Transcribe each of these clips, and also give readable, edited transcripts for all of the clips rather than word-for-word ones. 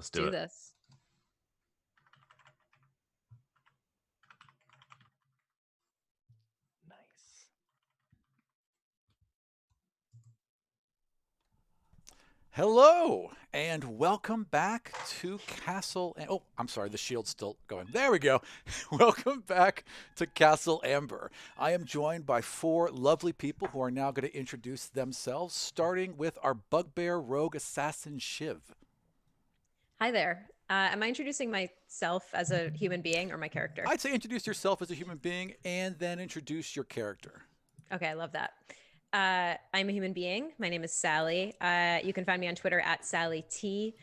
Let's do it. this. Nice. Hello, and welcome back to Castle. Oh, I'm sorry, the shield's still going. There we go. Welcome back to Castle Amber. I am joined by four lovely people who are now going to introduce themselves, starting with our bugbear rogue assassin Shiv. Hi there. Am I introducing myself as a human being or my character? I'd say introduce yourself as a human being and then introduce your character. Okay, I love that. I'm a human being. My name is Sally. You can find me on Twitter at Sally T.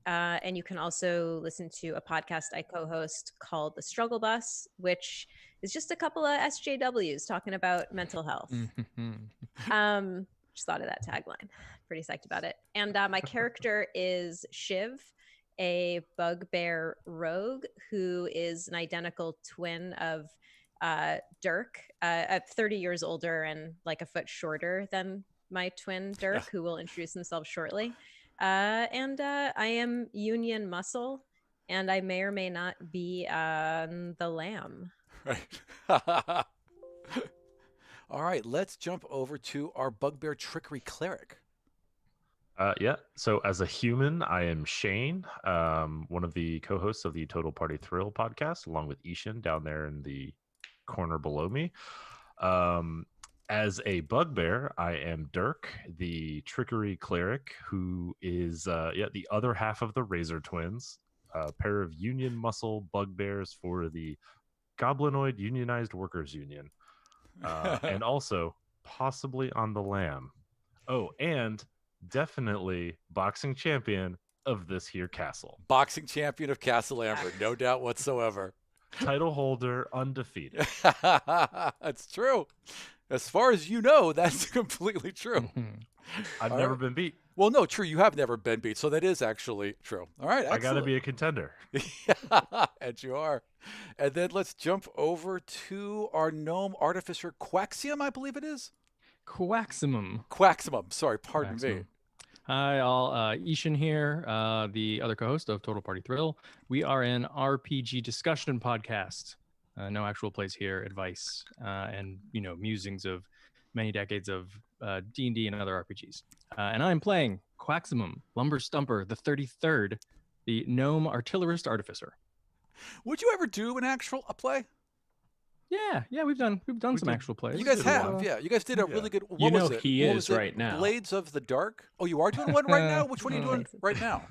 And you can also listen to a podcast I co-host called The Struggle Bus, which is just a couple of SJWs talking about mental health. Just thought of that tagline. Pretty psyched about it. And my character is Shiv, a bugbear rogue who is an identical twin of Dirk, 30 years older and like a foot shorter than my twin Dirk, who will introduce himself shortly. And I am Union Muscle, and I may or may not be the lamb. Right. All right, let's jump over to our bugbear trickery cleric. Yeah. So as a human, I am Shane, one of the co-hosts of the Total Party Thrill podcast, along with Ishan down there in the corner below me. As a bugbear, I am Dirk, the trickery cleric, who is the other half of the Razor Twins, a pair of Union Muscle bugbears for the Goblinoid Unionized Workers Union, and also possibly on the Lamb. Oh, and definitely boxing champion of this here castle. Boxing champion of Castle Amber, no doubt whatsoever. Title holder, undefeated. That's true. As far as you know, that's completely true. I've never been beat. Well, no, true. You have never been beat, so that is actually true. All right, excellent. I got to be a contender. And you are. And then let's jump over to our gnome artificer, Quaxium, I believe it is? Quaximum. Sorry, pardon me. Hi, all. Ishan here, the other co-host of Total Party Thrill. We are an RPG discussion podcast. No actual plays here, advice, and musings of many decades of D&D and other RPGs. And I'm playing Quaximum, Lumber Stumper, the 33rd, the gnome artillerist artificer. Would you ever do an actual play? Yeah, we've done some actual plays. You guys have, yeah. You guys did a really good. What was it? He what is right now. Blades of the Dark. Oh, you are doing one right now. Which one are you doing right now?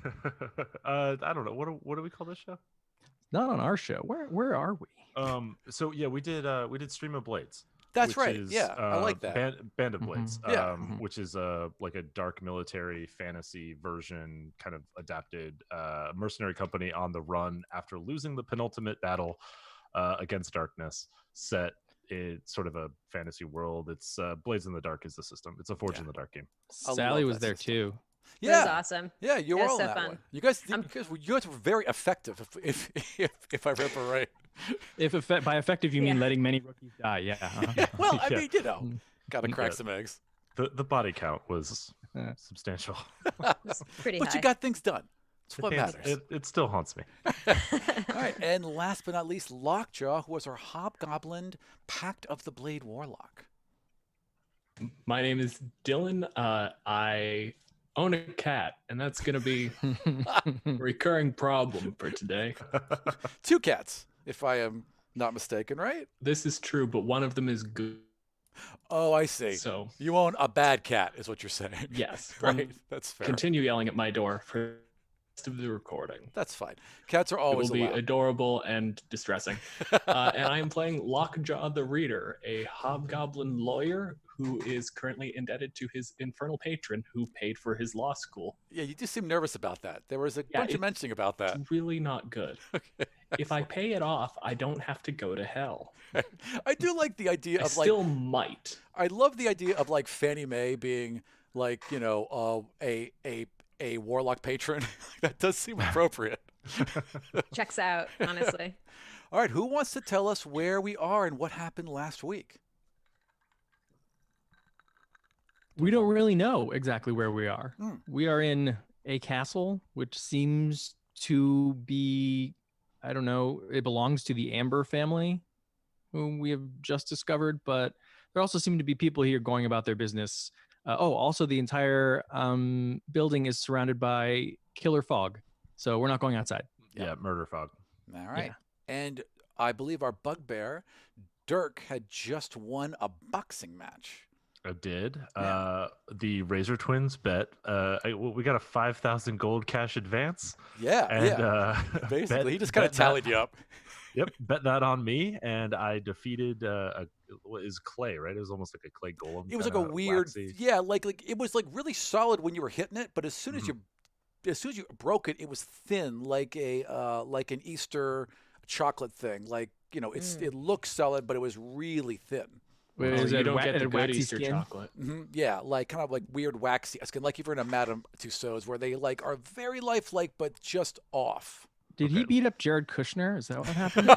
I don't know. What do we call this show? Not on our show. Where are we? So yeah, we did Stream of Blades. That's which right. Is, yeah, I like that. Band of Blades. Yeah. Which is like a dark military fantasy version, kind of adapted mercenary company on the run after losing the penultimate battle against darkness, set in sort of a fantasy world. It's Blades in the Dark is the system. It's a Forge in the Dark game. Sally was there too. Yeah, That was awesome. Yeah, you were all so in that fun. one. You guys were very effective, if I remember right. By effective you mean letting many rookies die? Yeah. Well, I mean, gotta crack some eggs. The body count was substantial. It's pretty But high. you got things done. That's what matters. It still haunts me. All right, and last but not least, Lockjaw, who was our hobgoblin Pact of the Blade Warlock. My name is Dylan. I own a cat, and that's going to be a recurring problem for today. 2 cats, if I am not mistaken, right? This is true, but one of them is good. Oh, I see. So you own a bad cat, is what you're saying. Yes. Right, that's fair. Continue yelling at my door for the rest of the recording. That's fine. Cats are always It will be allowed. adorable and distressing. And I am playing Lockjaw the Reader, a hobgoblin lawyer who is currently indebted to his infernal patron who paid for his law school. Yeah, you do seem nervous about that. There was a bunch of mentioning about that. It's really not good. Okay. If I pay it off, I don't have to go to hell. I do like the idea I of still might. I love the idea of like Fannie Mae being like, a warlock patron. That does seem appropriate. Checks out, honestly. All right, who wants to tell us where we are and what happened last week? We don't really know exactly where we are. We are in a castle, which seems to be, I don't know, it belongs to the Amber family, whom we have just discovered, but there also seem to be people here going about their business. Also the entire building is surrounded by killer fog, so we're not going outside. Yeah, murder fog. All right. Yeah. And I believe our bugbear, Dirk, had just won a boxing match. I did. Yeah. The Razor Twins bet. We got a 5,000 gold cash advance. Yeah, And basically, he just kind of tallied you up. Yep, bet that on me, and I defeated what is clay, right? It was almost like a clay golem. It was like a weird, waxy. yeah, like it was like really solid when you were hitting it, but as soon as you broke it, it was thin, like an Easter chocolate thing. Like it looked solid, but it was really thin. Wait, Oh, is you that don't get the good waxy Easter skin? chocolate. Yeah, like kind of like weird waxy skin, like if you're in a Madame Tussauds, where they like are very lifelike but just off. Did he beat up Jared Kushner? Is that what happened?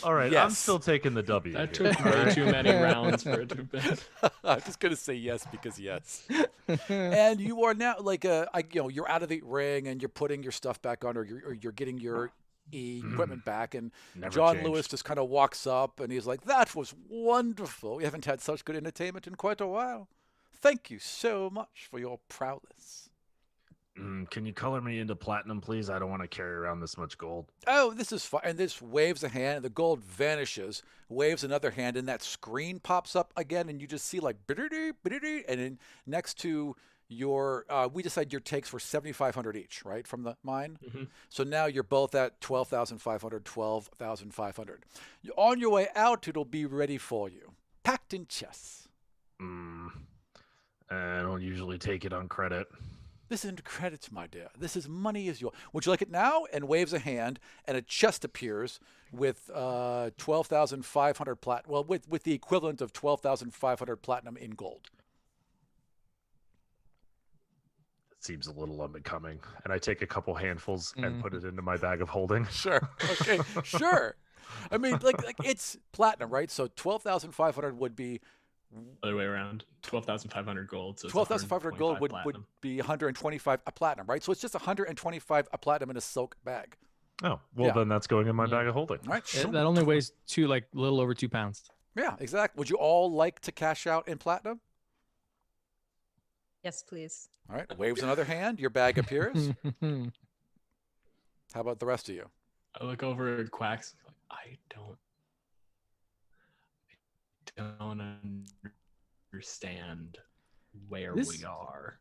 All right, Yes. I'm still taking the W. That here, took all way right? too many rounds for it to have been. I'm just gonna say yes because yes. And you are now like you're out of the ring and you're putting your stuff back on, or you're getting your equipment back, and Never John changed. Lewis just kind of walks up and he's like, "That was wonderful. We haven't had such good entertainment in quite a while. Thank you so much for your prowess." Can you color me into platinum, please? I don't want to carry around this much gold. Oh, this is fine. And this waves a hand, and the gold vanishes. Waves another hand, and that screen pops up again, and you just see like biddy, biddy, and then next to your, we decided your takes were 7,500 each, right, from the mine. Mhm. So now you're both at 12,500, 12,500. On your way out, it'll be ready for you, packed in chests. I don't usually take it on credit. This isn't credits, my dear. This is money is yours. Would you like it now? And waves a hand, and a chest appears with 12,500 platinum. Well, with the equivalent of 12,500 platinum in gold. It seems a little unbecoming, and I take a couple handfuls and put it into my bag of holding. Sure. Okay. Sure. I mean, like it's platinum, right? So 12,500 would be Other way around. 12,500 gold. So 12,500 gold would platinum. be 125 a platinum, right? So it's just 125 a platinum in a silk bag. Oh, well, Yeah. then that's going in my bag of holding. All right. Sure. That only weighs a little over 2 pounds. Yeah, exactly. Would you all like to cash out in platinum? Yes, please. All right. Waves another hand. Your bag appears. How about the rest of you? I look over at Quacks. I don't understand where This- we are.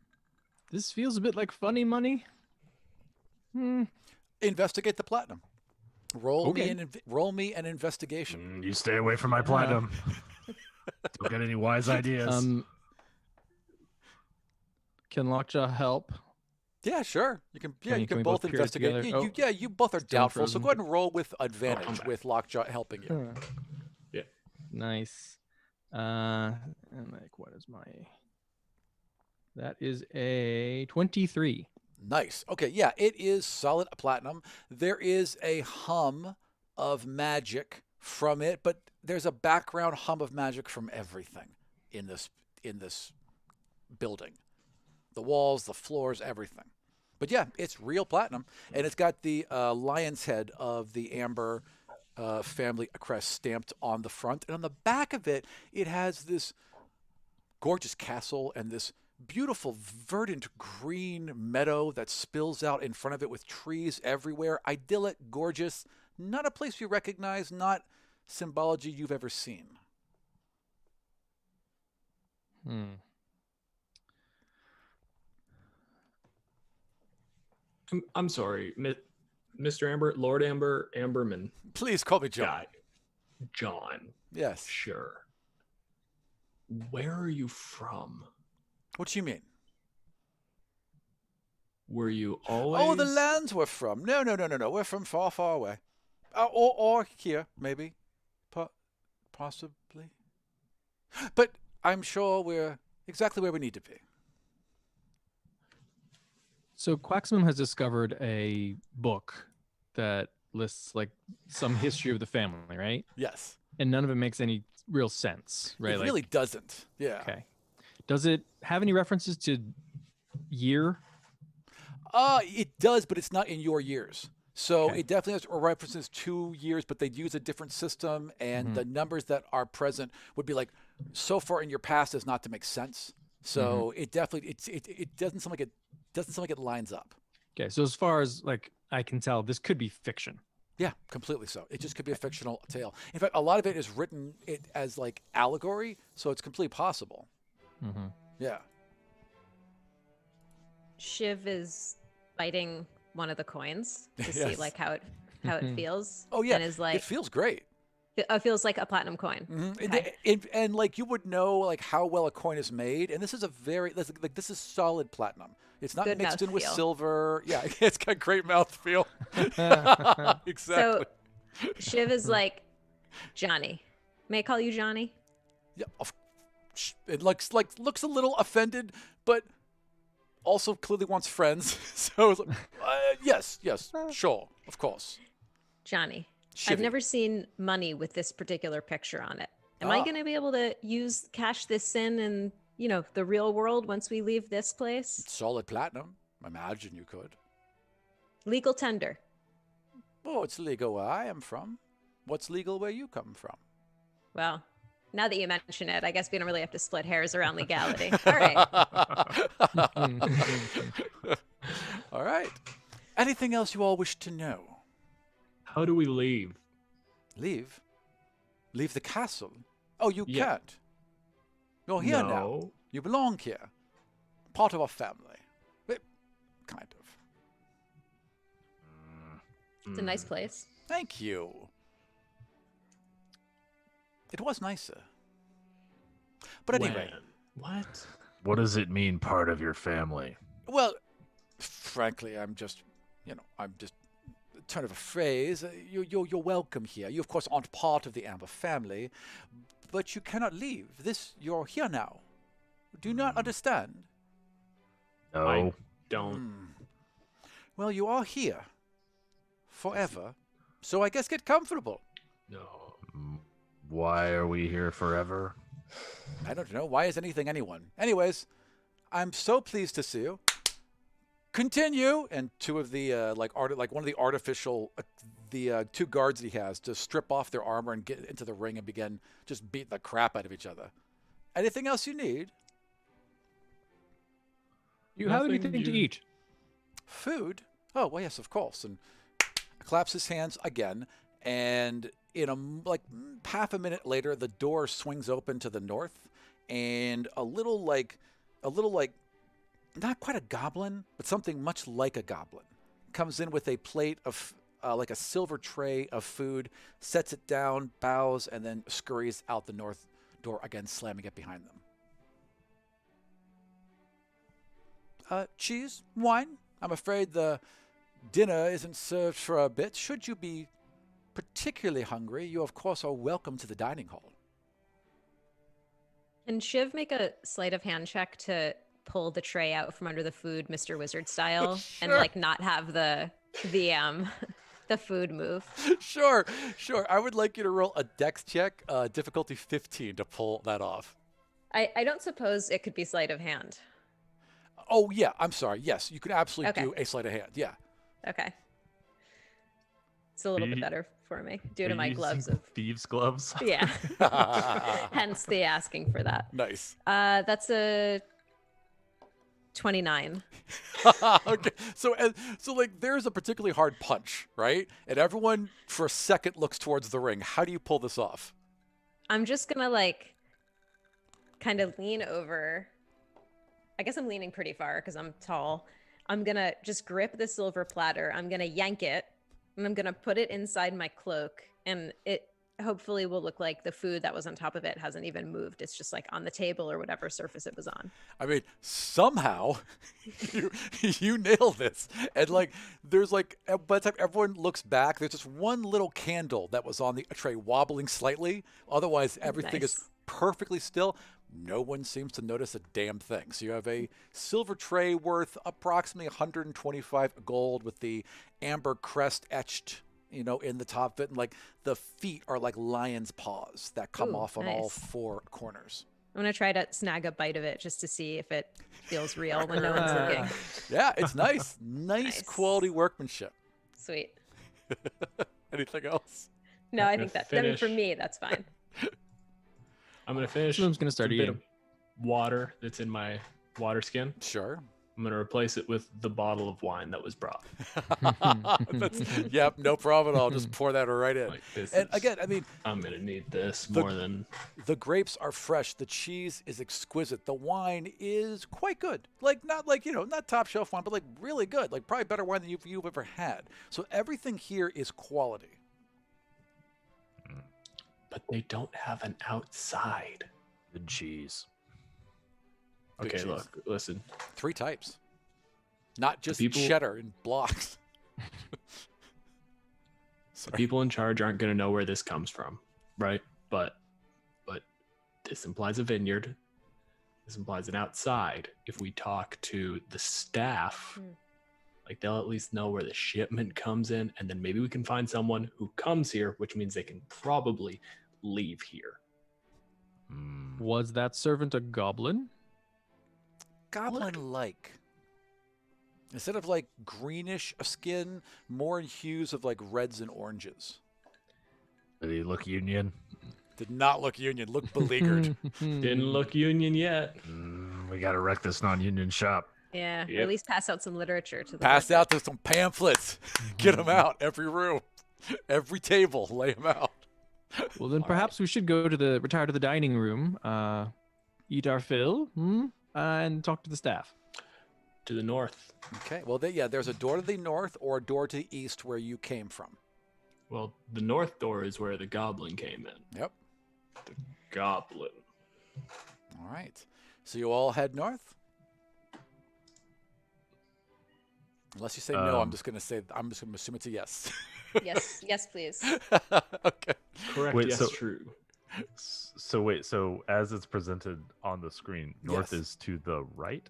This feels a bit like funny money. Investigate the platinum. Roll Okay. me an investigation. You stay away from my platinum. Don't get any wise ideas. Can Lockjaw help? Yeah, sure. You can. Yeah, Can you we can both both peer investigate. together? You both are Still doubtful. So frozen. go ahead and roll with advantage I'm back. with Lockjaw helping you. Yeah. Nice. And like, what is my? That is a 23. Nice. Okay, yeah, it is solid platinum. There is a hum of magic from it, but there's a background hum of magic from everything in this building. The walls, the floors, everything. But yeah, it's real platinum, and it's got the lion's head of the Amber family crest stamped on the front, and on the back of it, it has this gorgeous castle and this beautiful verdant green meadow that spills out in front of it with trees everywhere. Idyllic, gorgeous. Not a place you recognize, not symbology you've ever seen. I'm sorry, Mr. Amber, Lord Amber, Amberman. Please call me John. Guy. John. Yes. Sure. Where are you from? What do you mean? Were you always? Oh, the lands we're from. No. We're from far, far away. Or here, maybe. Possibly. But I'm sure we're exactly where we need to be. So Quaxmum has discovered a book that lists like some history of the family, right? Yes. And none of it makes any real sense, right? It really doesn't. Yeah. Okay. Does it have any references to year? It does, but it's not in your years. So Okay. it definitely has references 2 years, but they'd use a different system, and the numbers that are present would be like so far in your past as not to make sense. So it definitely it doesn't sound like it lines up. Okay, so as far as like I can tell, this could be fiction. Yeah, completely so. It just could be a fictional tale. In fact, a lot of it is written as like allegory, so it's completely possible. Mm-hmm. Yeah. Shiv is biting one of the coins to see Yes. like how it feels. Oh yeah, and is like it feels great. feels like a platinum coin. Okay. And like you would know like how well a coin is made, and this is this is solid platinum. It's not Good mixed in with mouthfeel. silver. Yeah, it's got great mouthfeel. Exactly. So Shiv is like, Johnny. May I call you Johnny? Yeah, it looks a little offended, but also clearly wants friends. So it's like, yes, sure, of course. Johnny. Shivy. I've never seen money with this particular picture on it. Am I going to be able to cash this in the real world once we leave this place? Solid platinum. Imagine you could. Legal tender. Oh, it's legal where I am from. What's legal where you come from? Well, now that you mention it, I guess we don't really have to split hairs around legality. All right. All right. Anything else you all wish to know? How do we leave? Leave? Leave the castle? Oh, you Yeah. can't. You're here now. No. You belong here. Part of our family. Kind of. It's a nice place. Thank you. It was nicer. But anyway, When? What? What does it mean, part of your family? well, frankly, I'm just a turn of a phrase. You're welcome here. You, of course, aren't part of the Amber family, but you cannot leave. You're here now. Do you not understand? No. I don't. Well, you are here. Forever. So I guess get comfortable. No. Why are we here forever? I don't know. Why is anything anyone? Anyways, I'm so pleased to see you. Continue. And two of the one of the artificial two guards that he has to strip off their armor and get into the ring and begin just beating the crap out of each other. Anything else you need? You have Nothing anything to you- eat? Food? Oh, well, yes, of course. And claps his hands again, and in half a minute later, the door swings open to the north, and a little like not quite a goblin, but something much like a goblin comes in with a plate of like a silver tray of food, sets it down, bows, and then scurries out the north door again, slamming it behind them. Cheese, wine. I'm afraid the dinner isn't served for a bit. Should you be particularly hungry, you of course are welcome to the dining hall. Can Shiv make a sleight of hand check to pull the tray out from under the food, Mr. Wizard style, and Sure. like not have the the food move? Sure. I would like you to roll a dex check, difficulty 15, to pull that off. I don't suppose it could be sleight of hand. Oh, yeah, I'm sorry. Yes, you can absolutely Okay. do a sleight of hand. Yeah. Okay. It's a little bit Are you- better for me due Are to my you gloves using of thieves' gloves. yeah. Hence the asking for that. Nice. That's a 29. Okay. So like there's a particularly hard punch, right? And everyone for a second looks towards the ring. How do you pull this off? I'm just gonna like kind of lean over. I guess I'm leaning pretty far because I'm tall. I'm gonna just grip the silver platter. I'm gonna yank it and I'm gonna put it inside my cloak, and it hopefully will look like the food that was on top of it hasn't even moved. It's just like on the table or whatever surface it was on. I mean, somehow you nail this. And like there's like by the time everyone looks back, there's just one little candle that was on the tray wobbling slightly. Otherwise, everything is Nice. perfectly still. No one seems to notice a damn thing. So you have a silver tray worth approximately 125 gold with the amber crest etched, in the top of it. And like the feet are like lion's paws that come Ooh, off on all nice. four corners. I'm gonna try to snag a bite of it just to see if it feels real when no one's looking. Yeah, it's nice. Nice quality workmanship. Sweet. Anything else? No, I think that. I mean, for finish. me, that's fine. I'm gonna finish. Someone's gonna start a bit eating. of water that's in my water skin. Sure. I'm gonna replace it with the bottle of wine that was brought. Yep, no problem at all. Just pour that right in. Like, this And is- again, I mean, I'm gonna need this more than the grapes are fresh. The cheese is exquisite. The wine is quite good. Like not like, not top shelf wine, but like really good. Like probably better wine than you've ever had. So everything here is quality. but they don't have an outside. Good cheese. Good Okay, cheese. look, listen. 3 types. Not just people- cheddar in blocks. The Sorry. people in charge aren't going to know where this comes from, right? But this implies a vineyard. This implies an outside. If we talk to the staff, like they'll at least know where the shipment comes in, and then maybe we can find someone who comes here, which means they can probably leave here. Was that servant a goblin? Goblin-like. Instead of like greenish skin, more in hues of like reds and oranges. Did he look Union? Did not look Union, looked beleaguered. Didn't look Union yet. We got to wreck this non-union shop. Yeah, or Yep. at least pass out some literature to the Pass workers. out to some pamphlets. Get them out. Every room. Every table. Lay them out. Well, then perhaps we should retire to the dining room, eat our fill, and talk to the staff. To the north. Okay. Well, there's a door to the north or a door to the east where you came from. Well, the north door is where the goblin came in. Yep. Goblin. All right. So you all head north? Unless you say no, I'm just going to assume it's a yes. Yes, please. Okay. Correct. Wait, yes, so- true. So as it's presented on the screen, north Yes. is to the right?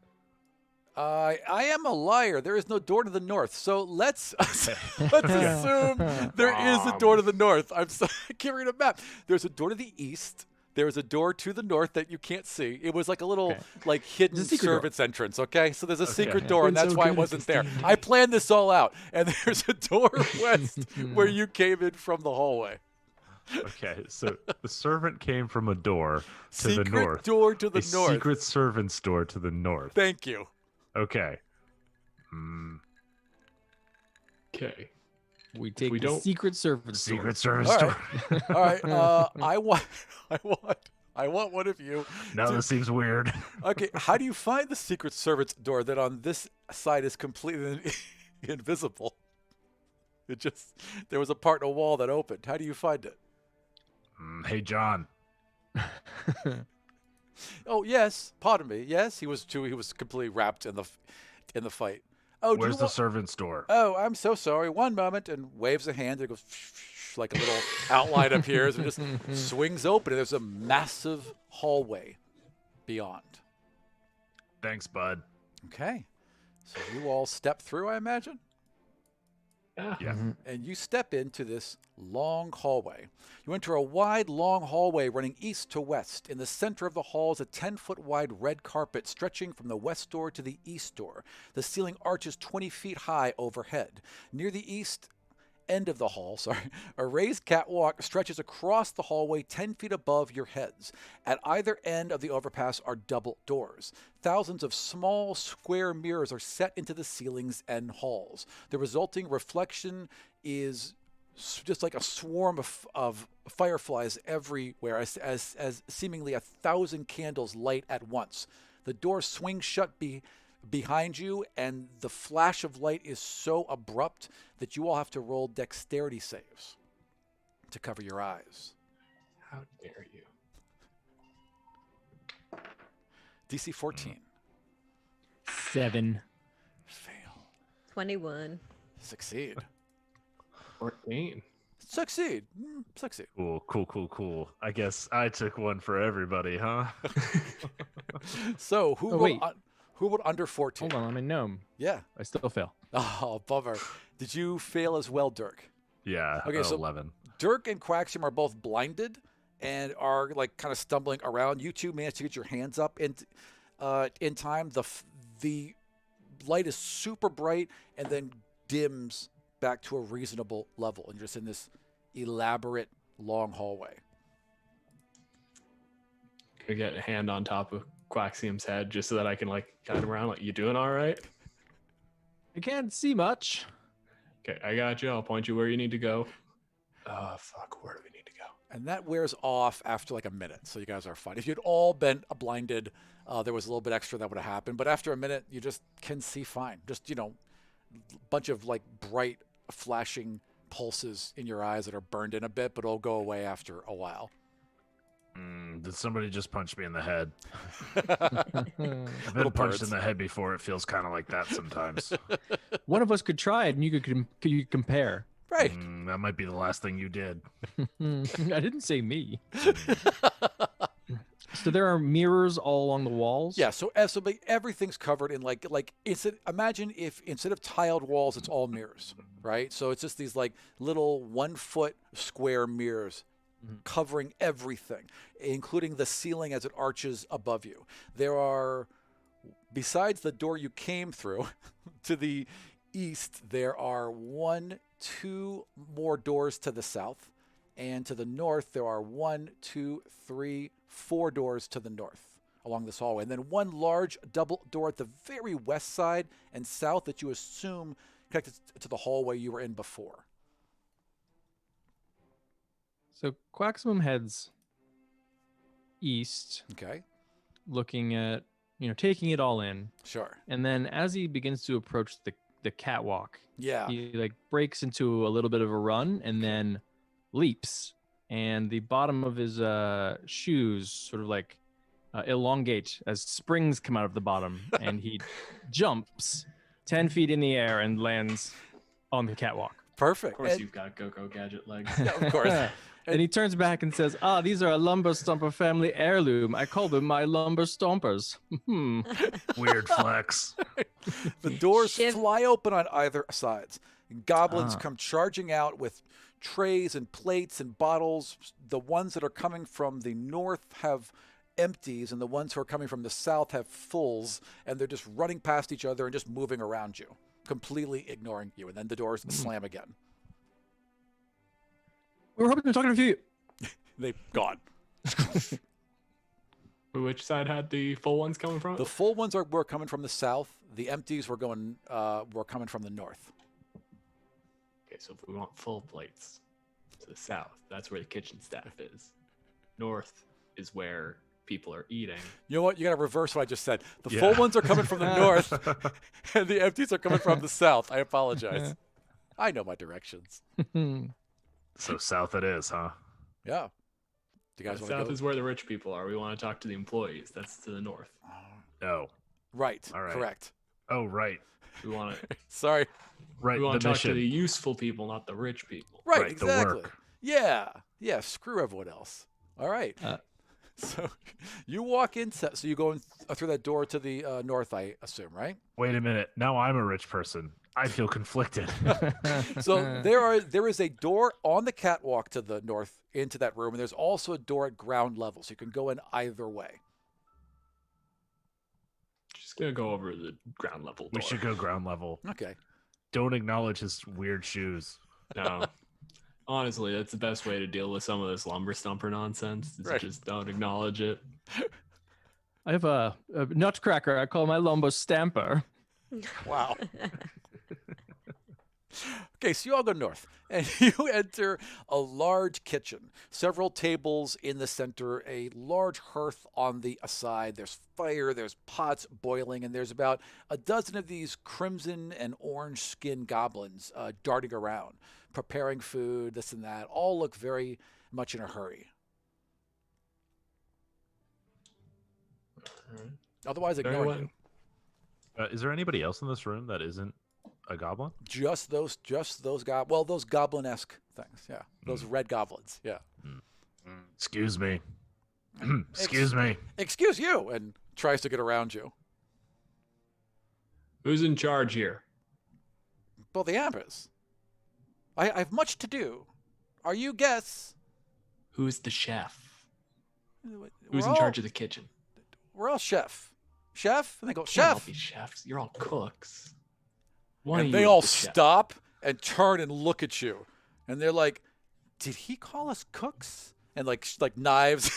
I am a liar. There is no door to the north. So let's assume there is a door to the north. I'm sorry, I can't read a map. There's a door to the east. There is a door to the north that you can't see. It was like a little like hidden It's a secret door. servant's entrance. Okay, so there's a secret Yeah. door, and Been that's so why it good at wasn't this there. D&D. I planned this all out, and there's a door west where you came in from the hallway. Okay, so the servant came from a door to Secret the north. door to the a north. secret servant's door to the north. Thank you. Okay. Okay. We take we the don't- secret servant Secret store. servant's All door. right. All right. I want one of you. No, this seems weird. Okay, how do you find the secret servant's door that on this side is completely invisible? There was a part in a wall that opened. How do you find it? Hey, John. Oh, yes. Pardon me. Yes, he was completely wrapped in the fight. Oh, Where's the servant's door? Oh, I'm so sorry. One moment, and waves a hand. It goes like a little outline appears and just swings open. And there's a massive hallway beyond. Thanks, bud. Okay, so you all step through, I imagine. Yeah. Yeah. And you step into this long hallway. You enter a wide, long hallway running east to west. In the center of the hall is a 10-foot wide red carpet stretching from the west door to the east door. The ceiling arches 20 feet high overhead. Near the east end of the hall, a raised catwalk stretches across the hallway 10 feet above your heads. At either end of the overpass are double doors. Thousands of small square mirrors are set into the ceilings and halls. The resulting reflection is just like a swarm of fireflies everywhere as seemingly 1,000 candles light at once. The door swings shut behind you, and the flash of light is so abrupt that you all have to roll dexterity saves to cover your eyes. How dare you? DC 14. 7. Fail. 21. Succeed. 14. Succeed. Succeed. Cool. I guess I took one for everybody, huh? So Oh, wait. who would under 14? Hold on, I'm a gnome. Yeah. I still fail. Oh, bummer. Did you fail as well, Dirk? Yeah. Okay, so 11. Dirk and Quaxium are both blinded, and are like kind of stumbling around. You two manage to get your hands up in time. The light is super bright and then dims back to a reasonable level, and you're just in this elaborate long hallway. Can I get a hand on top of Quaxium's head just so that I can like guide him around? Like, you doing all right? I can't see much. Okay, I got you. I'll point you where you need to go. Fuck, where do we need to go? And that wears off after like a minute, so you guys are fine. If you'd all been blinded, there was a little bit extra that would have happened. But after a minute, you just can see fine. Just, a bunch of like bright flashing pulses in your eyes that are burned in a bit, but it'll go away after a while. Did somebody just punch me in the head? I've been punched in the head before. It feels kind of like that sometimes. One of us could try it, and you could compare. Right. That might be the last thing you did. I didn't say me. So there are mirrors all along the walls? Yeah, so everything's covered in imagine if instead of tiled walls, it's all mirrors, right? So it's just these like little 1 foot square mirrors covering everything, including the ceiling as it arches above you. There are, besides the door you came through to the east, there are 1, 2 more doors to the south. And to the north, there are 1, 2, 3, 4 doors to the north along this hallway. And then 1 large double door at the very west side and south that you assume connected to the hallway you were in before. So Quaximum heads east, Okay. looking at, taking it all in. Sure. And then as he begins to approach the catwalk, Yeah. he like breaks into a little bit of a run and then leaps. And the bottom of his shoes sort of like elongate as springs come out of the bottom. And he jumps 10 feet in the air and lands on the catwalk. Perfect. Of course, you've got Go-Go Gadget legs. Yeah, of course. And he turns back and says, these are a lumber stomper family heirloom. I call them my lumber stompers. Weird flex. The doors Shiv- fly open on either sides. Goblins come charging out with trays and plates and bottles. The ones that are coming from the north have empties, and the ones who are coming from the south have fulls, and they're just running past each other and just moving around you, completely ignoring you. And then the doors slam again. We were hoping to talk to you. They've gone. Which side had the full ones coming from? The full ones were coming from the south. The empties were coming from the north. Okay, so if we want full plates to the south, that's where the kitchen staff is. North is where people are eating. You know what? You got to reverse what I just said. The full ones are coming from the north, and the empties are coming from the south. I apologize. I know my directions. So south it is, huh? Yeah. Do you guys The want to south go? is where the rich people are. We want to talk to the employees. That's to the north. No. Right. All right. Correct. Oh, right. We want to. Sorry. Right. We want the to talk to mission. the useful people, not the rich people. Right. Right, the Exactly. work. Yeah. Yeah. Screw everyone else. All right. So you walk in. So you go in through that door to the north, I assume, right? Wait a minute. Now I'm a rich person. I feel conflicted. So there is a door on the catwalk to the north into that room, and there's also a door at ground level, so you can go in either way. Just gonna go over the ground level door. We should go ground level. Okay. Don't acknowledge his weird shoes. No. Honestly, that's the best way to deal with some of this lumber stumper nonsense. Is Right. Just don't acknowledge it. I have a nutcracker I call my lumber stamper. Wow. Okay, so you all go north, and you enter a large kitchen. Several tables in the center, a large hearth on the side. There's fire, there's pots boiling, and there's about a dozen of these crimson and orange skin goblins darting around, preparing food, this and that. All look very much in a hurry. Otherwise, Very ignoring well. you. Is there anybody else in this room that isn't a goblin? Just those those goblin-esque things. Yeah, those red goblins. Yeah. Excuse me. Excuse me. Excuse you, and tries to get around you. Who's in charge here? Well, the Ambers. I have much to do. Are you guests? Who's the chef? Who's in charge of the kitchen? We're all chef. Chef? And they go, Can't all chef. be chefs. You're all cooks. One And of they you is all the chef. stop and turn and look at you. And they're like, did he call us cooks? And like knives,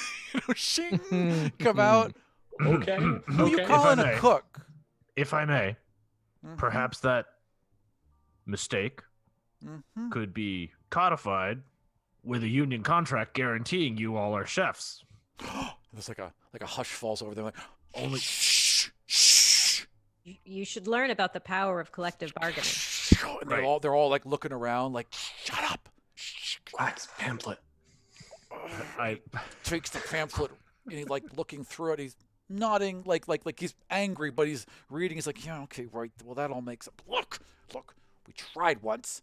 shing, come out. Okay. Who are you okay. calling If I a may. cook? If I may, Mhm, perhaps that mistake mhm. could be codified with a union contract guaranteeing you all are chefs. There's like a hush falls over them. Like, Only- shh, shh. You should learn about the power of collective bargaining. And Right. they're all like looking around, like, shut up. Wax pamphlet. I Takes the pamphlet and he's like looking through it. He's nodding, like he's angry, but he's reading. He's like, yeah, okay, right. Well, that all makes up. Look, we tried once,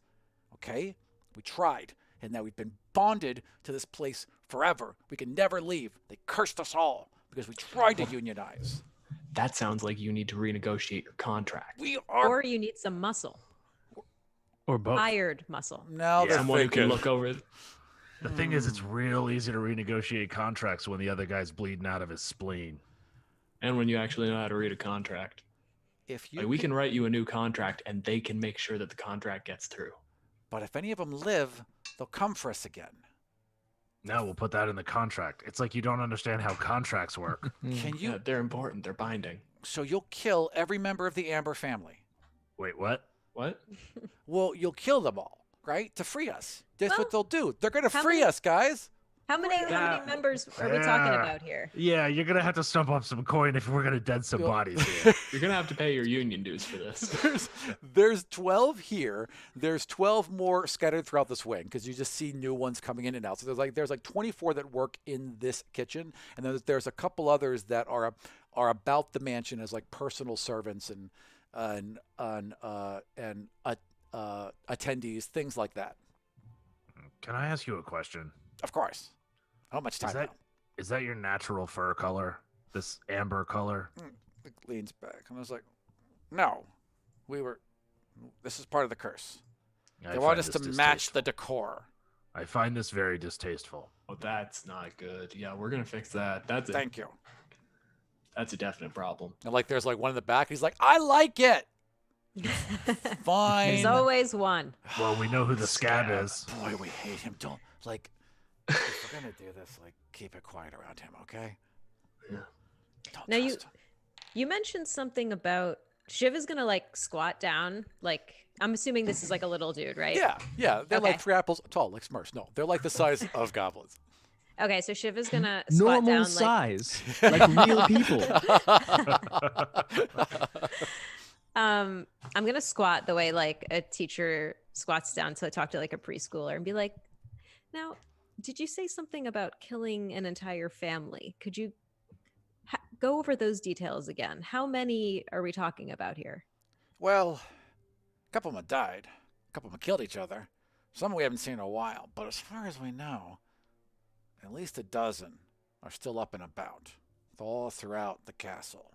okay? We tried, and now we've been bonded to this place forever. We can never leave. They cursed us all because we tried to unionize. That sounds like you need to renegotiate your contract. We are Or you need some muscle, Or both. hired muscle. now Yeah. they're Someone who thinking. can look over. the thing is, it's real easy to renegotiate contracts when the other guy's bleeding out of his spleen. And when you actually know how to read a contract. If you Like, we can- can write you a new contract and they can make sure that the contract gets through. but if any of them live, they'll come for us again. No, we'll put that in the contract. It's like you don't understand how contracts work. Can you? Yeah, they're important. They're binding. So you'll kill every member of the Amber family. Wait, what? What? Well, you'll kill them all, right? To free us. That's Well, what they'll do. They're gonna how free many- us, guys. How many Yeah. members are we talking Yeah. about here? Yeah, you're gonna have to stump up some coin if we're gonna dead some You'll- bodies here. You're going to have to pay your union dues for this. there's 12 here. There's 12 more scattered throughout this wing because you just see new ones coming in and out. So there's like 24 that work in this kitchen, and then there's a couple others that are about the mansion as like personal servants and attendees, things like that. Can I ask you a question? Of course. How much time? now? Is that your natural fur color? This amber color? It leans back, and I was like, "No, This is part of the curse. I They want find us to this match the distasteful. decor." I find this very distasteful. Oh, that's not good. Yeah, we're going to fix that. Thank you. That's a definite problem. And like, there's like one in the back. He's like, "I like it." Fine. There's always one. Well, we know who the scab Scab. is. Boy, we hate him. Don't like. If we're gonna do this, like, keep it quiet around him, okay? Yeah. Don't Now trust him. You mentioned something about Shiv is gonna like squat down. Like I'm assuming this is like a little dude, right? Yeah. They're like Okay. 3 apples tall, like Smurfs. No, they're like the size of goblins. Okay, so Shiv is gonna squat Normal down size, like real people. I'm gonna squat the way like a teacher squats down to talk to like a preschooler and be like, now, did you say something about killing an entire family? Could you go over those details again? How many are we talking about here? Well, a couple of them died. A couple of them killed each other. Some we haven't seen in a while. But as far as we know, at least a dozen are still up and about, all throughout the castle.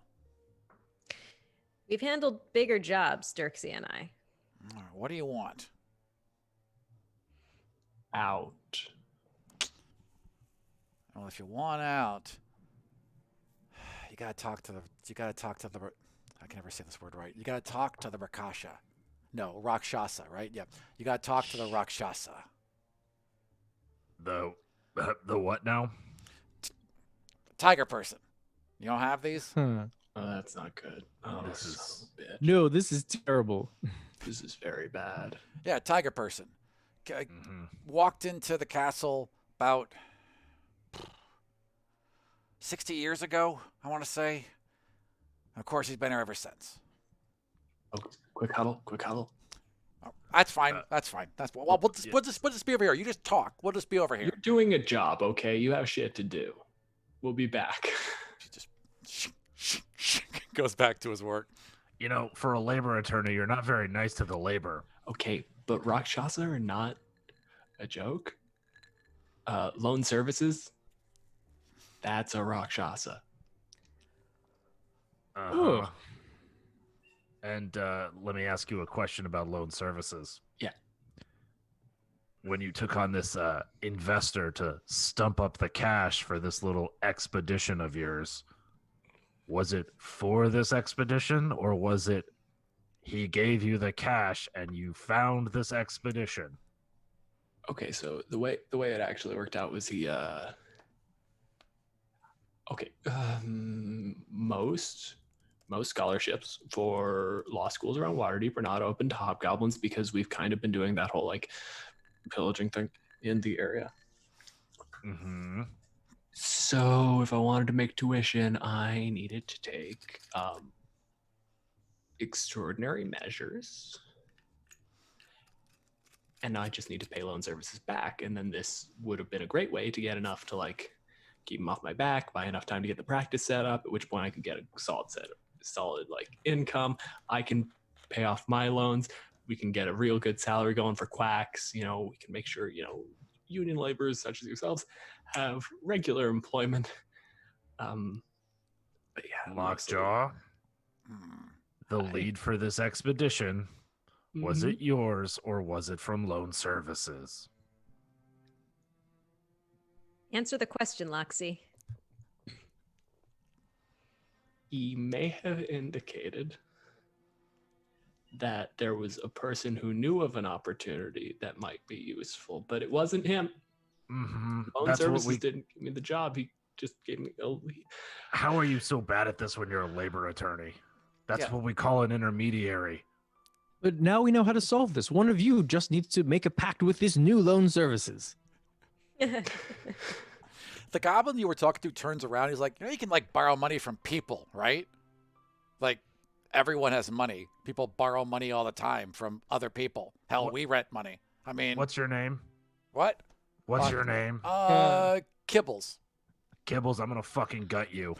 We've handled bigger jobs, Dirksy and I. All right, what do you want? Out. Well, if you want out, you gotta talk to the. I can never say this word right. You gotta talk to the rakshasa. No, rakshasa, right? Yeah. You gotta talk to the rakshasa. The what now? Tiger person. You don't have these? Huh. Oh, that's not good. Oh, This this is- is a bitch. No, this is terrible. This is very bad. Yeah, tiger person. Mhm. Walked into the castle about 60 years ago, I want to say. And of course, he's been here ever since. Oh, quick huddle. Quick huddle. Oh, that's fine. That's fine. Well, yeah. we'll just be over here. You just talk. We'll just be over here. You're doing a job, okay? You have shit to do. We'll be back. She just goes back to his work. You know, for a labor attorney, you're not very nice to the labor. Okay, but rakshasa are not a joke. Loan services, that's a rakshasa. Uh-huh. And let me ask you a question about loan services. Yeah. when you took on this investor to stump up the cash for this little expedition of yours, was it for this expedition, or was it he gave you the cash and you found this expedition? Okay, so the way it actually worked out was he most scholarships for law schools around Waterdeep are not open to hobgoblins because we've kind of been doing that whole like pillaging thing in the area. Mm-hmm. So if I wanted to make tuition, I needed to take extraordinary measures. And now I just need to pay loan services back. And then this would have been a great way to get enough to like keep them off my back, buy enough time to get the practice set up, at which point I could get a solid like income. I can pay off my loans. We can get a real good salary going for quacks. You know, we can make sure, you know, union laborers such as yourselves have regular employment. But yeah, Lockjaw, the lead for this expedition, was it yours or was it from loan services? Answer the question, Loxy. He may have indicated that there was a person who knew of an opportunity that might be useful, but it wasn't him. Mm-hmm. Loan services didn't give me the job. He just gave me a lead. How are you so bad at this when you're a labor attorney? That's what we call an intermediary. But now we know how to solve this. One of you just needs to make a pact with this new loan services. The goblin you were talking to turns around. He's like, you know, you can like borrow money from people, right? Like everyone has money. People borrow money all the time from other people. Hell, we rent money. I mean, what's your name? What? What's your name? Kibbles. Kibbles, I'm gonna fucking gut you.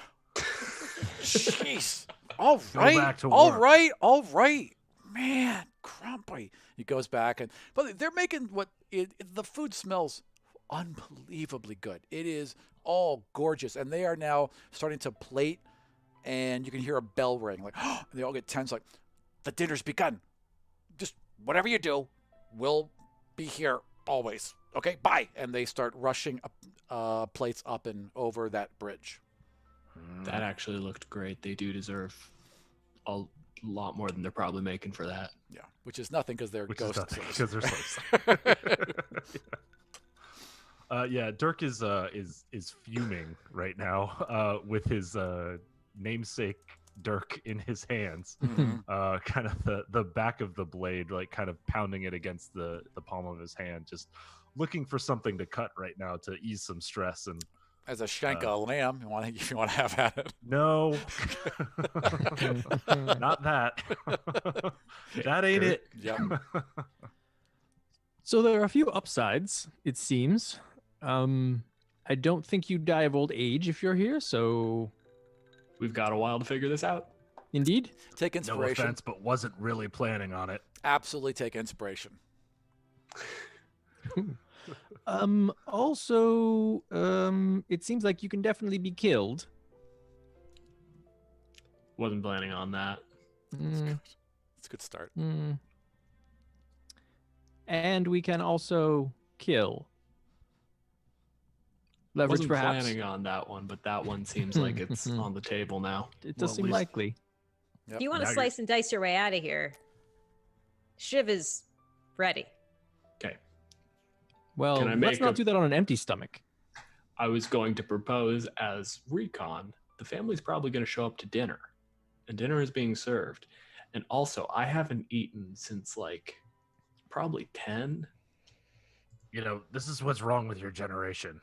Jeez. All Go back to all work. right, all right. Man, Grumpy. He goes back but they're making the food smells unbelievably good. It is all gorgeous, and they are now starting to plate, and you can hear a bell ring. Like, they all get tense. Like, the dinner's begun. Just whatever you do, we'll be here always. Okay, bye. And they start rushing plates up and over that bridge. That actually looked great. They do deserve a lot more than they're probably making for that. Yeah, which is nothing because they're ghosts. Because they're slaves. Yeah, Dirk is fuming right now with his namesake Dirk in his hands. Mm-hmm. Kind of the back of the blade, like kind of pounding it against the palm of his hand, just looking for something to cut right now to ease some stress. And as a shank of lamb, if you want to have at it. No, not that. That ain't it. Yep. So there are a few upsides, it seems. I don't think you die of old age if you're here, so we've got a while to figure this out. Indeed. Take inspiration. No offense, but wasn't really planning on it. Absolutely take inspiration. Also, it seems like you can definitely be killed. Wasn't planning on that. It's a good start. And we can also kill. Leverage, Wasn't perhaps. planning on that one, but that one seems like it's on the table now. It does seem likely. Yep. If you want to slice and dice your way out of here, Shiv is ready. Okay. Well, let's not do that on an empty stomach. I was going to propose as recon, the family's probably going to show up to dinner, and dinner is being served. And also, I haven't eaten since like probably 10. You know, this is what's wrong with your generation.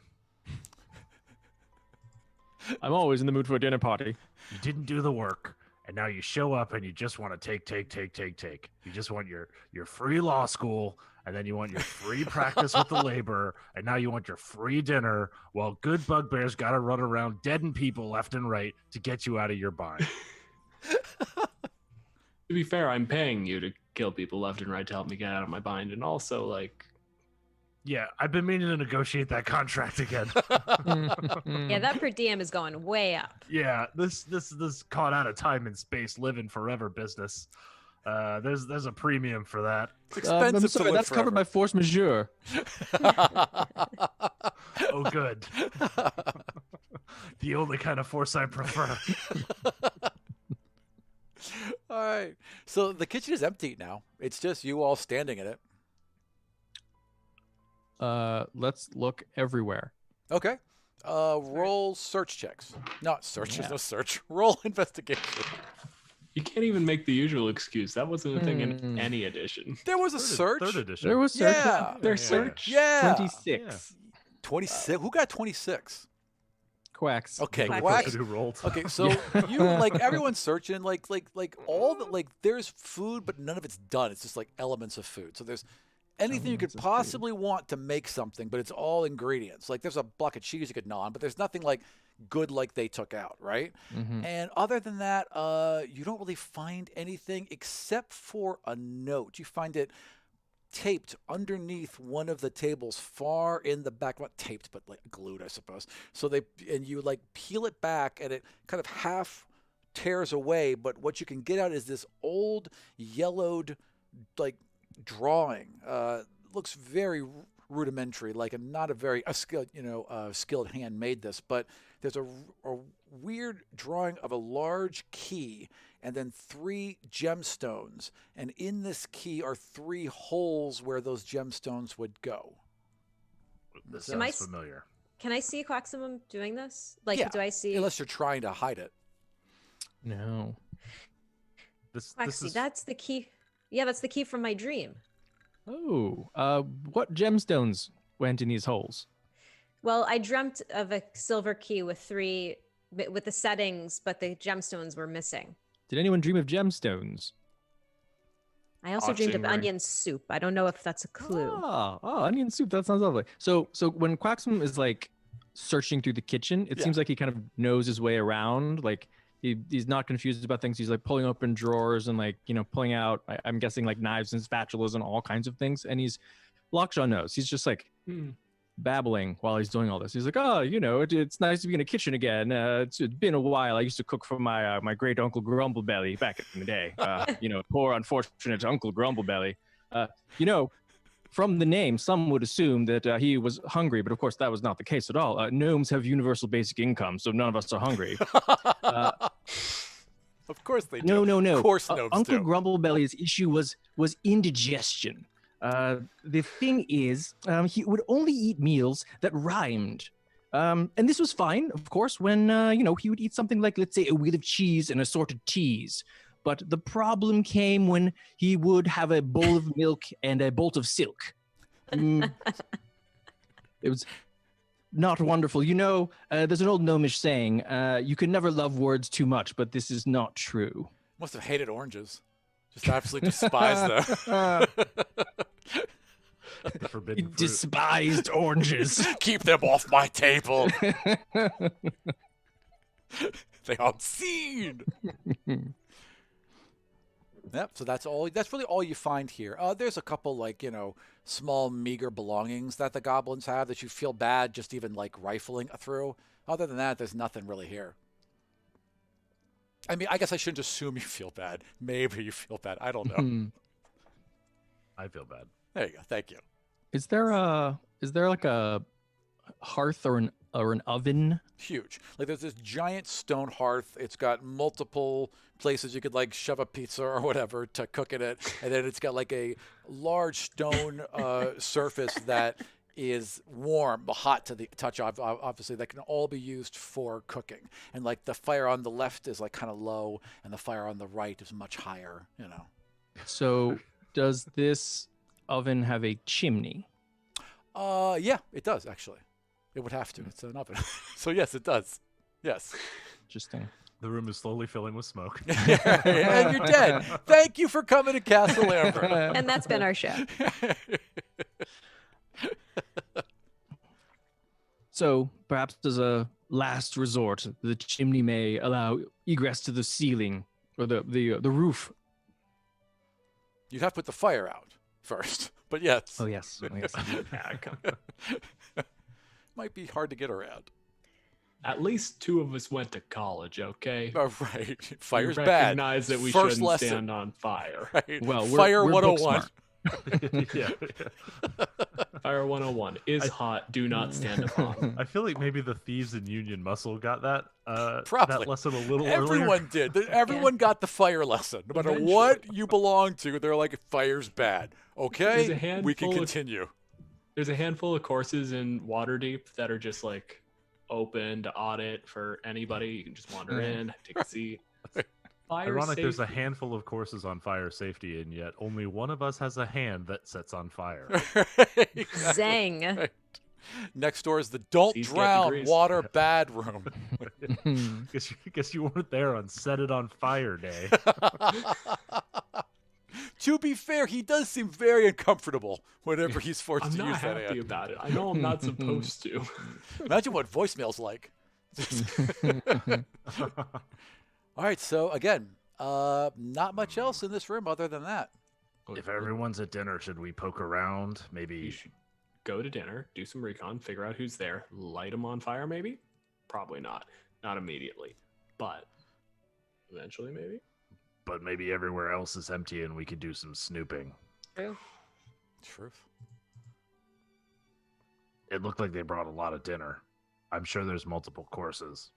I'm always in the mood for a dinner party. You didn't do the work, and now you show up and you just want to take. You just want your free law school, and then you want your free practice with the labor, and now you want your free dinner, while good bugbears got to run around deading people left and right to get you out of your bind. To be fair, I'm paying you to kill people left and right to help me get out of my bind, and also like, yeah, I've been meaning to negotiate that contract again. Yeah, that per diem is going way up. Yeah, this caught out of time and space, living forever business. There's a premium for that. It's expensive I'm to sorry, live that's covered by forever. force majeure. Oh, good. The only kind of force I prefer. All right. So the kitchen is empty now. It's just you all standing in it. Let's look everywhere. Okay. Roll search checks. Not search. There's Yeah. no search. Roll investigation. You can't even make the usual excuse. That wasn't a thing in Hmm. any edition. There was a search. Third edition. There was search. Yeah. There's Yeah. search. Yeah. 26. 26. Who got 26? Quacks. Okay, Quack. Quack. Person who rolled. Okay, so you like everyone's searching, like all the like there's food, but none of it's done. It's just like elements of food. So there's anything you could Elements of food. possibly want to make something, but it's all ingredients. Like there's a block of cheese you could gnaw on, but there's nothing like good like they took out, right? Mhm. And other than that, you don't really find anything except for a note. You find it taped underneath one of the tables far in the back, not taped but like glued, I suppose. So you like peel it back and it kind of half tears away, but what you can get out is this old yellowed like drawing. Looks very rudimentary, like not a very skilled hand made this, but there's a weird drawing of a large key and then 3 gemstones, and in this key are 3 holes where those gemstones would go. This Am I sounds familiar. Can I see Quaximum doing this? Like, Yeah, do I see? Unless you're trying to hide it. No. This Quaxi, is that's the key. Yeah, that's the key from my dream. Oh, what gemstones went in these holes? Well, I dreamt of a silver key with the settings, but the gemstones were missing. Did anyone dream of gemstones? I also dreamed of Oxygen ring. onion soup. I don't know if that's a clue. Oh, onion soup. That sounds lovely. So when Quaxum is like searching through the kitchen, it Yeah. seems like he kind of knows his way around. Like he's not confused about things. He's like pulling open drawers and like, pulling out, I'm guessing like knives and spatulas and all kinds of things. And Lockjaw knows. He's just like babbling while he's doing all this. He's like, oh, it's nice to be in a kitchen again. It's been a while. I used to cook for my my great uncle Grumblebelly back in the day. Poor unfortunate Uncle Grumblebelly. From the name, some would assume that he was hungry, but of course that was not the case at all. Gnomes have universal basic income, so none of us are hungry. Of course they do. No. Of course gnomes Uncle do. Grumblebelly's issue was indigestion. The thing is, he would only eat meals that rhymed. And this was fine, of course, when, he would eat something like, let's say, a wheel of cheese and assorted teas. But the problem came when he would have a bowl of milk and a bolt of silk. It was not wonderful. There's an old gnomish saying, you can never love words too much, but this is not true. Must have hated oranges. Just absolutely despised them. the He forbidden fruit. despised oranges. Keep them off my table. They are obscene. Yep. So that's all. That's really all you find here. There's a couple small meager belongings that the goblins have that you feel bad just even like rifling through. Other than that, there's nothing really here. I mean, I guess I shouldn't assume you feel bad. Maybe you feel bad. I don't know. I feel bad. There you go. Thank you. Is there like a hearth or an oven? Huge. Like there's this giant stone hearth. It's got multiple places you could like shove a pizza or whatever to cook in it, and then it's got like a large stone surface that is warm, hot to the touch. Obviously, that can all be used for cooking. And like the fire on the left is like kind of low, and the fire on the right is much higher. So does this oven have a chimney? Yeah, it does actually. It would have to. It's an oven. So yes, it does. Yes. Interesting. The room is slowly filling with smoke. And you're dead. Thank you for coming to Castle Amber. And that's been our show. So perhaps as a last resort, the chimney may allow egress to the ceiling or the roof. You'd have to put the fire out first. But yes. Oh yes. Might be hard to get around. At least 2 of us went to college, okay? Oh, right. We Fire's bad. recognize that we First shouldn't lesson. stand on fire. Right. Well, Fire we're book 101. smart. Yeah. Fire 101 is hot, do not stand upon. I feel like maybe the thieves in Union Muscle got that Probably. that lesson a little earlier. Everyone did. Everyone got the fire lesson. No matter what you belong to, they're like, fire's bad. There's a Okay, we can handful of- continue. There's a handful of courses in Waterdeep that are just like open to audit for anybody. You can just wander in, take a seat. Fire Ironic, there's a safety. handful of courses on fire safety, and yet only one of us has a hand that sets on fire. Zang. Right. Next door is the don't These get drown degrees. water bad room. Guess you weren't there on Set It on Fire Day. To be fair, he does seem very uncomfortable whenever he's forced I'm to not use that happy hand. about it. I know I'm not supposed to. Imagine what voicemail's like. All right, so again, not much else in this room other than that. If everyone's at dinner, should we poke around? You Maybe should go to dinner, do some recon, figure out who's there, light them on fire, maybe? Probably not. Not immediately. But eventually, maybe? but maybe everywhere else is empty and we could do some snooping. True. Truth. It looked like they brought a lot of dinner. I'm sure there's multiple courses.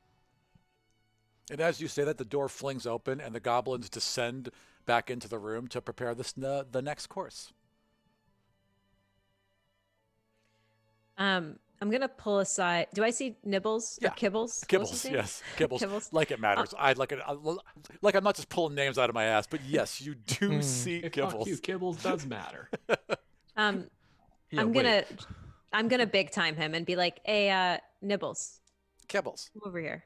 And as you say that, the door flings open and the goblins descend back into the room to prepare the next course. I'm gonna pull aside. Do I see Nibbles Yeah. or Kibbles? What's his Kibbles, name? yes, Kibbles. Kibbles. Like it matters. I like it. Like I'm not just pulling names out of my ass, but yes, you do see Hey, Kibbles. fuck you, Kibbles does matter. Um, Yeah, I'm wait. gonna big time him and be like, "Hey, Nibbles, Kibbles. come over here.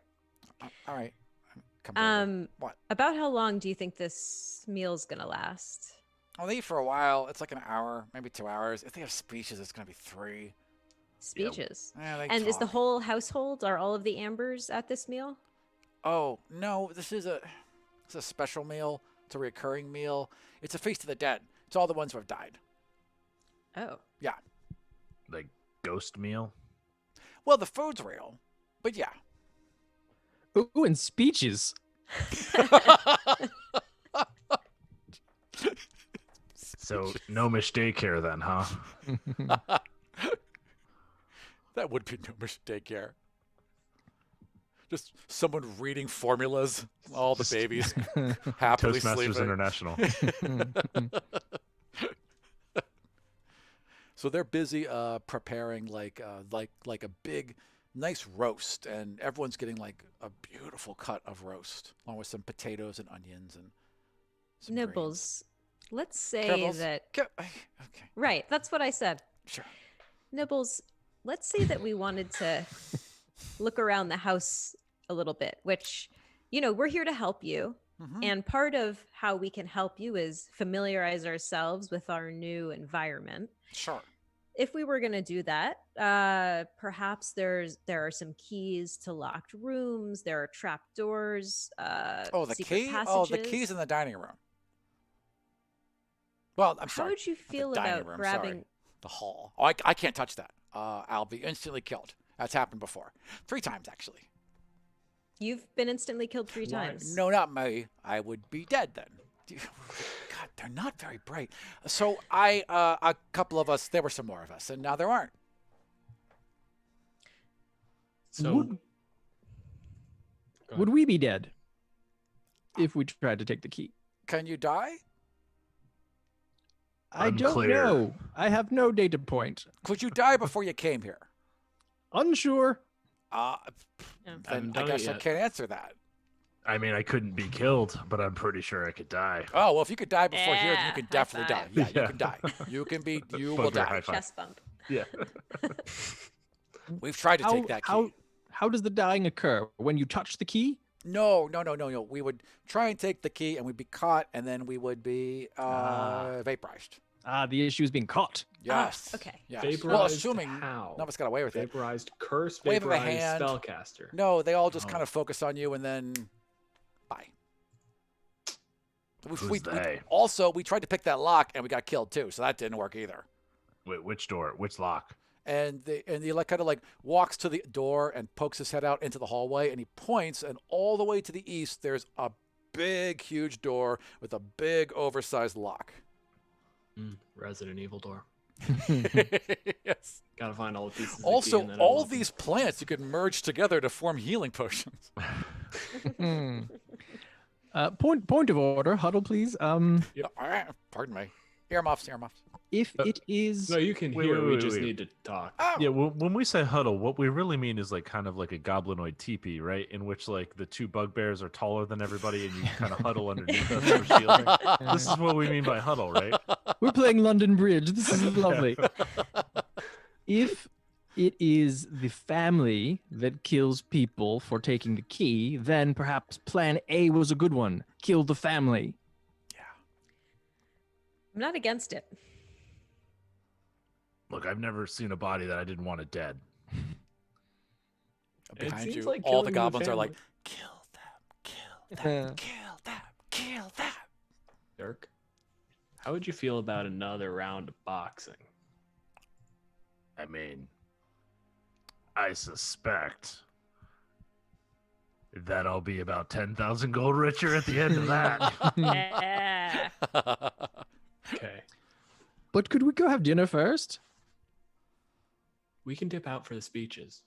All right. Come over. What? About how long do you think this meal's gonna last?" I'll eat for a while. It's like an hour, maybe 2 hours. If they have speeches, it's gonna be 3. Speeches. Yeah, they And is the talk. whole household, are all of the Ambers at this meal? Oh no, it's a special meal. It's a recurring meal. It's a feast of the dead. It's all the ones who have died. Oh. Yeah. Like ghost meal? Well, the food's real, but yeah. Ooh, and speeches. So gnomish daycare then, huh? That would be gnomish daycare. Just someone reading formulas, all the babies happily Toastmasters sleeping. International. So they're busy preparing like a big, nice roast, and everyone's getting like a beautiful cut of roast, along with some potatoes and onions and some greens. Nibbles. Let's say Kibbles. that. Okay, Right, that's what I said. sure. Nibbles, let's say that we wanted to look around the house a little bit, which, we're here to help you. Mhm. And part of how we can help you is familiarize ourselves with our new environment. Sure. If we were going to do that, perhaps there are some keys to locked rooms. There are trap doors. Oh, the secret key? passages. Oh, the key's in the dining room. Well, I'm How sorry. would you not the feel dining about room, grabbing? sorry. The hall. Oh, I can't touch that. I'll be instantly killed. That's happened before. 3 times, actually. You've been instantly killed 3 times. No, not me. I would be dead then. God, they're not very bright. So a couple of us, there were some more of us, and now there aren't. So, Would- Go ahead. Would we be dead if we tried to take the key? Can you die? I don't Unclear. know. I have no data point. Could you die before you came here? Unsure. Yeah. Then Haven't I done it guess I yet. can't answer that. I mean, I couldn't be killed, but I'm pretty sure I could die. Oh, well, if you could die before here, then you Yeah, can high definitely die. five. Yeah, you Yeah. can die. You will Both are die. high five. Chest bump. Yeah. We've tried to take that key. How does the dying occur? When you touch the key? No. We would try and take the key, and we'd be caught, and then we would be vaporized. The issue is being caught. Yes. okay. Yes. Vaporized Well, assuming how? none of us got away with it. Vaporized curse, Wave of a vaporized hand. spellcaster. No, they all just Oh. kind of focus on you, and then bye. Who's they? Also, we tried to pick that lock, and we got killed too, so that didn't work either. Wait, which door? Which lock? and he like kind of like walks to the door and pokes his head out into the hallway, and he points, and all the way to the east there's a big, huge door with a big, oversized lock. Resident Evil door. Yes. Gotta find all the pieces. Of the key Also, and then all unlock them. these plants you could merge together to form healing potions. Point of order, Huddle, please. Pardon me. Earmuffs. If it is, No, you can Wait, hear. wait, We wait, just wait. need to talk. Oh. Yeah, when we say huddle, what we really mean is like kind of like a goblinoid teepee, right? In which like the two bugbears are taller than everybody, and you kind of huddle underneath us for shielding. This is what we mean by huddle, right? we're playing London Bridge. This is lovely. If it is the family that kills people for taking the key, then perhaps Plan A was a good one. Kill the family. I'm not against it. Look, I've never seen a body that I didn't want it dead. Behind seems you, like all the killing the goblins are like, family. kill them, kill them, kill them. Dirk, how would you feel about another round of boxing? I mean, I suspect that I'll be about 10,000 gold richer at the end of that. Yeah. Okay, But could we go have dinner first? we can dip out for the speeches.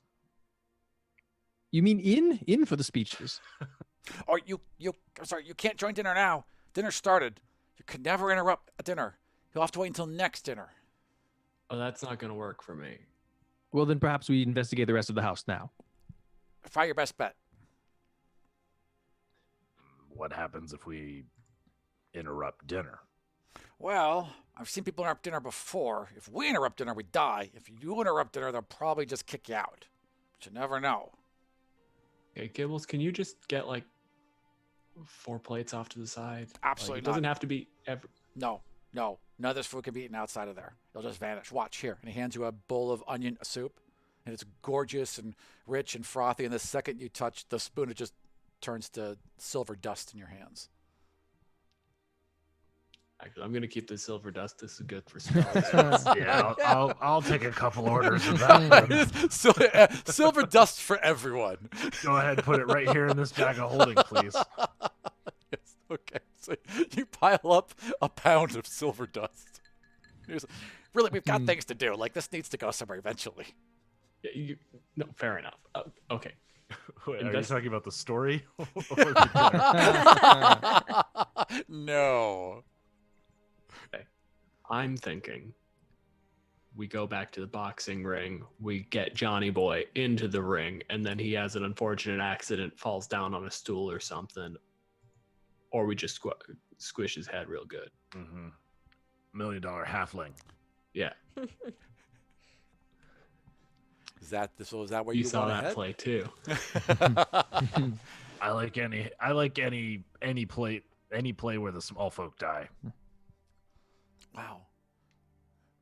You mean in for the speeches? Or sorry, you can't join dinner now. Dinner started. You could never interrupt a dinner. You'll have to wait until next dinner. Oh, that's not gonna work for me. Well, then perhaps we investigate the rest of the house now. Try your best bet. What happens if we interrupt dinner? Well, I've seen people interrupt dinner before. If we interrupt dinner, we die. If you interrupt dinner, they'll probably just kick you out. But you never know. Okay, Gibbles, can you just get like 4 plates off to the side? Absolutely Like, it doesn't not. have to be every. No. None of this food can be eaten outside of there. It'll just vanish. Watch here. And he hands you a bowl of onion soup. And it's gorgeous and rich and frothy. And the second you touch the spoon, it just turns to silver dust in your hands. Actually, I'm gonna keep the silver dust. This is good for spells. Yeah, I'll take a couple orders of that. One. So, silver dust for everyone. Go ahead, put it right here in this bag of holding, please. Yes, okay. So you pile up a pound of silver dust. Really, we've got things to do. Like, this needs to go somewhere eventually. Yeah, no, fair enough. Okay. Wait, are you Invest- talking about the story? Or the dinner? No. I'm thinking we go back to the boxing ring, we get Johnny Boy into the ring, and then he has an unfortunate accident, falls down on a stool or something. Or we just squish his head real good. $1 million halfling. Yeah. Is that where You you saw want that to head? play too. I like any play where the small folk die. Wow.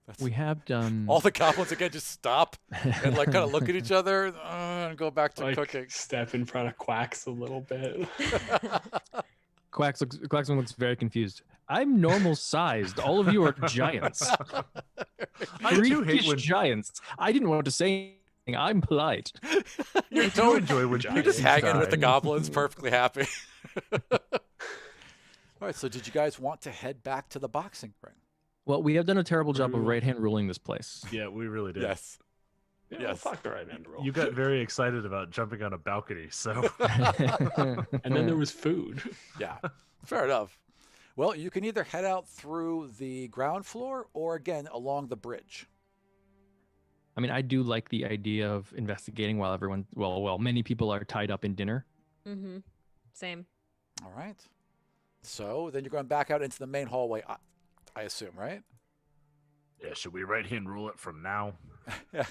That's, We have done. all the goblins again just stop and like kind of look at each other and go back to Like, cooking. step in front of Quacks a little bit. Quaxon looks very confused. I'm normal sized. All of you are giants. I do hate Freakish when giants. I didn't want to say anything. I'm polite. You I do don't enjoy when You're just giants hanging with the die. goblins, perfectly happy. All right, so did you guys want to head back to the boxing ring? Well, we have done a terrible job of right hand ruling this place. Yeah, we really did. Yes. Yeah, Yes. fuck the right hand roll. You got very excited about jumping on a balcony, so And then there was food. Yeah, fair enough. Well, you can either head out through the ground floor or again along the bridge. I mean, I do like the idea of investigating while many people are tied up in dinner. Mm-hmm. Same. All right. So then you're going back out into the main hallway, I assume, right? yeah, should we right hand rule it from now? Yeah.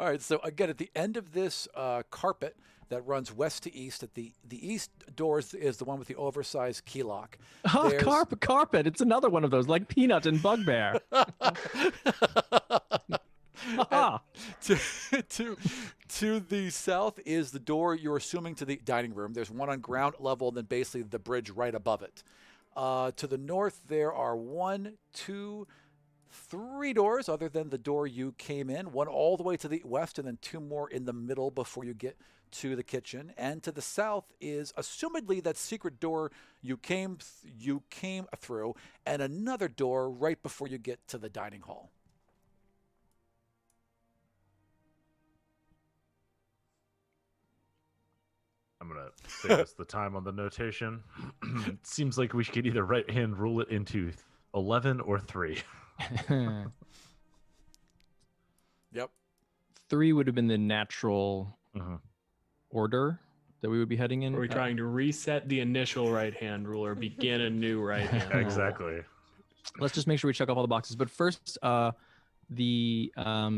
All right. So again, at the end of this carpet that runs west to east, at the east door is the one with the oversized key lock. Oh, There's- carpet. It's another one of those, like Peanut and Bugbear. Haha. To the south is the door you're assuming to the dining room. There's one on ground level, and then basically the bridge right above it. To the north, there are 1, 2, 3 doors other than the door you came in, one all the way to the west and then 2 more in the middle before you get to the kitchen. And to the south is assumedly that secret door you came through, and another door right before you get to the dining hall. I'm going to save us the time on the notation. It seems like we could either right hand rule it into 11 or 3. Yep. 3 would have been the natural order that we would be heading in. Are we trying to reset the initial right-hand rule or begin a new right-hand rule? Exactly. Let's just make sure we check off all the boxes. But first, the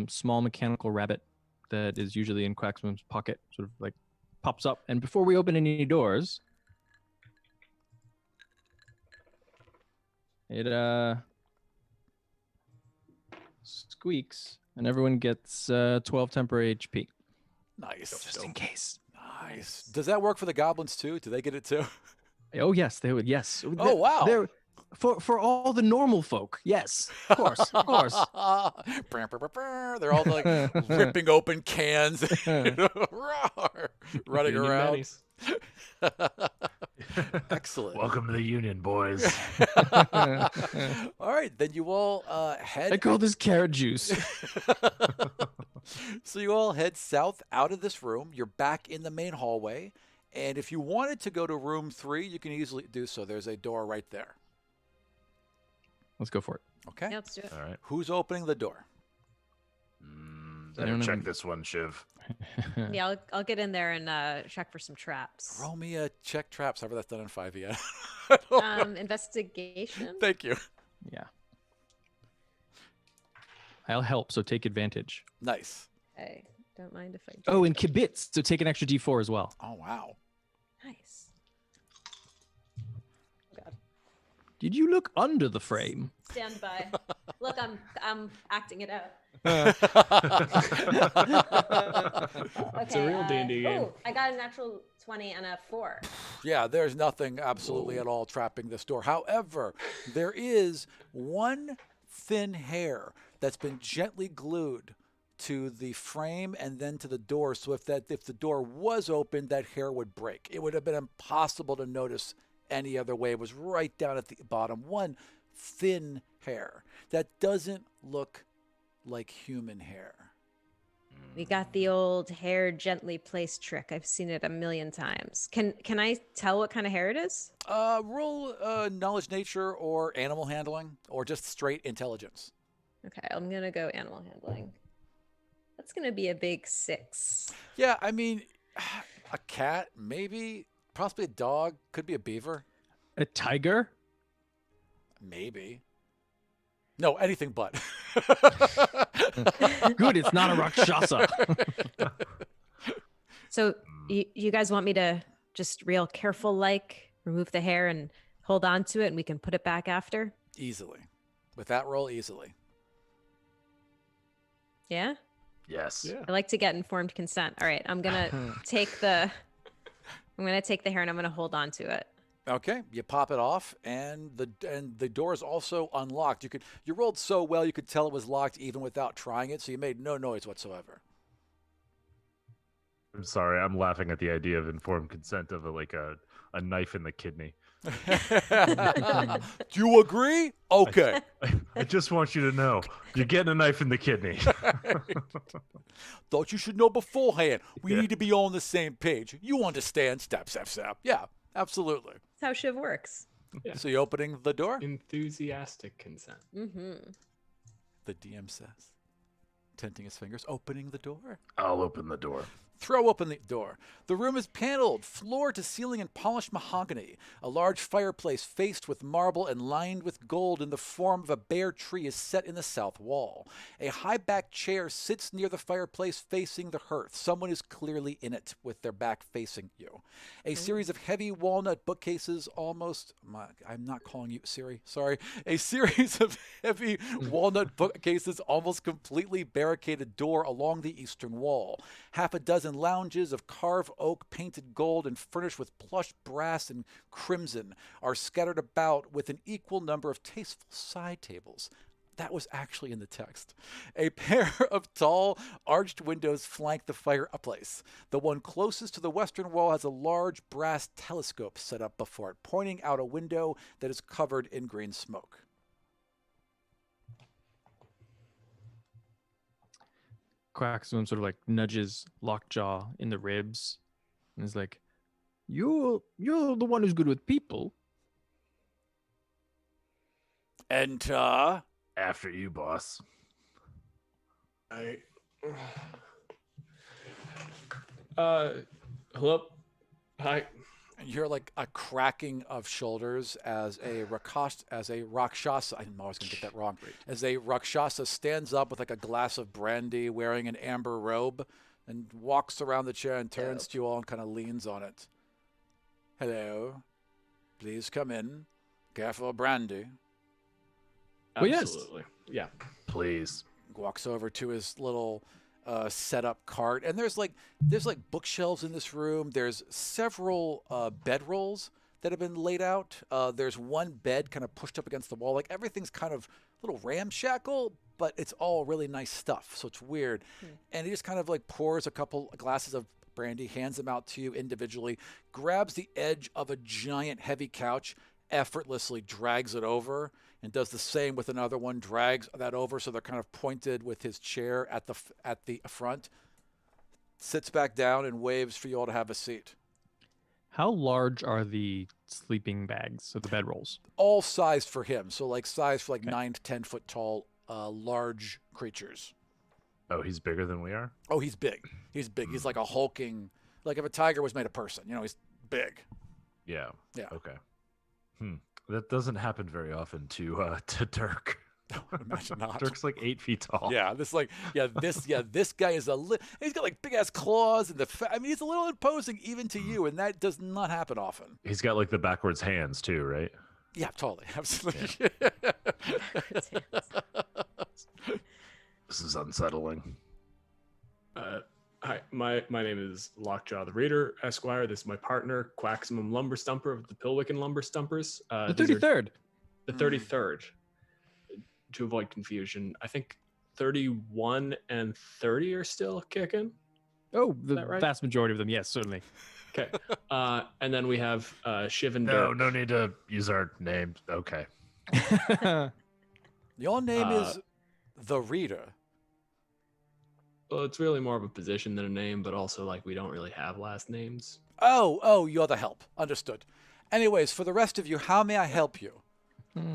small mechanical rabbit that is usually in Quacksman's pocket sort of like pops up. And before we open any doors, it squeaks, and everyone gets 12 temporary HP. Nice. Just in case. Nice. Does that work for the goblins too? Do they get it too? Oh, yes, they would. Yes. Oh, wow. They're, for all the normal folk. Yes, of course, of course. They're all like ripping open cans, running Union around. Bennies. Excellent. Welcome to the Union, boys. All right, then you all head. I call this carrot juice. So you all head south out of this room. You're back in the main hallway. And if you wanted to go to room 3, you can easily do so. There's a door right there. Let's go for it. Okay. Yeah, let's do it. All right. Who's opening the door? Better check this one, Shiv. Yeah, I'll get in there and check for some traps. Roll me a check traps. However that's done in 5e. Investigation. Thank you. Yeah. I'll help, so take advantage. Nice. Okay, don't mind if I do. Oh, and kibitz, so take an extra d4 as well. Oh, wow. Nice. Oh, God. Did you look under the frame? Stand by. Look, I'm acting it out. It's a Okay, real D&D game. Oh, I got a natural 20 and a 4. Yeah, there's nothing absolutely at all trapping this door. However, there is one thin hair that's been gently glued to the frame and then to the door. So if the door was open, that hair would break. It would have been impossible to notice any other way. It was right down at the bottom. One thin hair that doesn't look like human hair. We got the old hair gently placed trick. I've seen it a million times. Can I tell what kind of hair it is? Roll knowledge, nature, or animal handling, or just straight intelligence. Okay, I'm gonna go animal handling. That's gonna be a big 6. Yeah, I mean, a cat, maybe, possibly a dog, could be a beaver, A tiger? maybe. No, anything but. Good, it's not a rakshasa. So you guys want me to just real careful like remove the hair and hold on to it and we can put it back after? Easily. With that roll, easily. Yeah? Yes. Yeah. I like to get informed consent. All right, I'm gonna take the hair and I'm gonna hold on to it. Okay, you pop it off, and the door is also unlocked. You rolled so well you could tell it was locked even without trying it, so you made no noise whatsoever. I'm sorry. I'm laughing at the idea of informed consent of a knife in the kidney. Do you agree? Okay. I just want you to know you're getting a knife in the kidney. Thought you should know beforehand. We Yeah. need to be on the same page. You understand? Step, step, step. Yeah, absolutely. That's how Shiv works. Yeah. So you opening the door? Enthusiastic consent. Mm-hmm. The DM says, tenting his fingers, opening the door. I'll open the door. Throw open the door. The room is paneled, floor to ceiling in polished mahogany. A large fireplace faced with marble and lined with gold in the form of a bare tree is set in the south wall. A high-backed chair sits near the fireplace facing the hearth. Someone is clearly in it with their back facing you. A series of heavy walnut bookcases I'm not calling you Siri, sorry. A series of heavy walnut bookcases almost completely barricaded door along the eastern wall. Half a dozen lounges of carved oak painted gold and furnished with plush brass and crimson are scattered about with an equal number of tasteful side tables. That was actually in the text. A pair of tall, arched windows flank the fireplace. The one closest to the western wall has a large brass telescope set up before it, pointing out a window that is covered in green smoke. Quaxum sort of like nudges Lockjaw in the ribs and is like, You're the one who's good with people. Enter. After you, boss. Hello. Hi. And you hear like a cracking of shoulders as a rakshasa. I'm always gonna get that wrong. As a rakshasa stands up with like a glass of brandy, wearing an amber robe, and walks around the chair and turns to you all and kind of leans on it. Hello, please come in. Careful, brandy. Well, yes. Absolutely. Yeah. Please. Walks over to his little setup cart, and there's like bookshelves in this room. There's several bedrolls that have been laid out. There's one bed kind of pushed up against the wall. Like everything's kind of a little ramshackle, but it's all really nice stuff. So it's weird. And he just kind of like pours a couple glasses of brandy, hands them out to you individually, grabs the edge of a giant heavy couch, effortlessly drags it over, and does the same with another one, drags that over so they're kind of pointed with his chair at the front, sits back down and waves for you all to have a seat. How large are the sleeping bags, so the bedrolls? All sized for him, so like size for like Okay. 9 to 10 foot tall large creatures. Oh, he's bigger than we are? Oh, he's big. He's big. He's like a hulking, like if a tiger was made of person, he's big. Yeah. Yeah. Okay. That doesn't happen very often to Dirk. Imagine not. Dirk's like 8 feet tall. Yeah, this guy is he's got like big ass claws and he's a little imposing even to you, and that does not happen often. He's got like the backwards hands too, right? Yeah, totally, absolutely. This is unsettling. Hi, my name is Lockjaw the Raider, Esquire. This is my partner, Quaximum Lumber Stumper of the Pilwicken Lumber Stumpers. The These are 33rd. The 33rd. To avoid confusion, I think 31 and 30 are still kicking. Oh, the that right? vast majority of them, yes, certainly. Okay. And then we have Shiv and No, Dirk. no need to use our names. Okay. Your name is the Reader. Well, it's really more of a position than a name, but also like we don't really have last names. Oh, you're the help. Understood. Anyways, for the rest of you, how may I help you?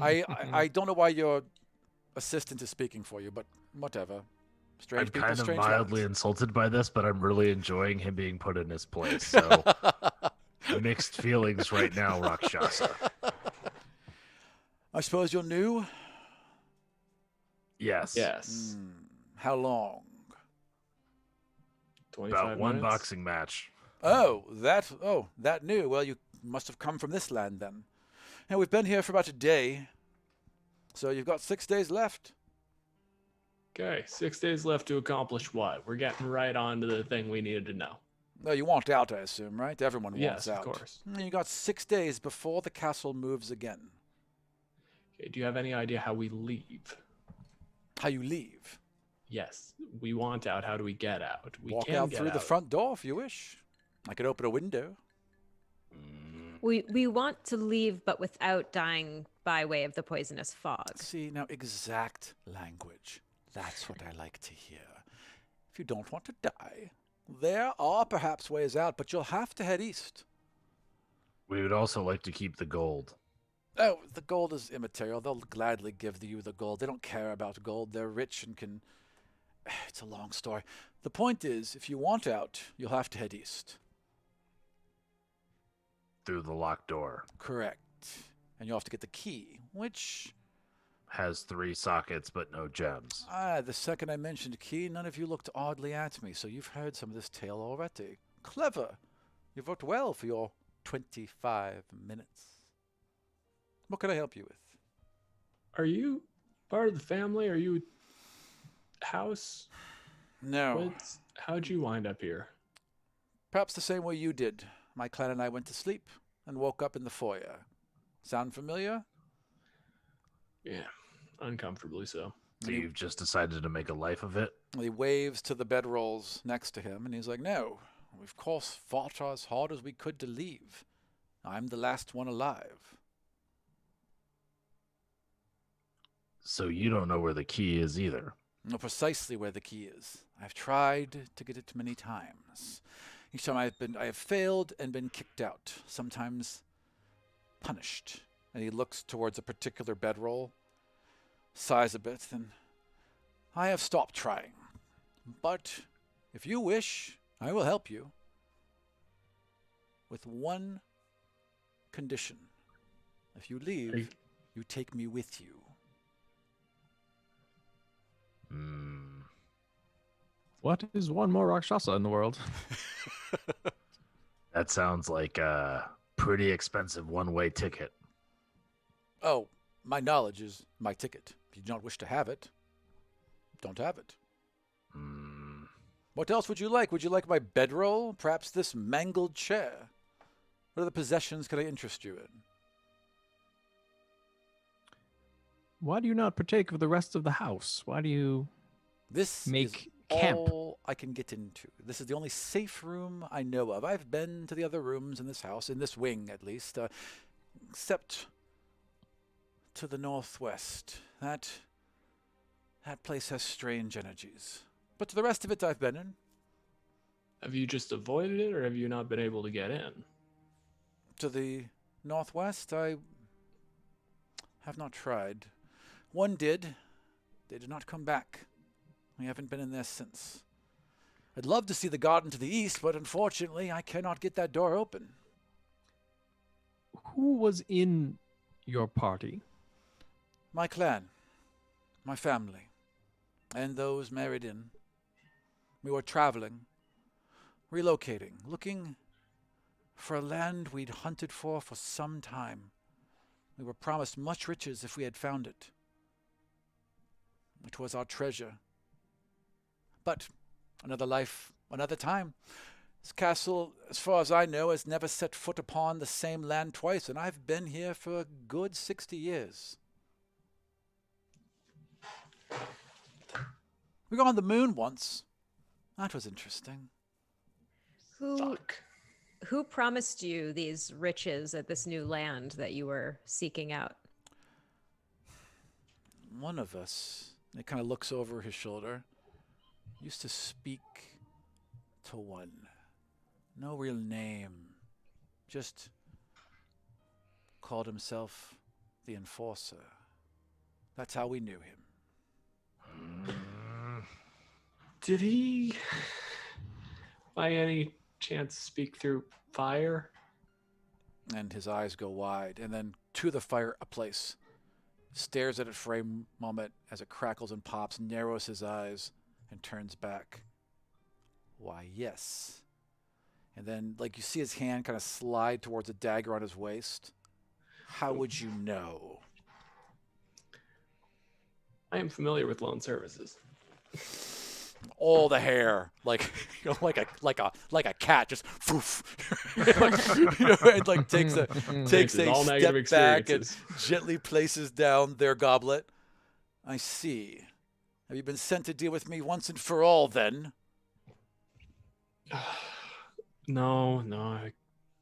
I don't know why your assistant is speaking for you, but whatever. Strange I'm people, kind of strange mildly lands. insulted by this, but I'm really enjoying him being put in his place. So mixed feelings right now, Rakshasa. I suppose you're new? Yes. Yes. How long? 25 About one minutes. boxing match. That new. Well, you must have come from this land then. And we've been here for about a day. So you've got 6 days left. Okay, 6 days left to accomplish what? We're getting right on to the thing we needed to know. No, you want out, I assume, right? Everyone wants Yes, out. of course. You got 6 days before the castle moves again. Okay, do you have any idea how we leave? How you leave? Yes, we want out. How do we get out? We Walk can out get through the front door if you wish. I could open a window. We want to leave, but without dying by way of the poisonous fog. See, now exact language. That's what I like to hear. If you don't want to die, there are perhaps ways out, but you'll have to head east. We would also like to keep the gold. Oh, the gold is immaterial. They'll gladly give you the gold. They don't care about gold. They're rich and can... It's a long story. The point is, if you want out, you'll have to head east. Through the locked door. Correct. And you'll have to get the key, which... Has 3 sockets, but no gems. The second I mentioned key, none of you looked oddly at me, so you've heard some of this tale already. Clever. You've worked well for your 25 minutes. What can I help you with? Are you part of the family? Are you house? No. How'd you wind up here? Perhaps the same way you did. My clan and I went to sleep and woke up in the foyer. Sound familiar? Yeah, Uncomfortably so. So you've just decided to make a life of it? He waves to the bedrolls next to him, and he's like, no, we of course fought as hard as we could to leave. I'm the last one alive. So you don't know where the key is either? Know precisely where the key is. I've tried to get it many times. Each time I have failed and been kicked out, sometimes punished. And he looks towards a particular bedroll, sighs a bit, and I have stopped trying. But if you wish, I will help you. With one condition. If you leave, you take me with you. What is one more rakshasa in the world? That sounds like a pretty expensive one-way ticket. Oh, my knowledge is my ticket. If you do not wish to have it, don't have it. What else would you like? Would you like my bedroll? Perhaps this mangled chair? What other possessions could I interest you in? Why do you not partake of the rest of the house? Why do you This make is camp? all I can get into. This is the only safe room I know of. I've been to the other rooms in this house, in this wing at least, except to the northwest. That place has strange energies. But to the rest of it I've been in. Have you just avoided it, or have you not been able to get in? To the northwest, I have not tried. One did. They did not come back. We haven't been in there since. I'd love to see the garden to the east, but unfortunately, I cannot get that door open. Who was in your party? My clan, my family, and those married in. We were traveling, relocating, looking for a land we'd hunted for some time. We were promised much riches if we had found it. It was our treasure. But another life, another time. This castle, as far as I know, has never set foot upon the same land twice, and I've been here for a good 60 years. We were on the moon once. That was interesting. Who promised you these riches at this new land that you were seeking out? One of us, he kind of looks over his shoulder, used to speak to one. No real name. Just called himself the Enforcer. That's how we knew him. Did he, by any chance, speak through fire? And his eyes go wide, and then to the fireplace. Stares at it for a moment as it crackles and pops, narrows his eyes, and turns back. Why, yes. And then, like, you see his hand kind of slide towards a dagger on his waist. How would you know? I am familiar with loan services. All the hair, like like a cat, just poof. It like takes a All negative step back and experiences. gently places down their goblet. I see. Have you been sent to deal with me once and for all, then? No, I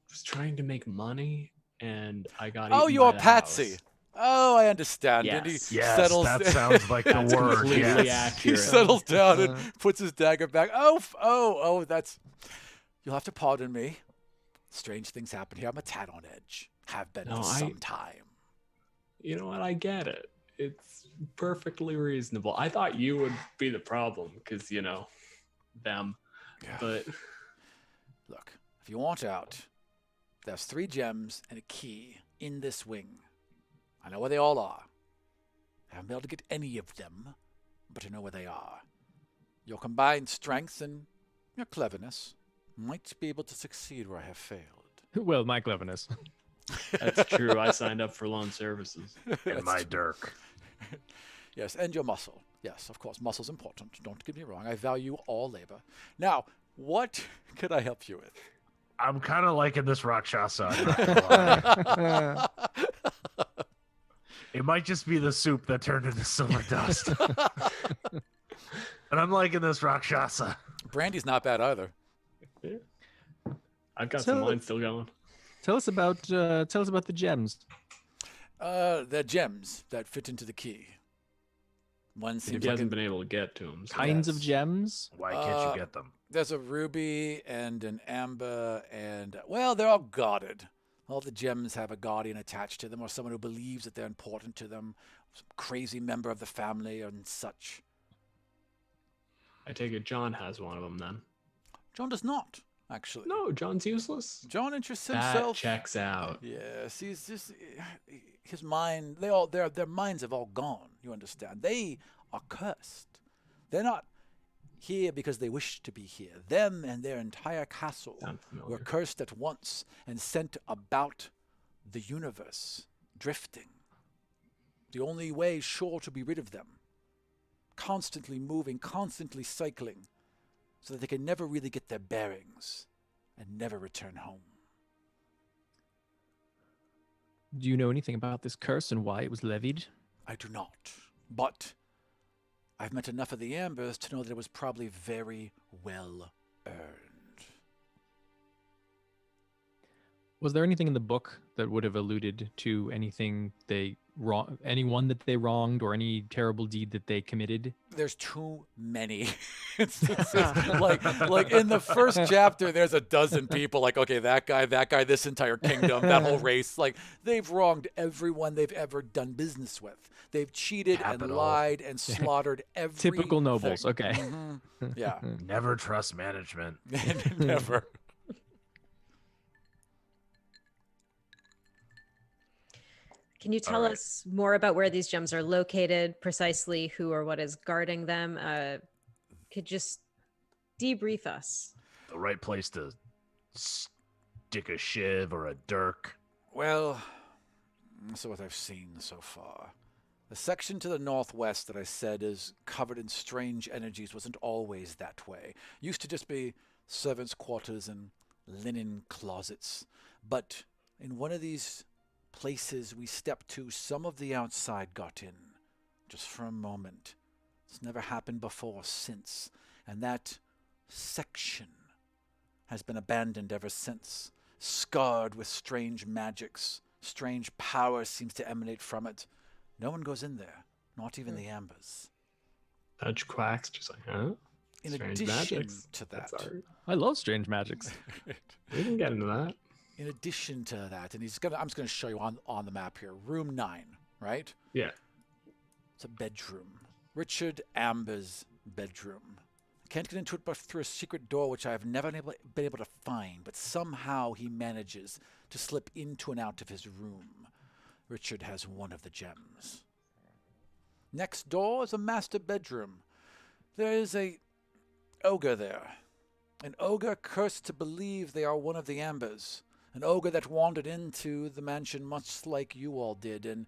was trying to make money, and I got. Oh, eaten you're by the Patsy. house. Oh, I understand. Yes. And he Yes, settles. that sounds like the That's word. completely Yes. He accurate. settles down and puts his dagger back. Oh, that's... You'll have to pardon me. Strange things happen here. I'm a tad on edge. Have been for some time. You know what? I get it. It's perfectly reasonable. I thought you would be the problem because, them. Yeah. But Look, if you want out, there's 3 gems and a key in this wing. I know where they all are. I haven't been able to get any of them, but I know where they are. Your combined strength and your cleverness might be able to succeed where I have failed. Well, my cleverness. that's true. I signed up for loan services. And my dirk. Yes, and your muscle. Yes, of course, muscle's important. Don't get me wrong. I value all labor. Now, what could I help you with? I'm kind of liking this rakshasa. I'm not gonna lie. It might just be the soup that turned into silver dust. And I'm liking this rakshasa. Brandy's not bad either. Yeah. I've got So- some wine still going. Tell us about the gems. They're gems that fit into the key. One He seems like hasn't been able to get to him. So. Kinds of Yes. gems. Why can't you get them? there's a ruby and an amber, and well, they're all guarded. All the gems have a guardian attached to them, or someone who believes that they're important to them, some crazy member of the family and such. I take it John has one of them then. John does not, actually. No, John's useless. John interests That himself. checks out. Yes, he's just his mind. Their minds have all gone. You understand? They are cursed. They're not here because they wish to be here. Them and their entire castle Sound were familiar. cursed at once and sent about the universe, drifting. The only way sure to be rid of them. Constantly moving, constantly cycling, so that they can never really get their bearings and never return home. Do you know anything about this curse and why it was levied? I do not, but I've met enough of the Ambers to know that it was probably very well earned. Was there anything in the book that would have alluded to anything anyone that they wronged, or any terrible deed that they committed? There's too many instances. like in the first chapter, there's a dozen people. Like, okay, that guy, this entire kingdom, that whole race. Like, they've wronged everyone they've ever done business with. They've cheated and Capital. lied and slaughtered every Typical nobles. Okay. Yeah, Never trust management. never. Can you tell right. us more about where these gems are located, precisely who or what is guarding them? Could just debrief us. The right place to stick a shiv or a dirk. Well, that's what I've seen so far. The section to the northwest that I said is covered in strange energies wasn't always that way. Used to just be servants' quarters and linen closets. But in one of these places we stepped to, some of the outside got in, just for a moment. It's never happened before or since, and that section has been abandoned ever since, scarred with strange magics. Strange power seems to emanate from it. No one goes in there, not even the Ambers. Touch quacks, just like, huh? In Strange addition magics. to that, That's art. I love strange magics. We can get into that. in addition to that, and I'm just going to show you on the map here. Room 9, right? Yeah. It's a bedroom. Richard Amber's bedroom. Can't get into it but through a secret door, which I have never been able to find, but somehow he manages to slip into and out of his room. Richard has one of the gems. Next door is a master bedroom. There is a ogre there. An ogre cursed to believe they are one of the Ambers. An ogre that wandered into the mansion much like you all did and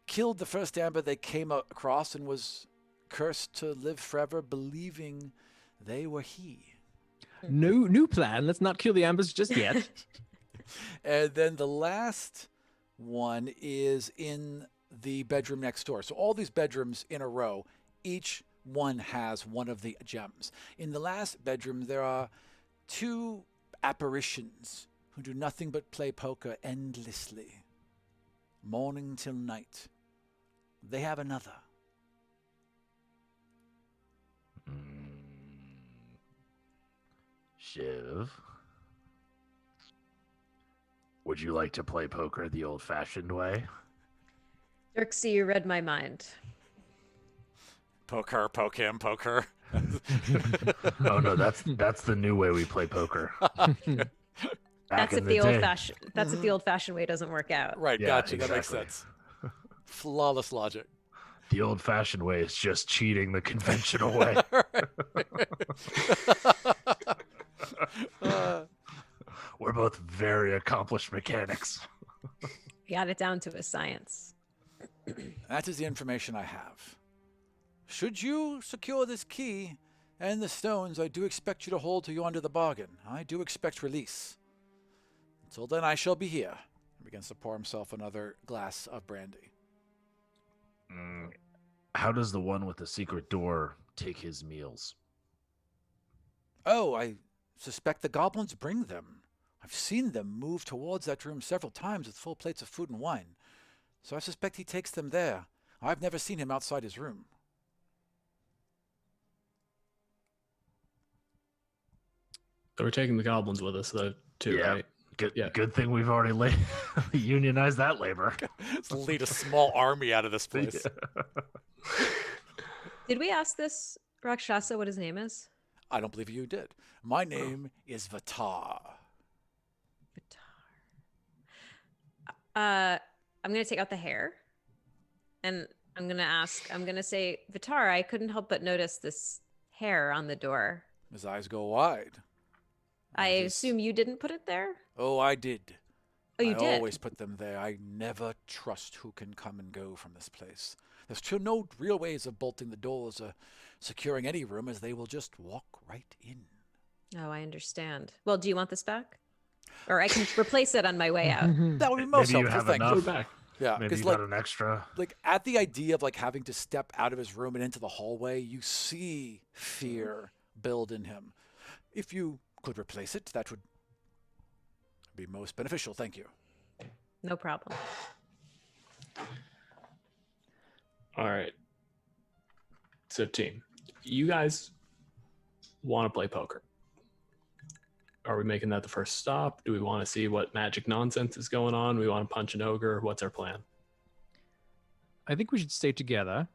killed the first Amber they came across and was cursed to live forever believing they were he. New plan. Let's not kill the Ambers just yet. And then the last one is in the bedroom next door. So all these bedrooms in a row, each one has one of the gems. In the last bedroom, there are two apparitions who do nothing but play poker endlessly, morning till night. They have another. Shiv. Would you like to play poker the old-fashioned way? Dirksy, you read my mind. Poker, poke him, poker. Oh no, that's the new way we play poker. That's if the old-fashioned way doesn't work out. Right, Yeah, gotcha. That makes exactly. sense. Flawless logic. The old-fashioned way is just cheating the conventional way. We're both very accomplished mechanics. We got it down to a science. That is the information I have. Should you secure this key and the stones, I do expect you to hold to you under the bargain. I do expect release. Until then, I shall be here. He begins to pour himself another glass of brandy. How does the one with the secret door take his meals? Oh, I suspect the goblins bring them. I've seen them move towards that room several times with full plates of food and wine. So I suspect he takes them there. I've never seen him outside his room. So we're taking the goblins with us, though, too, Yeah. right? Good thing we've already unionized that labor. Let's lead a small army out of this place. Yeah. Did we ask this rakshasa what his name is? I don't believe you did. My name is Fatah. I'm going to take out the hair and I'm going to say, Vitar, I couldn't help but notice this hair on the door. His eyes go wide. I assume you didn't put it there? Oh, I did. Oh, you I did? always put them there. I never trust who can come and go from this place. There's no real ways of bolting the doors or securing any room, as they will just walk right in. Oh, I understand. Well, do you want this back? Or I can replace it on my way out. That would be most Maybe you helpful. have Thank enough. you. Back. Yeah, Maybe because you got an extra. like at the idea of like having to step out of his room and into the hallway, you see fear build in him. If you could replace it, that would be most beneficial. Thank you. No problem. All right. So, team, you guys want to play poker? Are we making that the first stop? Do we want to see what magic nonsense is going on? We want to punch an ogre? What's our plan? I think we should stay together.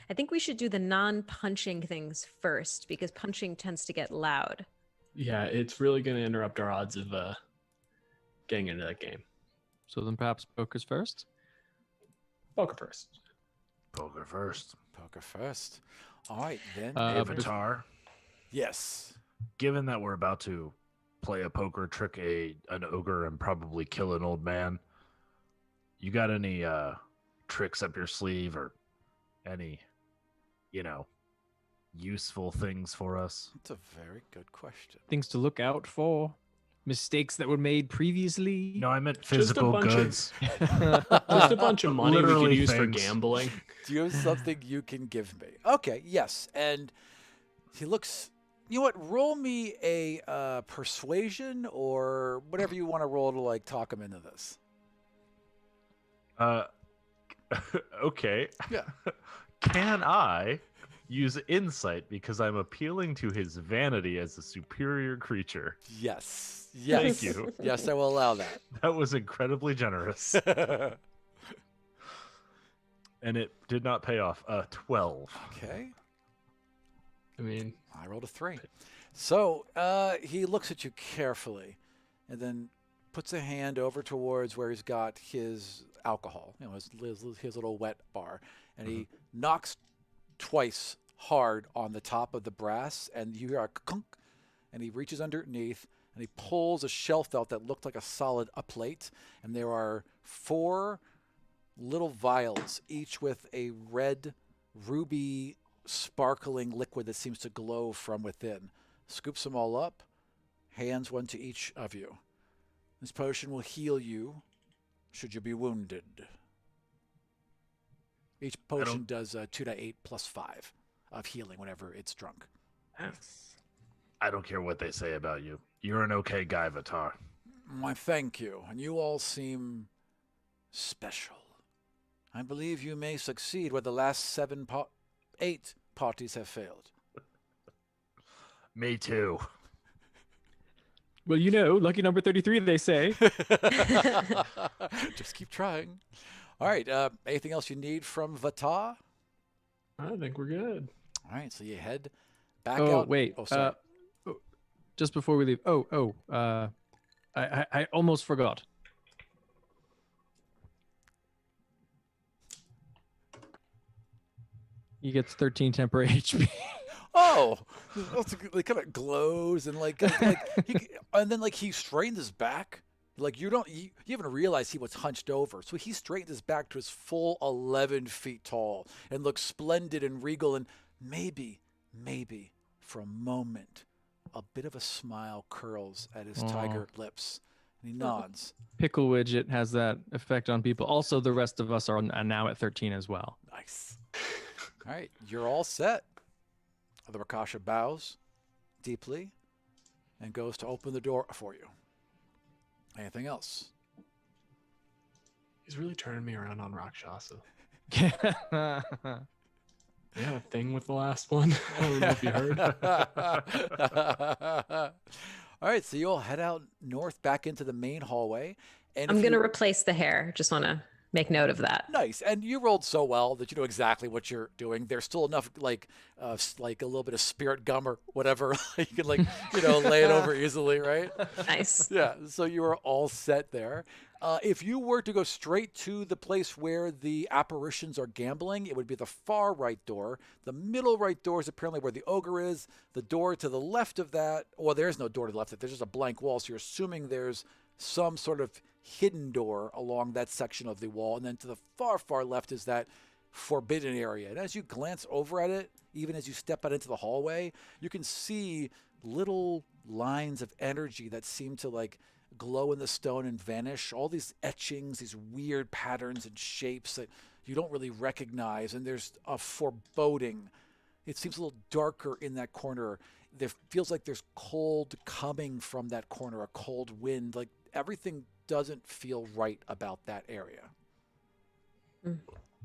I think we should do the non-punching things first because punching tends to get loud. Yeah, it's really going to interrupt our odds of getting into that game. So then perhaps poker's first? Poker first. Poker first. Poker first. All right, then. Avatar. Yes. Given that we're about to play a poker, trick an ogre, and probably kill an old man, you got any tricks up your sleeve or any, useful things for us? That's a very good question. Things to look out for? Mistakes that were made previously? No, I meant physical goods. Just a bunch of money we Literally could use for things. gambling. Do you have something you can give me? Okay, yes. And he looks... You know what? Roll me a persuasion or whatever you want to roll to like talk him into this. Okay. Yeah. Can I use insight because I'm appealing to his vanity as a superior creature? Yes. Yes. Thank you. Yes, I will allow that. That was incredibly generous. And it did not pay off. 12. Okay. I mean, I rolled a 3. So he looks at you carefully and then puts a hand over towards where he's got his alcohol, his little wet bar, and he knocks twice hard on the top of the brass, and you hear a kunk, and he reaches underneath and he pulls a shelf out that looked like a plate, and there are 4 little vials, each with a red ruby sparkling liquid that seems to glow from within. Scoops them all up, hands one to each of you. This potion will heal you should you be wounded. Each potion does 2d8 plus 5 of healing whenever it's drunk. I don't care what they say about you. You're an okay guy, Vatar. Why, thank you. And you all seem special. I believe you may succeed where the last 8 parties have failed. Me too. Well, lucky number 33, they say. Just keep trying. All right. Anything else you need from Vata? I think we're good. All right. So you head back Oh, out. wait. Oh, sorry. Just before we leave. I almost forgot. He gets 13 temporary HP. Oh, it kind of glows and and then he straightened his back. Like you haven't realized he was hunched over, so he straightened his back to his full 11 feet tall and looks splendid and regal. And maybe for a moment, a bit of a smile curls at his tiger lips And he nods. Pickle widget has that effect on people. Also, the rest of us are now at 13 as well. Nice. All right, you're all set. The rakshasa bows deeply and goes to open the door for you. Anything else? He's really turning me around on Rakshasa. Yeah. Yeah, a thing with the last one. I don't know if you heard. All right, so you all head out north back into the main hallway. And I'm going to replace the hair. Just want to make note of that. Nice. And you rolled so well that you know exactly what you're doing. There's still enough like a little bit of spirit gum or whatever. You can lay it over easily, right? Nice. Yeah. So you are all set there. If you were to go straight to the place where the apparitions are gambling, it would be the far right door. The middle right door is apparently where the ogre is. The door to the left of that, well, there's no door to the left. There's just a blank wall. So you're assuming there's some sort of hidden door along that section of the wall. And then to the far, far left is that forbidden area. And as you glance over at it, even as you step out into the hallway, you can see little lines of energy that seem to like glow in the stone and vanish. All these etchings, these weird patterns and shapes that you don't really recognize. And there's a foreboding. It seems a little darker in that corner. There feels like there's cold coming from that corner, a cold wind. Like everything doesn't feel right about that area.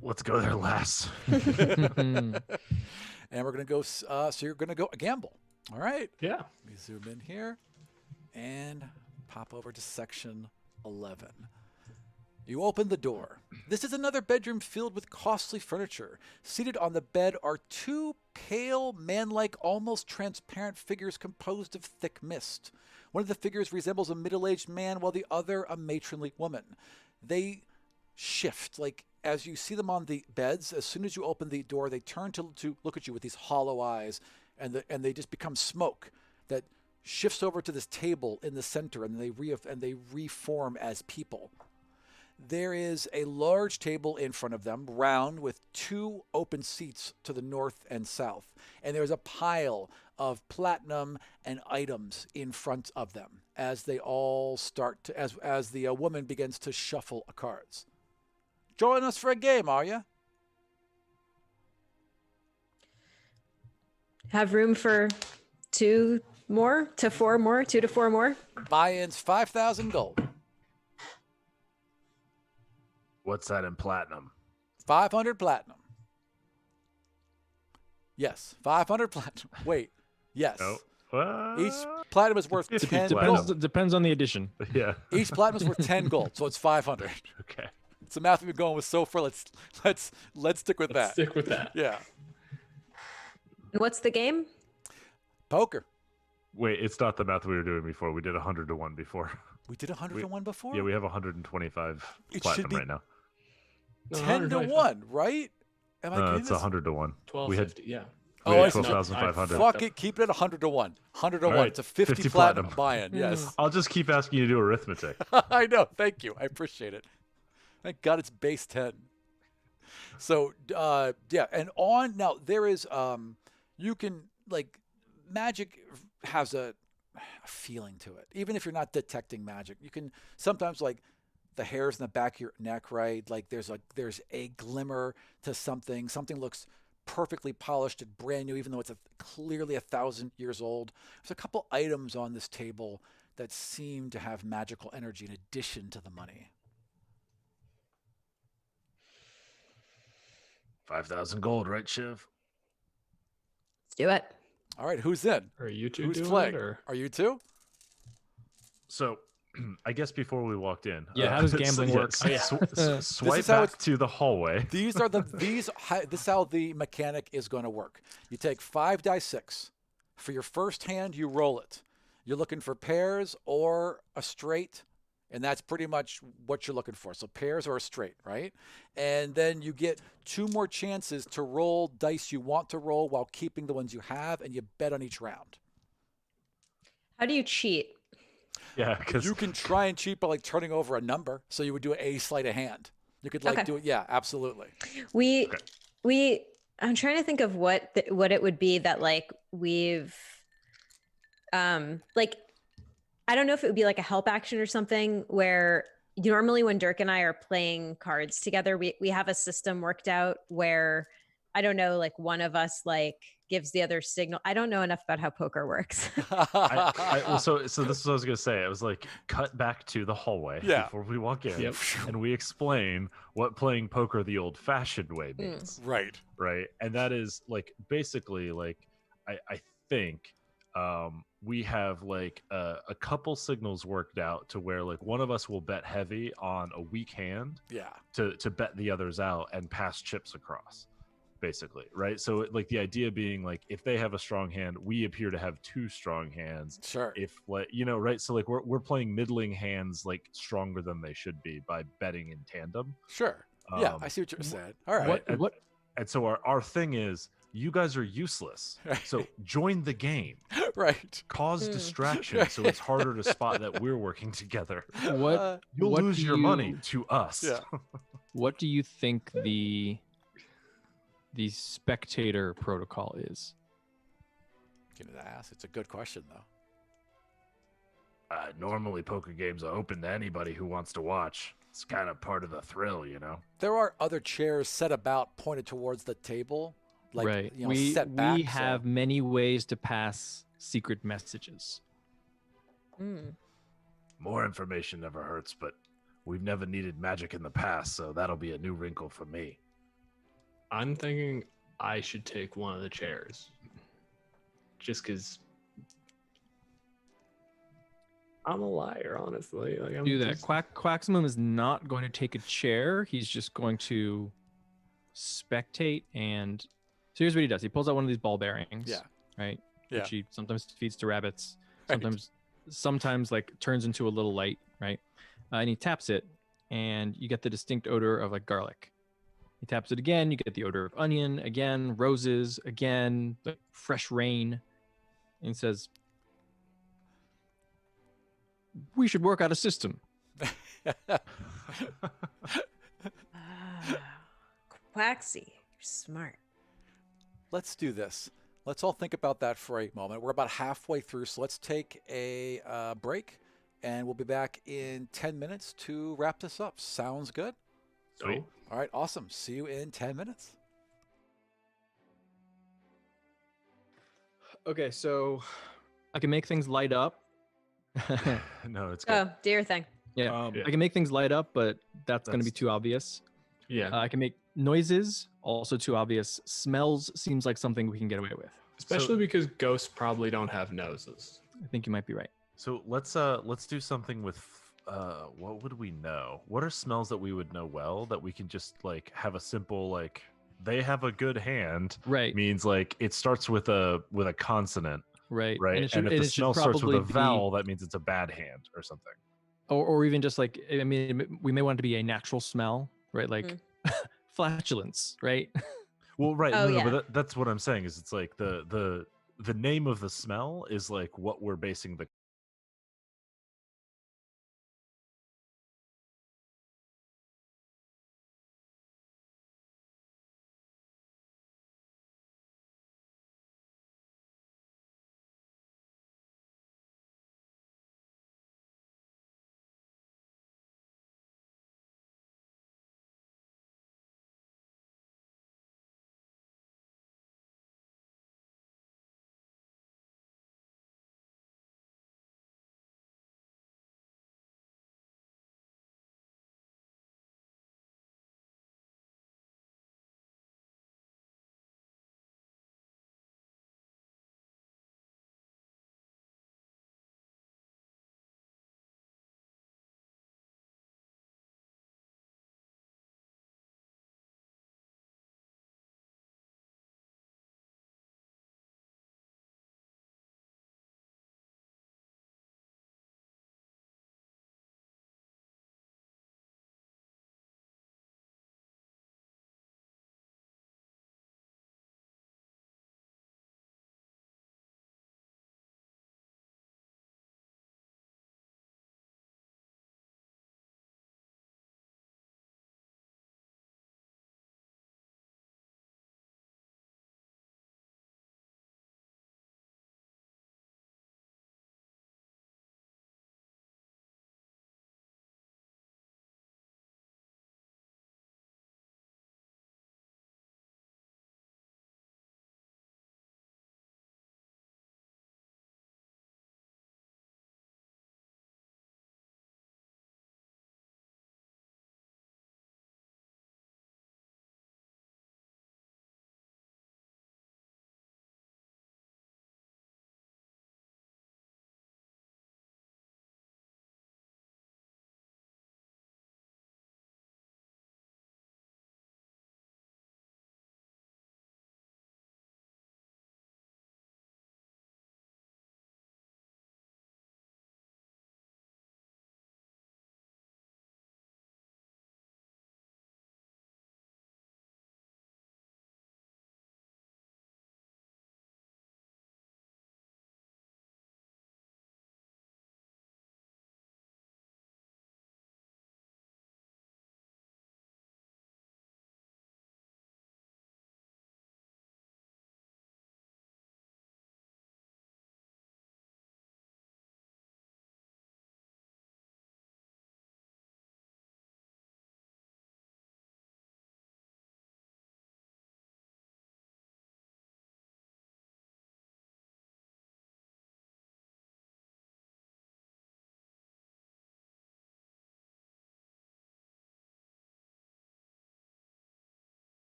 Let's go there last. And we're going to go, so you're going to go gamble. All right. Yeah. Let me zoom in here and pop over to section 11. You open the door. This is another bedroom filled with costly furniture. Seated on the bed are two pale, man-like, almost transparent figures composed of thick mist. One of the figures resembles a middle-aged man, while the other a matronly woman. They shift, like as you see them on the beds. As soon as you open the door, they turn to look at you with these hollow eyes, and they just become smoke that shifts over to this table in the center, and they reform as people. There is a large table in front of them, round, with two open seats to the north and south. And there's a pile of platinum and items in front of them as they all start to, as the woman begins to shuffle cards. Join us for a game, are you? Have room for 2 to 4 more? Buy-ins 5,000 gold. What's that in platinum? 500 platinum. Yes, 500 platinum. Wait, yes. Oh. Each platinum is worth 10 gold. Depends on the edition. Yeah. Each platinum is worth 10 gold, so it's 500. Okay. It's the math we've been going with so far. Let's stick with that. Stick with that. Yeah. And what's the game? Poker. Wait, it's not the math we were doing before. We did 100 to 1 before. We did 100 to 1 before? Yeah, we have 125 It should platinum be right now. No, 10 to 1, right? Am I getting It's this? 100 to 1. 1250, yeah. We Oh, I had see. 12,500. Fuck it, keep it at 100 to 1. 100 to All 1. right, It's a 50 50 platinum platinum. buy-in. Yes. I'll just keep asking you to do arithmetic. I know. Thank you. I appreciate it. Thank God it's base 10. So, yeah. And on, now there is, you can, like, magic has a feeling to it. Even if you're not detecting magic, you can sometimes, like, the hairs in the back of your neck, right? Like there's a glimmer to something. Something looks perfectly polished and brand new, even though it's clearly 1,000 years old. There's a couple items on this table that seem to have magical energy in addition to the money. 5,000 gold, right, Shiv? Let's do it. All right, who's in? Are you two Who's doing playing? it, or? Are you two? So, I guess before we walked in. Yeah, how does gambling work? Swipe how back to the hallway. This is how the mechanic is going to work. You take 5 dice 6. For your first hand, you roll it. You're looking for pairs or a straight, and that's pretty much what you're looking for. So pairs or a straight, right? And then you get 2 more chances to roll dice you want to roll while keeping the ones you have, and you bet on each round. How do you cheat? Yeah, because You can try and cheat by like turning over a number. So you would do a sleight of hand. You could like Okay. do it. Yeah, absolutely. I'm trying to think of what it would be that like we've like I don't know if it would be like a help action or something where normally when Dirk and I are playing cards together, we have a system worked out where I don't know, like one of us like gives the other signal. I don't know enough about how poker works. Well, so this is what I was gonna say. I was like, cut back to the hallway Yeah. before we walk in, Yep. and we explain what playing poker the old-fashioned way means, Right. right? And that is like basically like I think we have like a couple signals worked out to where like one of us will bet heavy on a weak hand Yeah. to bet the others out and pass chips across, basically, right? So like the idea being like if they have a strong hand, we appear to have two strong hands. Sure. If like right, so like we're playing middling hands like stronger than they should be by betting in tandem. Sure. Yeah, I see what you're saying. All right. And so our thing is you guys are useless, so join the game, Right. cause distraction so it's harder to spot that we're working together. What You'll what lose do your money you- to us. Yeah. What do you think the spectator protocol is? Give me the ass. It's a good question, though. Normally poker games are open to anybody who wants to watch. It's kind of part of the thrill, There are other chairs set about pointed towards the table, like Right. set back. We have many ways to pass secret messages. More information never hurts, but we've never needed magic in the past, so that'll be a new wrinkle for me. I'm thinking I should take one of the chairs. Just because I'm a liar, honestly. Like, I'm Do that. just- Quaximum is not going to take a chair. He's just going to spectate. And so here's what he does. He pulls out one of these ball bearings. Yeah. Right. Yeah. Which he sometimes feeds to rabbits. Right. Sometimes like turns into a little light. Right. And he taps it, and you get the distinct odor of like garlic. He taps it again. You get the odor of onion again, roses again, the fresh rain. And he says, "We should work out a system." Quaxy, you're smart. Let's do this. Let's all think about that for a moment. We're about halfway through, so let's take a break, and we'll be back in 10 minutes to wrap this up. Sounds good? Sweet. All right, awesome. See you in 10 minutes. Okay, so I can make things light up. No, it's good. Oh, do your thing. Yeah, Yeah. I can make things light up, but that's going to be That's- too obvious. Yeah. I can make noises, also too obvious. Smells seems like something we can get away with. Especially because ghosts probably don't have noses. I think you might be right. So let's do something with what would we know? What are smells that we would know well that we can just like have a simple like they have a good hand Right, means like it starts with a right, consonant, right? And, it should, And if and the it should smell starts with a probably be- vowel, that means it's a bad hand or something. or even just like, I mean, we may want it to be a natural smell, right? Like flatulence, right? Well, right, Oh, no, yeah. but that's what I'm saying is it's like the name of the smell is like what we're basing the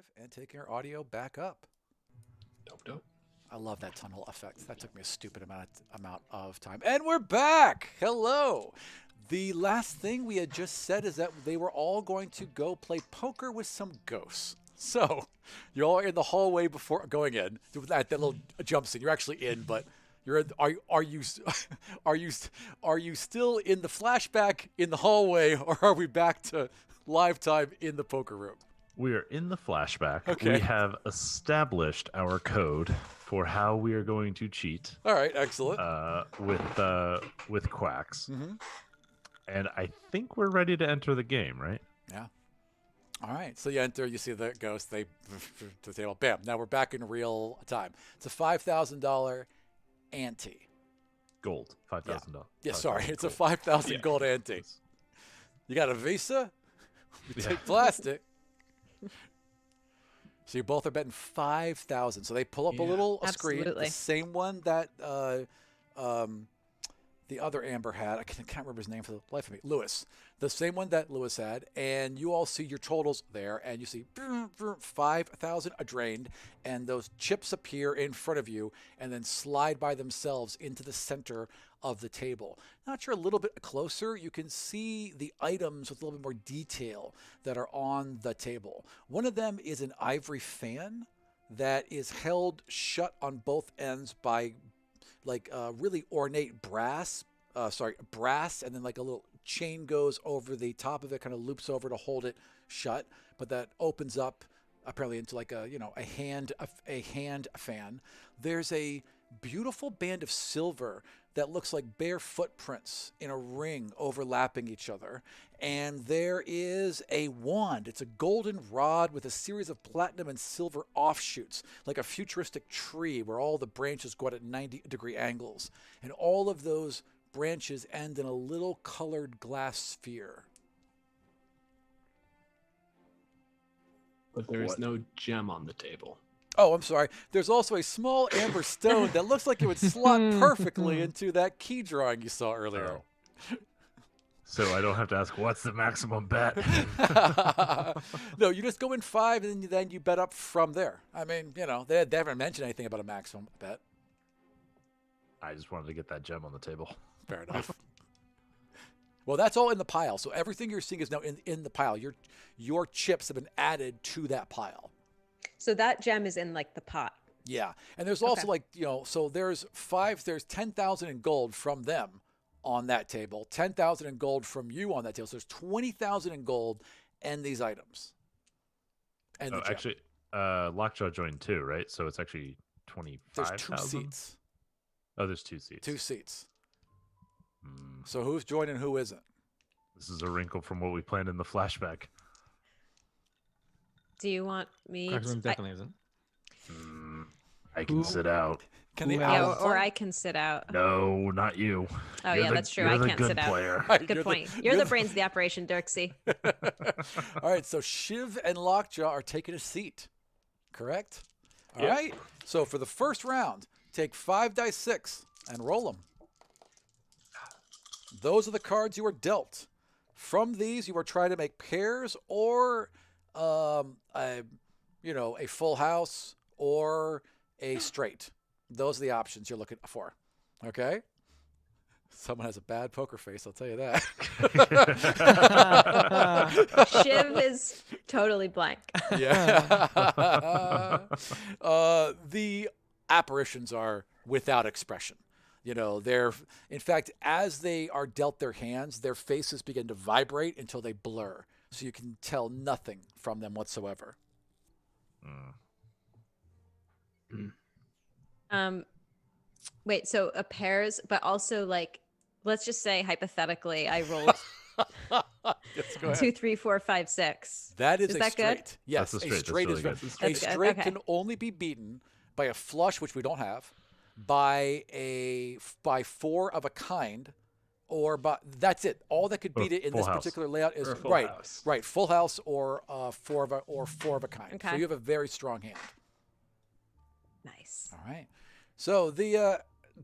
5 and taking our audio back up. Dope. I love that tunnel effect. That took me a stupid amount of time. And we're back. Hello. The last thing we had just said is that they were all going to go play poker with some ghosts. So you're all in the hallway before going in. That little jump scene. You're actually in, but you're in, are you still in the flashback in the hallway, or are we back to live time in the poker room? We are in the flashback. Okay. We have established our code for how we are going to cheat. All right, excellent. With quacks. Mm-hmm. And I think we're ready to enter the game, right? Yeah. All right. So you enter, you see the ghost, they to the table. Bam. Now we're back in real time. It's a $5,000 ante. Gold. $5,000. Yeah, sorry. It's a gold. 5,000 gold ante. You got a Visa? You take plastic. So you both are betting 5,000. So they pull up a little screen, Absolutely. the same one that the other Amber had. I can't remember his name for the life of me. Lewis. The same one that Lewis had. And you all see your totals there. And you see 5,000 drained. And those chips appear in front of you and then slide by themselves into the center of the table. Now that you're a little bit closer, you can see the items with a little bit more detail that are on the table. One of them is an ivory fan that is held shut on both ends by really ornate brass, and then like a little chain goes over the top of it, kind of loops over to hold it shut, but that opens up apparently into like a hand fan. There's a beautiful band of silver that looks like bare footprints in a ring overlapping each other. And there is a wand. It's a golden rod with a series of platinum and silver offshoots, like a futuristic tree where all the branches go out at 90-degree angles. And all of those branches end in a little colored glass sphere. But there is no gem on the table. Oh, I'm sorry. There's also a small amber stone that looks like it would slot perfectly into that key drawing you saw earlier. Oh. So I don't have to ask, what's the maximum bet? No, you just go in 5 and then you bet up from there. I mean, they haven't mentioned anything about a maximum bet. I just wanted to get that gem on the table. Fair enough. Well, that's all in the pile. So everything you're seeing is now in the pile. Your chips have been added to that pile. So that gem is in like the pot. Yeah. And there's also so there's 10,000 in gold from them on that table, 10,000 in gold from you on that table. So there's 20,000 in gold and these items. And actually, Lockjaw joined too, right? So it's actually 25,000. There's 2 seats. Oh, there's 2 seats. 2 seats. So who's joining, who isn't? This is a wrinkle from what we planned in the flashback. Do you want me Cracksman definitely isn't. I can sit out. Can the Yeah, owl or I can sit out. No, not you. Oh, You're yeah, that's true. you're I the can't good sit out. player. Good point. You're the brains of the operation, Dirksy. All right, so Shiv and Lockjaw are taking a seat, correct? All right. So for the first round, take 5 dice 6 and roll them. Those are the cards you are dealt. From these, you are trying to make pairs or a full house or a straight. Those are the options you're looking for. Okay? Someone has a bad poker face, I'll tell you that. Shiv is totally blank. Yeah. The apparitions are without expression. They're, in fact, as they are dealt their hands, their faces begin to vibrate until they blur. So you can tell nothing from them whatsoever. Wait, so a pairs, but also let's just say hypothetically, I rolled Yes, go ahead. 2, 3, 4, 5, 6. That Is a that straight. good? Yes, That's a a straight. straight That's is really good. good. A That's good. straight Okay. can only be beaten by a flush, which we don't have, by 4 of a kind, or that's it. All that could Or beat it in full this house. particular layout is Or a full right, house. right, full house or 4 of a kind. So Okay. you have a very strong hand. Nice. All right. So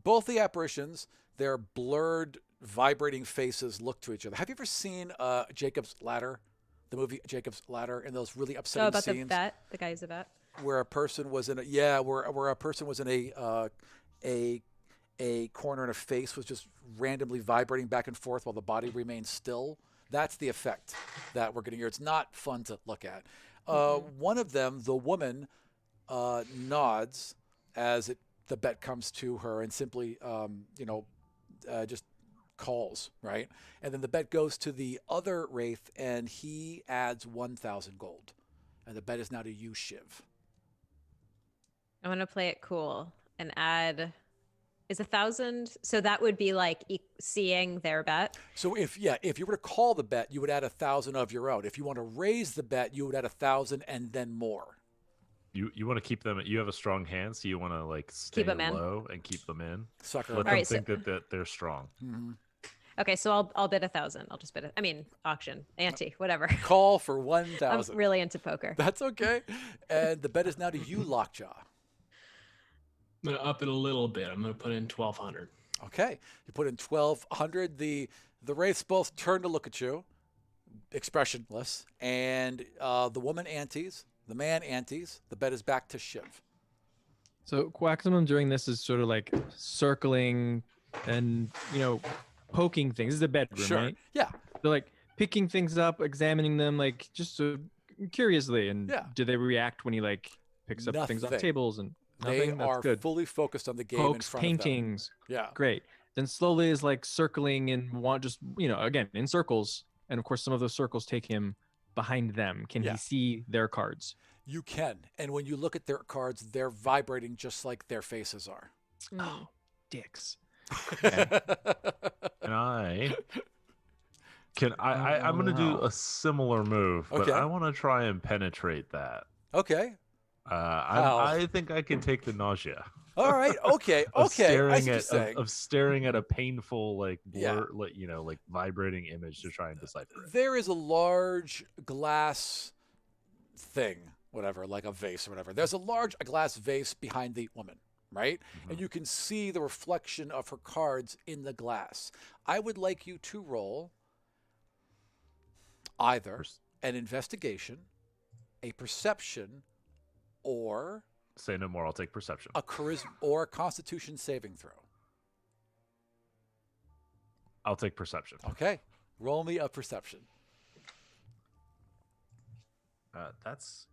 both the apparitions, their blurred, vibrating faces look to each other. Have you ever seen Jacob's Ladder? the movie Jacob's Ladder, and those really So upsetting about the scenes vet, the guy who's a vet. where a person was in where a person was in a corner and a face was just randomly vibrating back and forth while the body remained still. That's the effect that we're getting here. It's not fun to look at. One of them, the woman, nods as the bet comes to her and simply, just calls, right? And then the bet goes to the other wraith, and he adds 1,000 gold. And the bet is now to you, Shiv. I'm gonna play it cool and add. Is 1,000? So that would be like seeing their bet. So if you were to call the bet, you would add 1,000 of your own. If you want to raise the bet, you would add 1,000 and then more. You want to keep them. You have a strong hand, so you want to like stay Keep 'em in. low and keep them in. Sucker. Let All them right, think that they're strong. Mm-hmm. Okay, so I'll bid 1,000. I'll just bid it. I mean, auction, ante, whatever. Call for I'm 1,000. really into poker. That's okay. And the bet is now to you, Lockjaw. I'm gonna up it a little bit. I'm gonna put in 1,200. Okay. You put in 1,200. The wraiths both turn to look at you, expressionless, and the woman antes, the man antes. The bet is back to Shiv. So Quaximum during this is sort of like circling and, poking things. This is a bedroom, Sure. right? Yeah. They're like picking things up, examining them, like just curiously. And Yeah. do they react when he like picks up things off Nothing. tables and They nothing? That's are good. fully focused on the game in Pokes, front of them. paintings, Yeah. great. Then slowly is like circling and again in circles. And of course, some of those circles take him behind them. Can Yeah. he see their cards? You can. And when you look at their cards, they're vibrating just like their faces are. Mm. Oh, dicks. And I'm going to do a similar move, but Okay. I want to try and penetrate that. Okay. I think I can take the nausea. All right. Okay. Of Okay. I staring see what you're at saying. of staring at a painful Yeah. like vibrating image to try and decipher it. There is a large glass thing, whatever, like a vase or whatever. There's a glass vase behind the woman, right? And you can see the reflection of her cards in the glass. I would like you to roll either an investigation, a perception, or Say no more. I'll take perception. a charisma or a constitution saving throw. I'll take perception. Okay. Roll me a perception. That's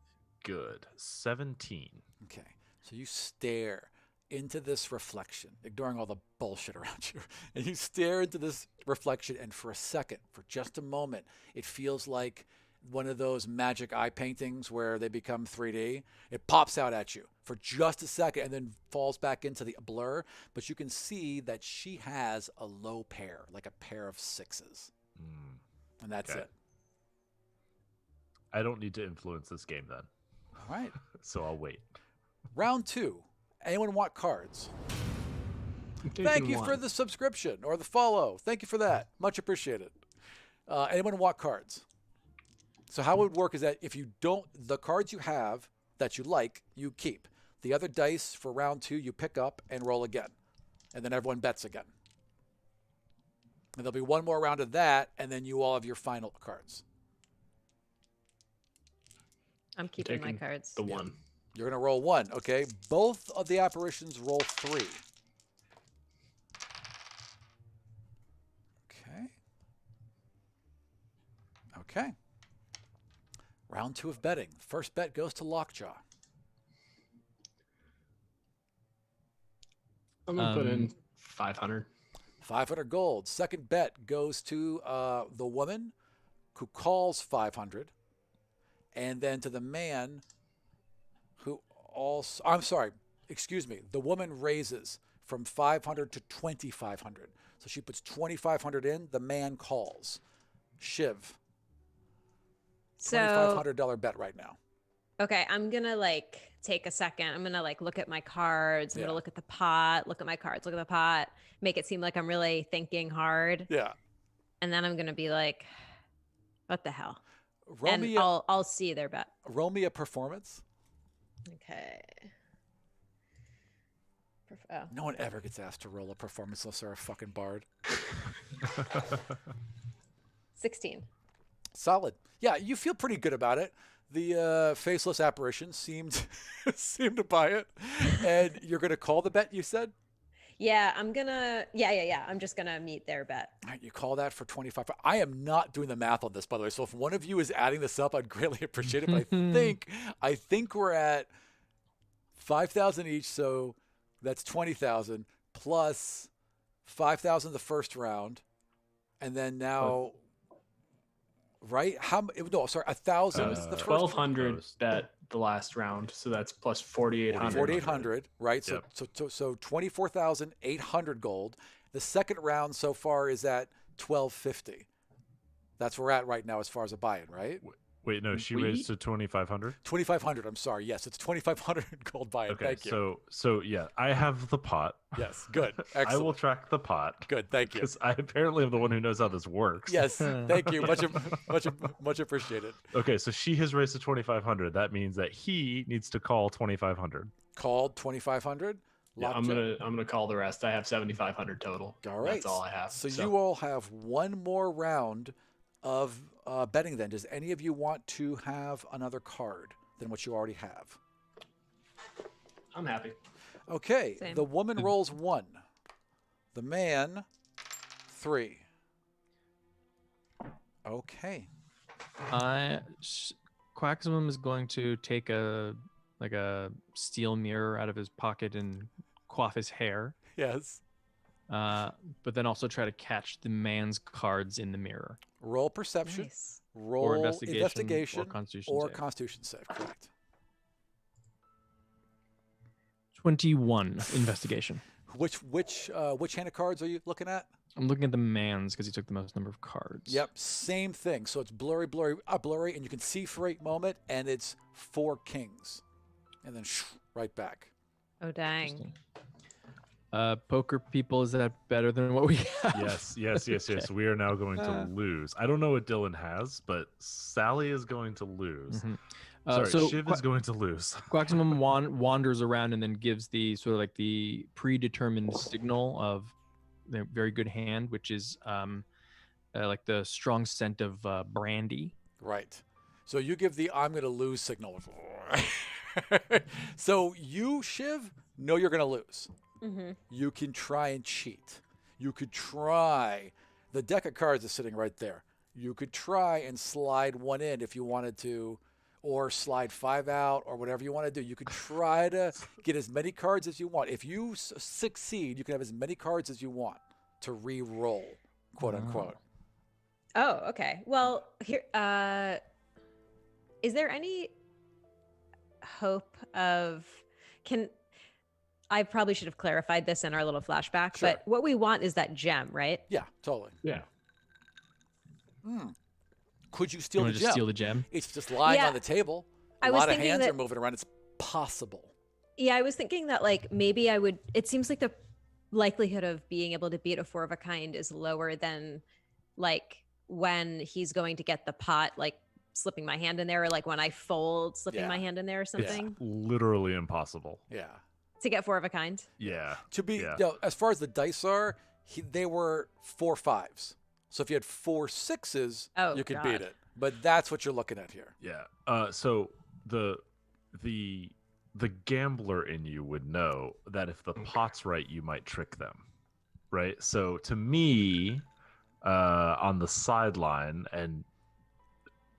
good. 17. Okay. So you stare into this reflection, ignoring all the bullshit around you. And you stare into this reflection, and for a second, for just a moment, it feels like one of those magic eye paintings where they become 3D. It pops out at you for just a second and then falls back into the blur. But you can see that she has a low pair, like a pair of sixes. And that's Okay. it. I don't need to influence this game then, All right. so I'll wait. Round 2. Anyone want cards? Thank you for the subscription or the follow. Thank you for that. Much appreciated. Anyone want cards? So how it would work is that if you don't, the cards you have that you like, you keep. The other dice for round 2, you pick up and roll again. And then everyone bets again. And there'll be one more round of that, and then you all have your final cards. I'm keeping my Taking cards. The one. You're going to roll 1, okay? Both of the apparitions roll 3. Okay. Okay. Round 2 of betting. First bet goes to Lockjaw. I'm gonna put in 500. 500 gold. Second bet goes to the woman who calls 500. And then to the man who also, I'm sorry, excuse me. The woman raises from 500 to 2,500. So she puts 2,500 in. The man calls. Shiv. So $2,500 bet right now. okay, I'm gonna take a second. I'm gonna look at my cards. I'm Yeah. gonna look at the pot. Look at my cards. Look at the pot. Make it seem like I'm really thinking hard. Yeah. And then I'm gonna be like, "What the hell?" Roll And me I'll see their bet. a performance. Okay. Oh. No one ever gets asked to roll a performance unless they're a fucking bard. 16. Solid. Yeah, you feel pretty good about it. The faceless apparition seemed to buy it, and you're going to call the bet. You said. Yeah, I'm gonna. Yeah. I'm just gonna meet their bet. All right, you call that for 25. I am not doing the math on this, by the way. So if one of you is adding this up, I'd greatly appreciate it. But I think we're at 5,000 each, so that's 20,000 plus 5,000 the first round, and then now, right? No, sorry, 1,000 is the first. 1,200 bet the last round, so that's plus 4,800. 4,800, right? So Yep. so 24,800 gold. The second round so far is at 1,250. That's where we're at right now as far as a buy-in, right? Wait, no, she We- raised to 2,500. 2,500. I'm sorry. Yes, it's 2,500 gold buy-in. Okay, Thank you. so yeah, I have the pot. Yes, good. I Excellent. will track the pot Good. Thank you. because I apparently am the one who knows how this works. Yes, thank you. Much appreciated. Okay, so she has raised to 2,500. That means that he needs to call 2,500. Called 2,500. Yeah, I'm gonna call the rest. I have 7,500 total. All right. That's all I have. So you all have one more round of betting then. Does any of you want to have another card than what you already have? I'm happy. Okay. Same. The woman rolls 1. The man 3. Okay. Quaximum is going to take a steel mirror out of his pocket and coif his hair, Yes. but then also try to catch the man's cards in the mirror. Roll perception. Nice. Roll Or investigation, or or constitution save. constitution save. Correct. 21 investigation. Which hand of cards are you looking at? I'm looking at the man's because he took the most number of cards. Yep, same thing. So it's blurry, and you can see for a moment, and it's 4 kings, and then right back. Oh dang. Interesting. Poker people, is that better than what we have? Yes. We are now going to lose. I don't know what Dylan has, but Sally is going to lose. Mhm. Sorry, So Shiv is going to lose. Quaximum wanders around and then gives the sort of like the predetermined signal of the very good hand, which is like the strong scent of brandy. Right. So you give the "I'm going to lose" signal. So you, Shiv, know you're going to lose. Mm-hmm. You can try and cheat. You could try. The deck of cards is sitting right there. You could try and slide 1 in if you wanted to, or slide 5 out, or whatever you want to do. You could try to get as many cards as you want. If you succeed, you can have as many cards as you want to re-roll, quote unquote. Oh, okay. Well, here, is there any hope of I probably should have clarified this in our little flashback, Sure. but what we want is that gem, right? Yeah, totally. Yeah. Could you You steal the want to gem? just steal the gem? It's just lying Yeah. on the table. A I was lot of thinking hands are that- moving around. It's possible. Yeah, I was thinking that like maybe I would. It seems like the likelihood of being able to beat a 4 of a kind is lower than like when he's going to get the pot, like slipping my hand in there, or like when I fold, slipping Yeah. my hand in there or something Literally impossible. Yeah. to get 4 of a kind. Yeah. To be, Yeah. as far as the dice are, they were 4 5s. So if you had 4 6s, Oh, you could God. beat it. But that's what you're looking at here. Yeah. So the gambler in you would know that if the pot's right, you might trick them, right? So to me, on the sideline, and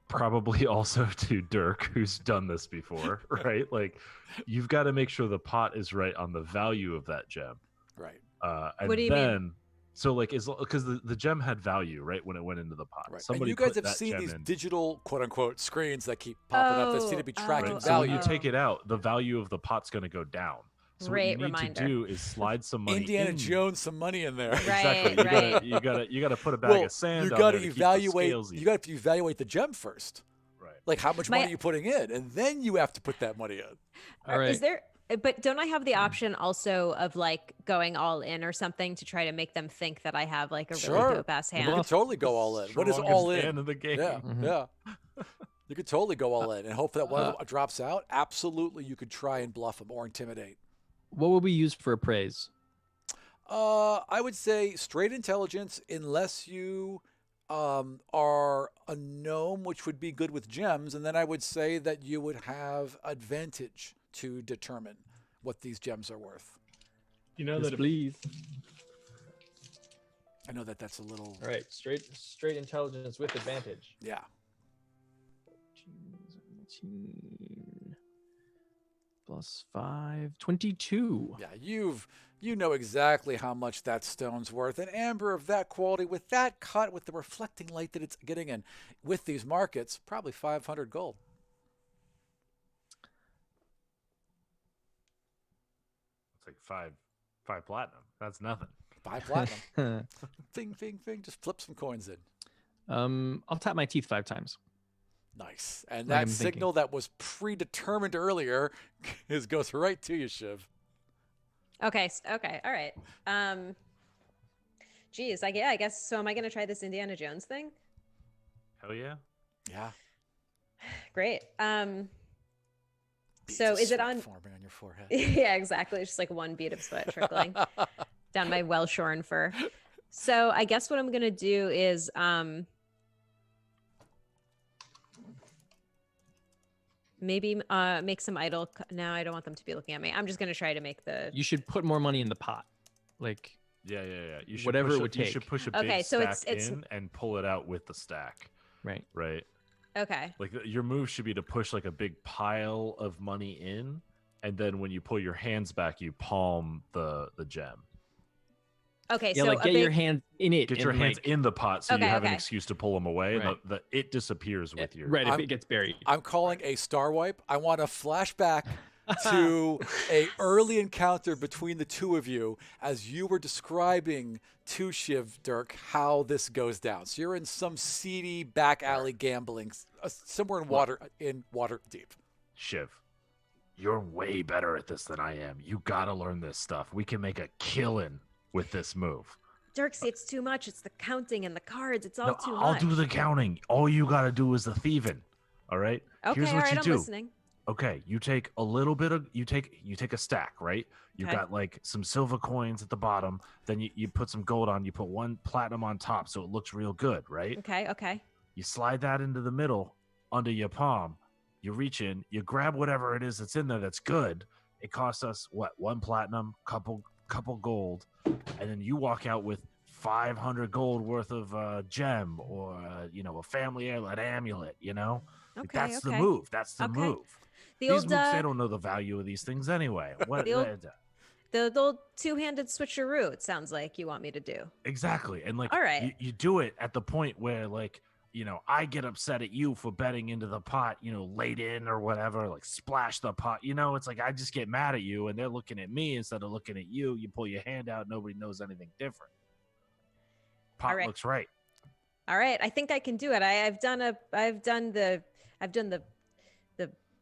probably also to Dirk, who's done this before, right? Like, you've got to make sure the pot is right on the value of that gem. Right. And What do you mean? then, so like, because the gem had value, right, when it went into the pot. Right. Somebody and you guys put have that seen gem these in. digital, quote unquote, screens that keep popping up that seem to be tracking Right. So when value. you take it out, the value of the pot's going to go down. So Great what you need reminder. to do is slide some money. Indiana in. Jones some money in there. Right. Exactly. You gotta put a bag of sand. you on got there to to keep the evaluate. scales You even. got to evaluate the gem first. Right. Like how much My- money are you putting in, and then you have to put that money in. All right. Is there? But don't I have the option also of like going all in or something to try to make them think that I have like a really Sure. dope ass You hand? can totally go all in. What is Strongest all in? hand in the game. Yeah, Mhm. yeah. You could totally go all in and hope that one of them drops out. Absolutely, you could try and bluff them or intimidate. What would we use for appraise? I would say straight intelligence, unless you are a gnome, which would be good with gems, and then I would say that you would have advantage to determine what these gems are worth. You know Yes, that please. I know that that's a little... All right, straight intelligence with advantage. Yeah. 17 plus 5, 22. Yeah, you know exactly how much that stone's worth. An amber of that quality, with that cut, with the reflecting light that it's getting in, with these markets, probably 500 gold. It's like five platinum. That's nothing. 5 platinum. Fing, fing, fing. Just flip some coins in. I'll tap my teeth 5 times. Nice. And Like that I'm signal that was predetermined earlier goes right to you, Shiv. Okay. Okay. All right. Geez. I guess. So am I going to try this Indiana Jones thing? Hell yeah. Yeah. Great. Beads So of is it sweat on? forming on your forehead? Yeah, exactly. It's just like one bead of sweat trickling down my well-shorn fur. So I guess what I'm going to do is, maybe make some idle. No, I don't want them to be looking at me. I'm just going to try to make the. You should put more money in the pot. Like, Yeah. You should Whatever push it would You should take. push a Okay, big so stack it's- in and pull it out with the stack. right. Right. Okay. Like your move should be to push like a big pile of money in, and then when you pull your hands back, you palm the gem. Okay. Yeah, so like a get big, your hand in it. Get and, your hands like, in the pot so you Okay, have an okay. excuse to pull them away. Right. And it disappears with your Right, if I'm- it gets buried. I'm calling a star wipe. I want a flashback to a early encounter between the two of you as you were describing to Shiv, Dirk, how this goes down. So you're in some seedy back alley gambling, somewhere in water deep. Shiv. You're way better at this than I am. You gotta learn this stuff. We can make a killing with this move. Dirksy, it's too much. It's the counting and the cards. It's all No, too I'll much. do the counting. All you gotta do is the thieving. All right. Okay. Here's All what right. you I'm do. listening. Okay, you take a little bit of you take a stack, right? You Okay. got like some silver coins at the bottom, then you put some gold on, you put 1 platinum on top so it looks real good, right? Okay. Okay. You slide that into the middle under your palm, you reach in, you grab whatever it is that's in there that's good. It costs us what? 1 platinum, couple gold, and then you walk out with 500 gold worth of gem or a family heirloom, an amulet, Like, Okay. that's the okay. move. That's the Okay. move. The These old, moves, they don't know the value of these things anyway. What? The old two-handed switcheroo. It sounds like you want me to do. Exactly. And like, All right. you do it at the point where like, I get upset at you for betting into the pot, late in or whatever, like splash the pot. It's like I just get mad at you and they're looking at me instead of looking at you. You pull your hand out, nobody knows anything different. Pot All right. looks right. All right. I think I can do it. I've done the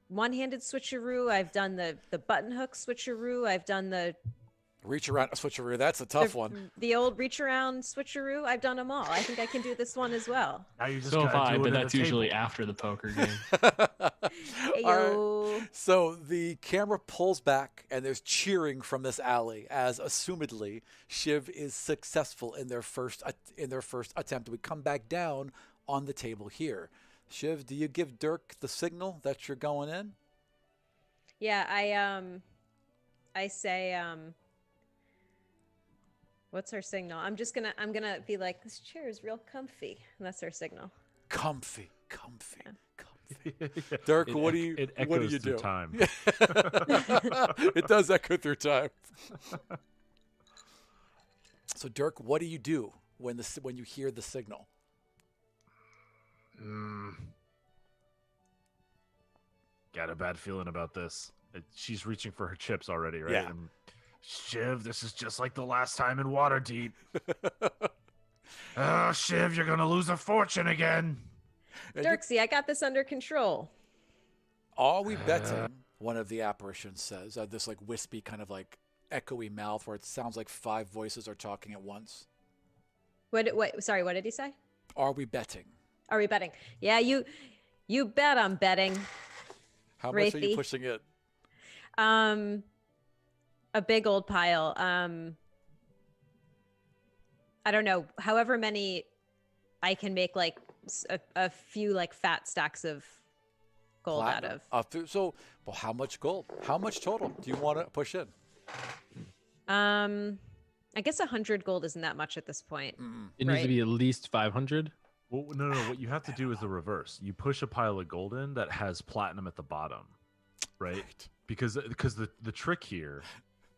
one-handed switcheroo. I've done the button hook switcheroo. I've done the Reach around a switcheroo. That's a tough the, one. The old reach around switcheroo. I've done them all. I think I can do this one as well. Now you just So have gotta I, do it but at a that's usually table. after the poker game. Hey, All right. yo. So the camera pulls back, and there's cheering from this alley as, assumedly, Shiv is successful in their first attempt. We come back down on the table here. Shiv, do you give Dirk the signal that you're going in? Yeah, I say, what's her signal? I'm gonna be like, this chair is real comfy. And that's her signal. Comfy. Dirk, It what do ec- you it what do echoes you through do? time. It does echo through time. So Dirk, what do you do when you hear the signal? Got a bad feeling about this. She's reaching for her chips already, right? Yeah. Shiv, this is just like the last time in Waterdeep. Oh, Shiv, you're gonna lose a fortune again. And you- Dirksy, I got this under control. Are we betting? One of the apparitions says, this like wispy kind of like echoey mouth where it sounds like 5 voices are talking at once. Sorry, what did he say? Are we betting? Are we betting? Yeah, you bet I'm betting. How much are you Wraithy. pushing it? A big old pile. I don't know, however many I can make like a few like fat stacks of gold Platinum. out of. So, well, how much gold? How much total do you want to push in? I guess 100 gold isn't that much at this point. It needs to Right. be at least 500. Well, no. What you have to do is the reverse. You push a pile of gold in that has platinum at the bottom, right? Because the trick here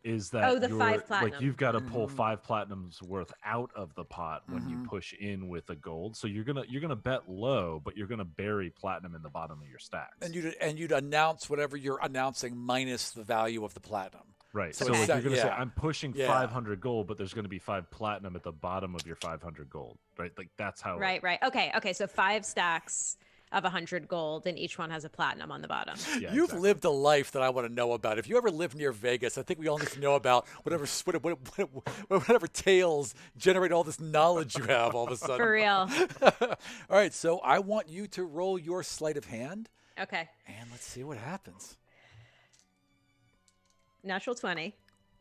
is that the 5 like platinum. you've got to pull 5 platinums worth out of the pot when you push in with a gold. So you're gonna bet low, but you're gonna bury platinum in the bottom of your stacks. And you'd announce whatever you're announcing minus the value of the platinum. Right. So So it's like set- you're gonna say yeah. I'm pushing Yeah. 500 gold, but there's gonna be 5 platinum at the bottom of your 500 gold. Right. Like that's how. Right. Okay. So 5 stacks of 100 gold, and each one has a platinum on the bottom. Yeah, You've exactly. lived a life that I want to know about. If you ever live near Vegas, I think we all need to know about whatever tales generate all this knowledge you have all of a sudden. For real. All right, so I want you to roll your sleight of hand, Okay. and let's see what happens. Natural 20.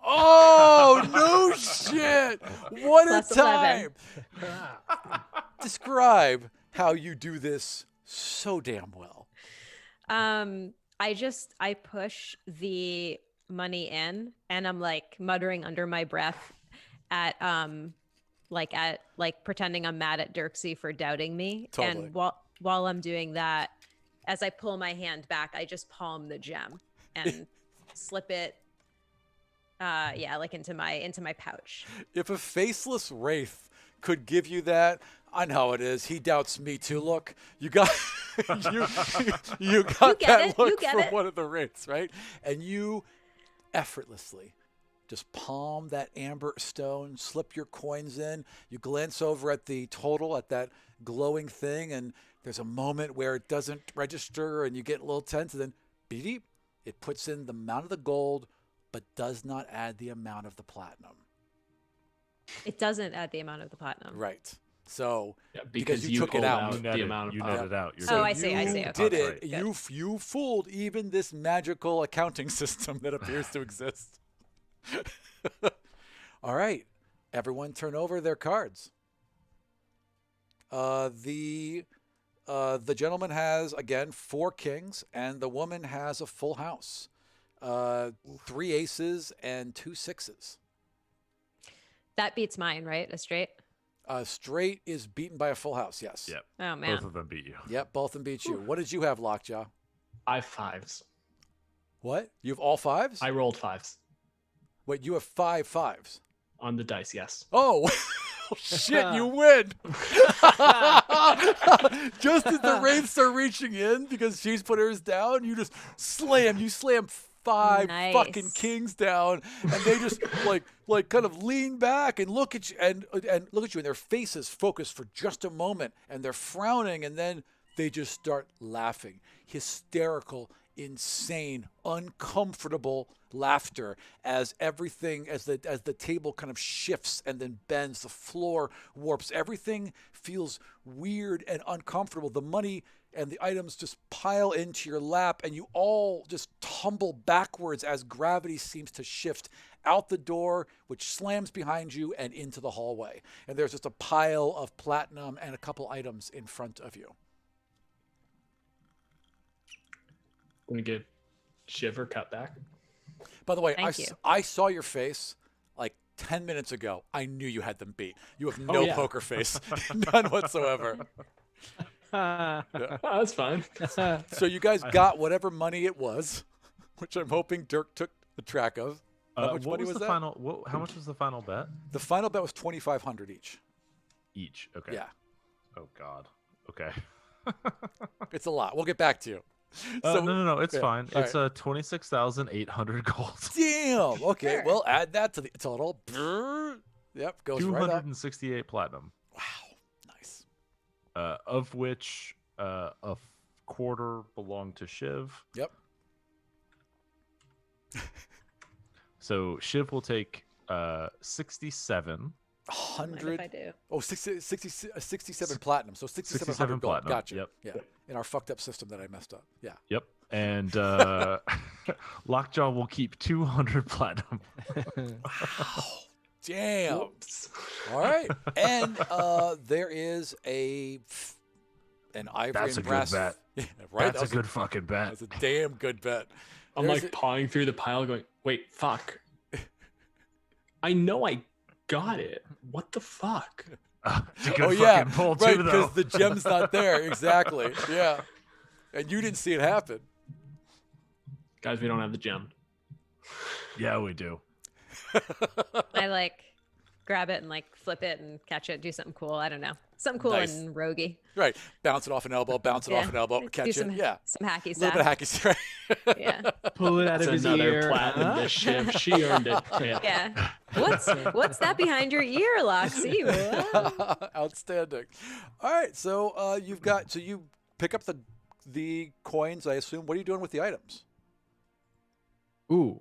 Oh, no shit! What Plus a time! Describe how you do this so damn well. I push the money in, and I'm like muttering under my breath at pretending I'm mad at Dirksey for doubting me. Totally. And while I'm doing that, as I pull my hand back, I just palm the gem and slip it into my pouch. If a faceless wraith could give you that, I know how it is. He doubts me too. Look, you got you got get that it, look you get for it. one of the wraiths, right? And you effortlessly just palm that amber stone, slip your coins in. You glance over at the total, at that glowing thing, and there's a moment where it doesn't register, and you get a little tense, and then beep, it puts in the amount of the gold, but does not add the amount of the platinum. It doesn't add the amount of the platinum. Right. So Yeah, because because you took it pulled out. the amount of you power. netted out. You're Oh, good. I see, I see. You Okay. did That's it. right. You fooled even this magical accounting system that appears to exist. All right, everyone, turn over their cards. The gentleman has again 4 kings, and the woman has a full house. 3 aces and 2 sixes. That beats mine, right? A straight. Straight is beaten by a full house. Yes. Yep. Oh man. Both of them beat you. Yep. Both of them beat you. What did you have, Lockjaw? 5 5s. What? You have all 5s? I rolled 5s Wait, you have 5 5s. on the dice. Yes. Oh, shit, you win. Just as the wraiths are reaching in because she's put hers down, you just slam. You slam 5 Nice. fucking kings down, and they just like kind of lean back and look at you and look at you, and their faces focus for just a moment, and they're frowning, and then they just start laughing, hysterical, insane, uncomfortable laughter as the table kind of shifts and then bends, the floor warps, everything feels weird and uncomfortable. The money and the items just pile into your lap, and you all just tumble backwards as gravity seems to shift out the door, which slams behind you, and into the hallway. And there's just a pile of platinum and a couple items in front of you. I'm gonna get Shiver cut back. By the way, Thank you. I saw your face like 10 minutes ago. I knew you had them beat. You have no yeah. poker face. None whatsoever. That's fine. So you guys got whatever money it was, which I'm hoping Dirk took the track of. How much what money was was the that? final? How much was the final bet? The final bet was 2,500 each. Each. Okay. Yeah, Oh God. Okay. it's a lot. We'll get back to you. No. It's yeah, fine. all It's 26,800 gold. Damn. Okay, Sure. well, add that to the total. Brrr. Yep, goes right up. 268 platinum. Wow, nice. Of which quarter belonged to Shiv. Yep. So Shiv will take 67. 100. If I do. Oh, 67 platinum. So 6,700 67 gold. platinum. Gotcha. Yep. Yeah. In our fucked up system that I messed up. Yeah. Yep. And Lockjaw will keep 200 platinum. Wow. Damn. Whoops. All right. And there is an ivory That's and a brass. good bet. Yeah, right. That's a good fucking bet. That's a damn good bet. I'm There's like pawing through the pile, going, "Wait, fuck! I know I got it. What the fuck?" It's a good Oh yeah, fucking pull right. too, though. Because the gem's not there. Exactly. Yeah. And you didn't see it happen. Guys, we don't have the gem. Yeah, we do. I like grab it and like flip it and catch it, do something cool. I don't know. Something cool Nice. and roguey. Right. Bounce it off an elbow. Bounce it off an elbow. Do Catch some, it. Yeah. some hacky A little bit of stuff. hacky stuff. Yeah. Pull it out That's of his another ear. platinum huh? to Shiv. She earned it. Yeah. Yeah. What's that behind your ear, Loxy? What? Outstanding. All right. So you pick up the coins, I assume. What are you doing with the items? Ooh,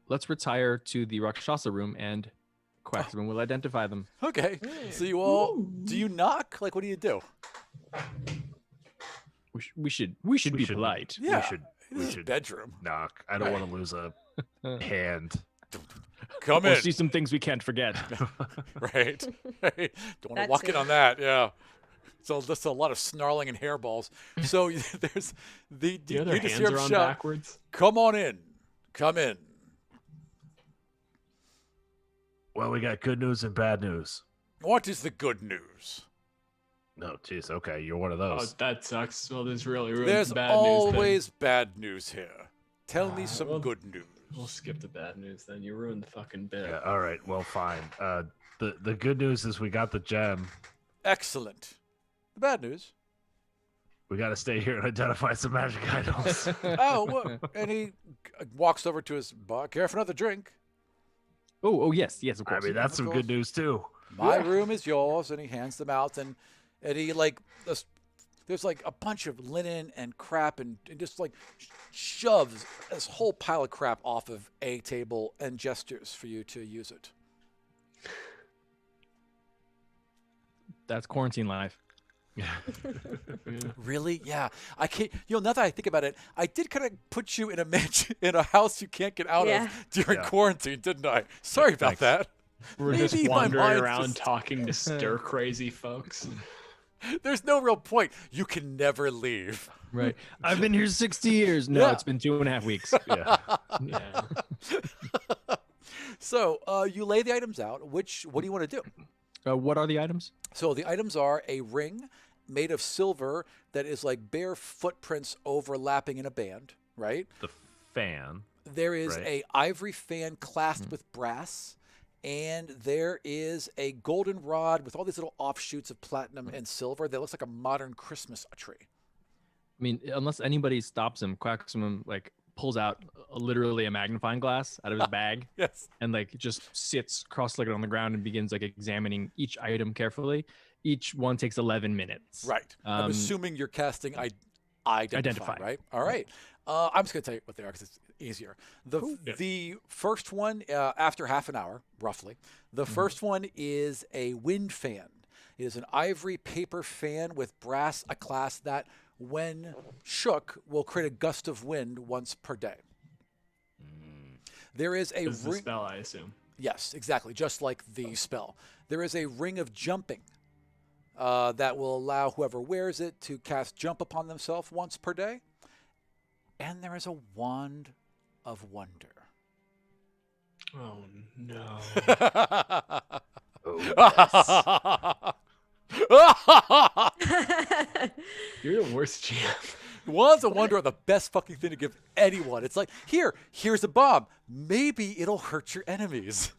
let's retire to the rakshasa room and Quaxman will identify them. Okay. So you all do you knock? Like what do you do? We should be should- polite. Yeah. We This is should bedroom. knock. I don't want to lose a hand. Come Or in. see some things we can't forget. Right. Don't want to That walk in too. on that. Yeah. So there's a lot of snarling and hairballs. So there's the The other you just hands hear him are on shout, backwards. "Come on in. Come in." Well, we got good news and bad news. What is the good news? No, jeez. Okay, you're one of Oh, those. that sucks. Well, this really ruins There's the bad news. always bad news here. Tell me some well, good news. We'll skip the bad news then. You ruined the fucking bit. Yeah. All right. Well, fine. The good news is we got the gem. Excellent. The bad news. We got to stay here and identify some magic items. Oh, well, and he walks over to his bar. Care for another drink? Oh, yes, of I course. mean, that's Of some course. good news too. My room is yours, and he hands them out, and he like there's like a bunch of linen and crap, and just like shoves this whole pile of crap off of a table and gestures for you to use it. That's quarantine life. Yeah. Really? Yeah. I can't. Now that I think about it, I did kind of put you in a mansion, in a house you can't get out Yeah. of during Yeah. quarantine, didn't I? Sorry about Thanks. that. We're Maybe just my wandering mind's around just- talking to stir crazy folks. There's no real point. You can never leave. Right. I've been here 60 years. No, Yeah. it's been 2.5 weeks. Yeah. Yeah. So you lay the items out. What do you want to do? What are the items? So the items are a ring made of silver that is like bare footprints overlapping in a band, right? The fan. There is Right. a ivory fan clasped with brass, and there is a golden rod with all these little offshoots of platinum and silver that looks like a modern Christmas tree. I mean, unless anybody stops him, Quaxman like pulls out literally a magnifying glass out of his bag Yes. and like just sits cross-legged on the ground and begins like examining each item carefully. Each one takes 11 minutes. Right. I'm Um, assuming you're casting identify, Identify. right? All right. I'm just going to tell you what they are because it's easier. Yeah. The first one, after half an hour, roughly, the first one is a wind fan. It is an ivory paper fan with brass class that, when shook, will create a gust of wind once per day. There is a This is the ring. spell, I assume. Yes, exactly, just like the spell. There is a ring of jumping that will allow whoever wears it to cast jump upon themselves once per day. And there is a wand of wonder. Oh no. You're the worst GM. Wands of wonder are the best fucking thing to give anyone. It's like, here's a bomb. Maybe it'll hurt your enemies.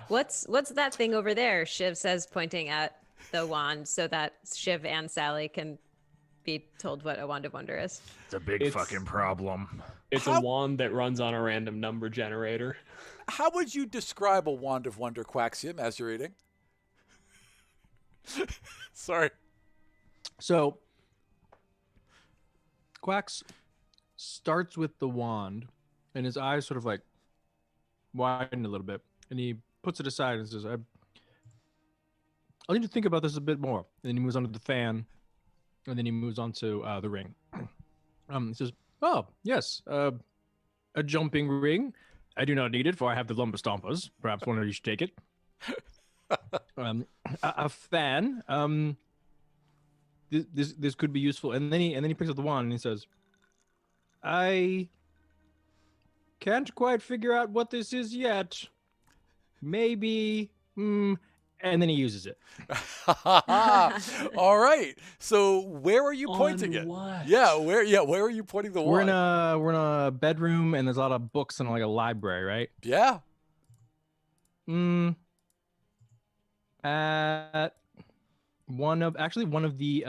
What's that thing over there? Shiv says, pointing at the wand, so that Shiv and Sally can be told what a wand of wonder is. It's a big It's- fucking problem. It's How- a wand that runs on a random number generator. How would you describe a wand of wonder, Quaxium, as you're eating? Sorry. So Quax starts with the wand and his eyes sort of like widen a little bit and he puts it aside and says, I'll need to think about this a bit more. And then he moves on to the fan and then he moves on to the ring. He says, oh, yes, a jumping ring. I do not need it, for I have the lumber stompers. Perhaps one of you should take it. A fan. This could be useful. And then he picks up the wand and he says, I can't quite figure out what this is yet. Maybe. And then he uses it. All right. So where are you pointing it? What? Yeah, where are you pointing the wand? We're in a bedroom and there's a lot of books and like a library, right? Yeah. At one of the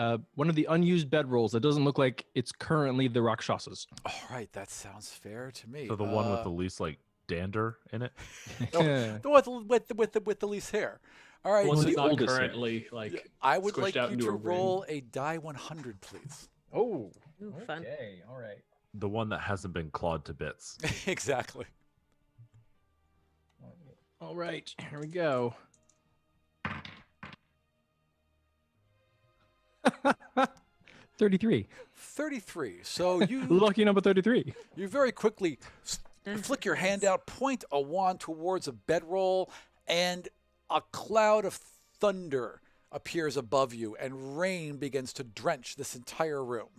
unused bedrolls that doesn't look like it's currently the Rakshasas. All right, that sounds fair to me. So the one with the least like dander in it. the one with the least hair. All right. One so that's not oldest currently like. I would squished like out you into to a ring. roll a die 100, please. Oh, Ooh, fun. okay, all right. The one that hasn't been clawed to bits. Exactly. All right, here we go. 33. 33. So you Lucky number 33. you very quickly flick your hand out, point a wand towards a bedroll, and a cloud of thunder appears above you, and rain begins to drench this entire room.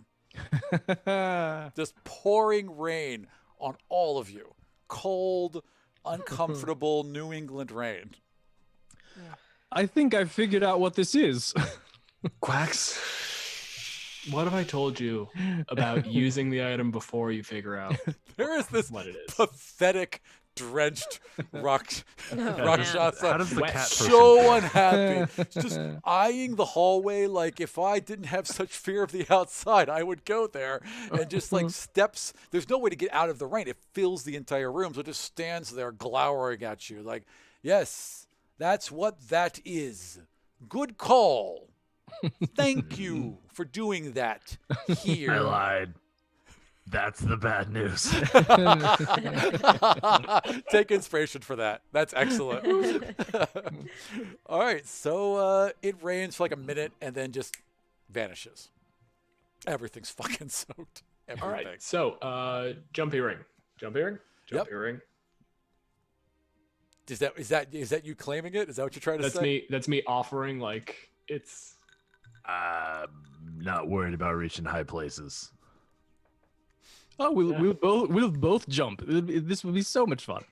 Just pouring rain on all of you. Cold, uncomfortable New England rain. I think I figured out what this is. Quacks. What have I told you about using the item before you figure out There is this what it is? pathetic, drenched Rakshasa. How does the cat person So unhappy. Just eyeing the hallway like if I didn't have such fear of the outside, I would go there. And just like steps, there's no way to get out of the rain. It fills the entire room. So it just stands there glowering at you like, yes, that's what that is. Good call. Thank you for doing that here. I lied. That's the bad news. Take inspiration for that. That's excellent. All right, so it rains for like a minute and then just vanishes. Everything's fucking soaked. Everything. All right. So, jumpy ring. Jumpy ring. Jumpy ring. Is that you claiming it? Is that what you're trying to That's say? me. That's me offering like it's. Not worried about reaching high places. Oh, we'll both jump. This will be so much fun.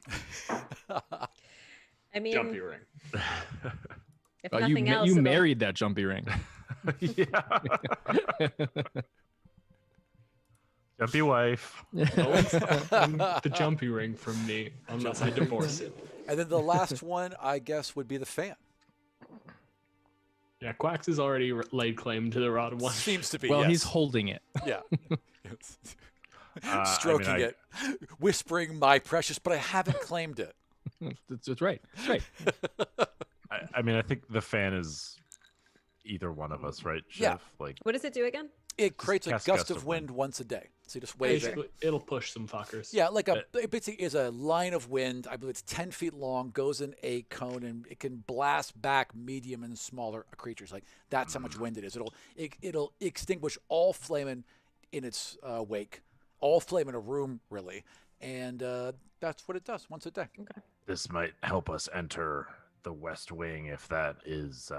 I mean, Jumpy ring. if Oh, nothing else, you it'll- married that jumpy ring. Yeah. Jumpy wife. The jumpy ring from me unless I divorce it. And then the last one, I guess, would be the fan. Yeah, Quacks has already laid claim to the rod one. Seems to be. Well, yes. he's holding it. Yeah. I Stroking it, whispering, "My precious," but I haven't claimed it. That's right. That's right. I mean, I think the fan is either one of us, right? Yeah. Chef? Like, What does it do again? It creates a cast gust of wind once a day. So you just wave it. Basically, it'll push some fuckers. Yeah, like it basically is a line of wind. I believe it's 10 feet long, goes in a cone, and it can blast back medium and smaller creatures. Like that's how much wind it is. It'll extinguish all flame in its wake, all flame in a room, really, and that's what it does once a day. Okay. this might help us enter the West Wing if that is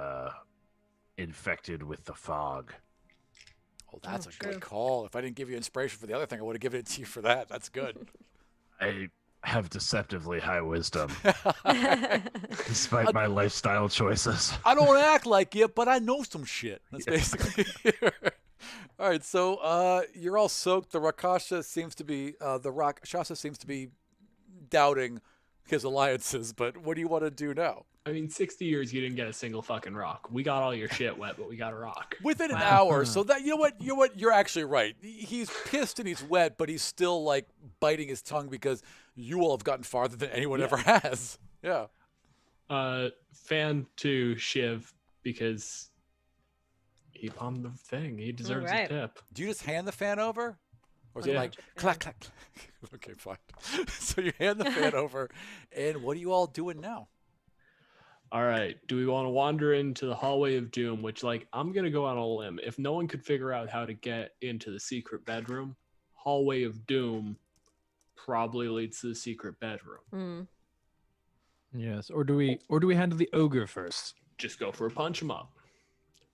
infected with the fog. Oh, that's a true. good call. If I didn't give you inspiration for the other thing, I would have given it to you for that. That's good. I have deceptively high wisdom, despite my lifestyle choices. I don't act like it, but I know some shit. That's basically all right, so you're all soaked. The Rakshasa seems to be doubting his alliances, but what do you want to do now? I mean, 60 years you didn't get a single fucking rock. We got all your shit wet, but we got a rock. Within an hour, so that you know what, you're actually right. He's pissed and he's wet, but he's still like biting his tongue because you all have gotten farther than anyone ever has. Yeah. Fan to Shiv because he palmed the thing. He deserves Alright. a tip. Do you just hand the fan over? Or is it Yeah. like clack, clack, clack? Okay, fine. So you hand the fan over, and what are you all doing now? All right. Do we want to wander into the hallway of doom, which, like, I'm going to go on a limb. If no one could figure out how to get into the secret bedroom, hallway of doom probably leads to the secret bedroom. Mm. Yes. Or do we handle the ogre first? Just go for a punch him up.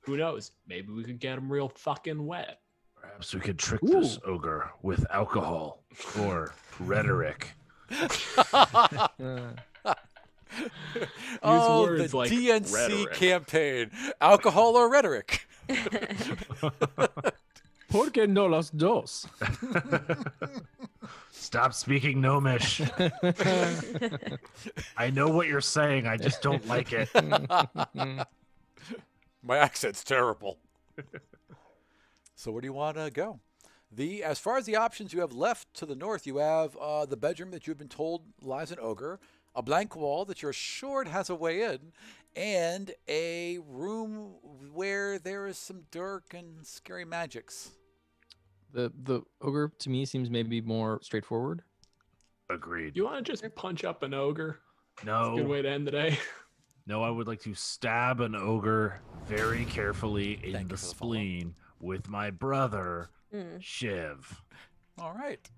Who knows? Maybe we could get him real fucking wet. Perhaps we could trick this ogre with alcohol or rhetoric. Oh, words the like DNC rhetoric. campaign. Alcohol or rhetoric? ¿Por qué no los dos? Stop speaking Gnomish. I know what you're saying. I just don't like it. My accent's terrible. So where do you want to go? As far as the options you have left to the north, you have the bedroom that you've been told lies an ogre, a blank wall that you're assured has a way in, and a room where there is some dark and scary magics. The ogre to me seems maybe more straightforward. Agreed. You want to just punch up an ogre? No. That's a good way to end the day. No, I would like to stab an ogre very carefully Thank in you the for the follow. spleen with my brother, Mm. Shiv. All right.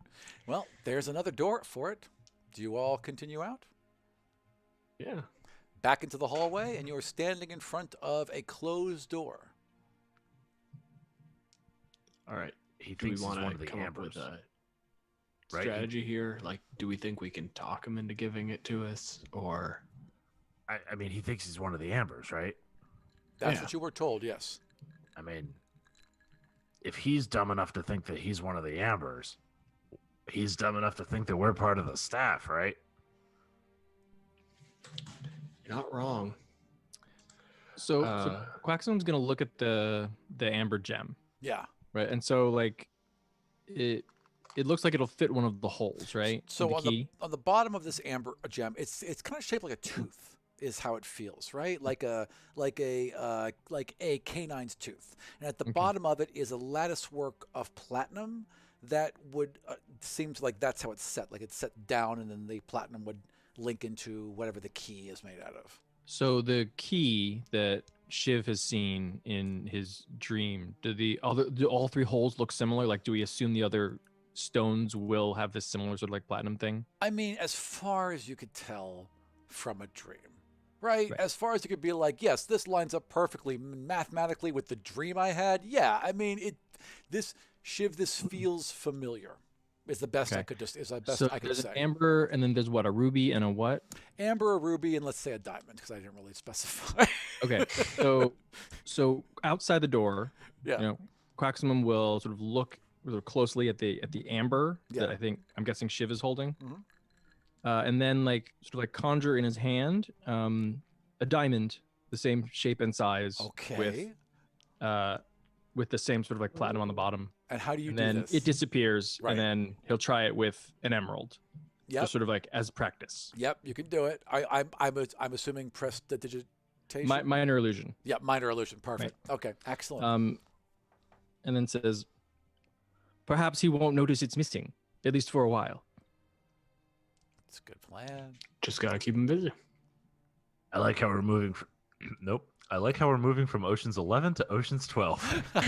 Well, there's another door for it. Do you all continue out? Yeah. Back into the hallway, and you're standing in front of a closed door. All right. He Do we thinks he's want one of to the come up ambers. with a Right? strategy here? Like, do we think we can talk him into giving it to us? Or I mean, he thinks he's one of the ambers, right? That's Yeah. what you were told, yes. I mean, if he's dumb enough to think that he's one of the ambers, he's dumb enough to think that we're part of the staff, right? you're not wrong. So Uh, Quaxon's gonna look at the amber gem, Yeah. right? And so like it looks like it'll fit one of the holes, right? So the on key. the bottom of this amber gem, it's kind of shaped like a tooth, is how it feels, right? Like a canine's tooth. And at the Okay. bottom of it is a lattice work of platinum that would seems like that's how it's set. Like it's set down, and then the platinum would link into whatever the key is made out of. So the key that Shiv has seen in his dream, do all three holes look similar? Like, do we assume the other stones will have this similar sort of like platinum thing? I mean, as far as you could tell from a dream, right? Right. As far as you could be like, yes, this lines up perfectly mathematically with the dream I had. Yeah, I mean, this feels familiar. Is the best I Okay. could I could There's say. an amber, and then there's what, a ruby and a what? Amber, a ruby, and let's say a diamond, because I didn't really specify. Okay, so outside the door, Yeah. you know, Quaximum will sort of look really closely at the amber that Yeah. I'm guessing Shiv is holding, Mhm. and then like sort of like conjure in his hand a diamond the same shape and size, Okay. with the same sort of like platinum on the bottom, And how do you and do then this? it disappears, Right. and then he'll try it with an emerald, Yep. just sort of like as practice. Yep, you can do it. I'm assuming prestidigitation. Minor illusion. Yeah, minor illusion. Perfect. Okay, excellent. And then says, perhaps he won't notice it's missing, at least for a while. It's a good plan. Just gotta keep him busy. I like how we're moving from nope. I like how we're moving from Ocean's 11 to Ocean's 12. true.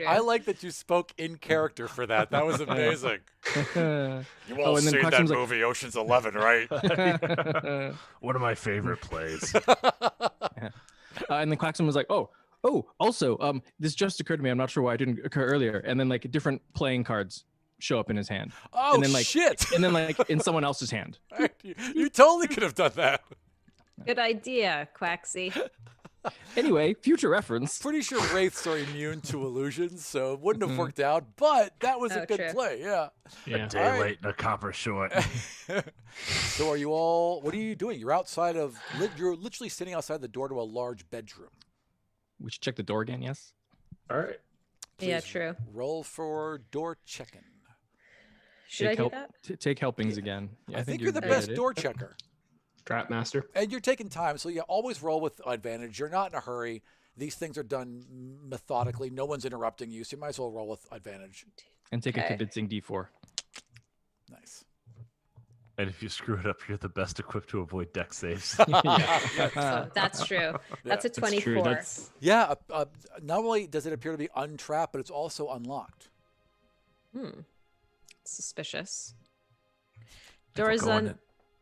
I like that you spoke in character for that. That was amazing. You all and then seen that Quaximum's like- movie, Ocean's 11, right? One of my favorite plays. And then Quaximum was like, oh, also, this just occurred to me. I'm not sure why it didn't occur earlier. And then like different playing cards show up in his hand. Oh, and then, like, shit. And then like in someone else's hand. You totally could have done that. Good idea, Quaxy. Anyway, future reference. Pretty sure wraiths are immune to illusions, so it wouldn't have worked out, but that was a Oh, good true. play, yeah. Yeah. A day All right. late and a copper short. So what are you doing? You're you're literally sitting outside the door to a large bedroom. We should check the door again, yes? All right. Yeah, Please true. Roll for door checking. Should I do help, that? take helpings again. Yeah, I think you're the good best at it. door checker. Trap master. And you're taking time, so you always roll with advantage. You're not in a hurry. These things are done methodically. No one's interrupting you, so you might as well roll with advantage. And take a Okay. convincing D4. Nice. And if you screw it up, you're the best equipped to avoid deck saves. So that's true. That's a That's 24. true. That's Yeah, not only does it appear to be untrapped, but it's also unlocked. Hmm. Suspicious. If we're going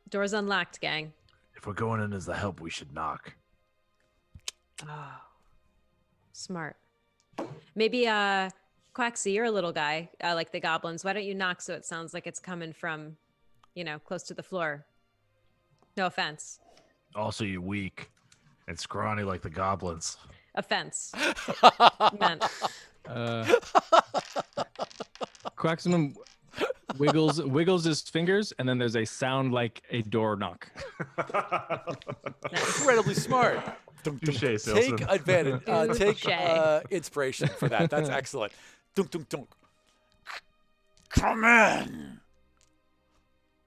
Door's unlocked, gang. If we're going in as the help, we should knock. Oh, smart. Maybe Quaxy, you're a little guy, like the goblins. Why don't you knock so it sounds like it's coming from, close to the floor? No offense. Also, you weak and scrawny like the goblins. Offense. Meant. Quaximum wiggles his fingers, and then there's a sound like a door knock. Incredibly smart. Touché, salesman. Take advantage. Take Touché. inspiration for that. That's excellent. Dunk, dunk, dunk. Come in.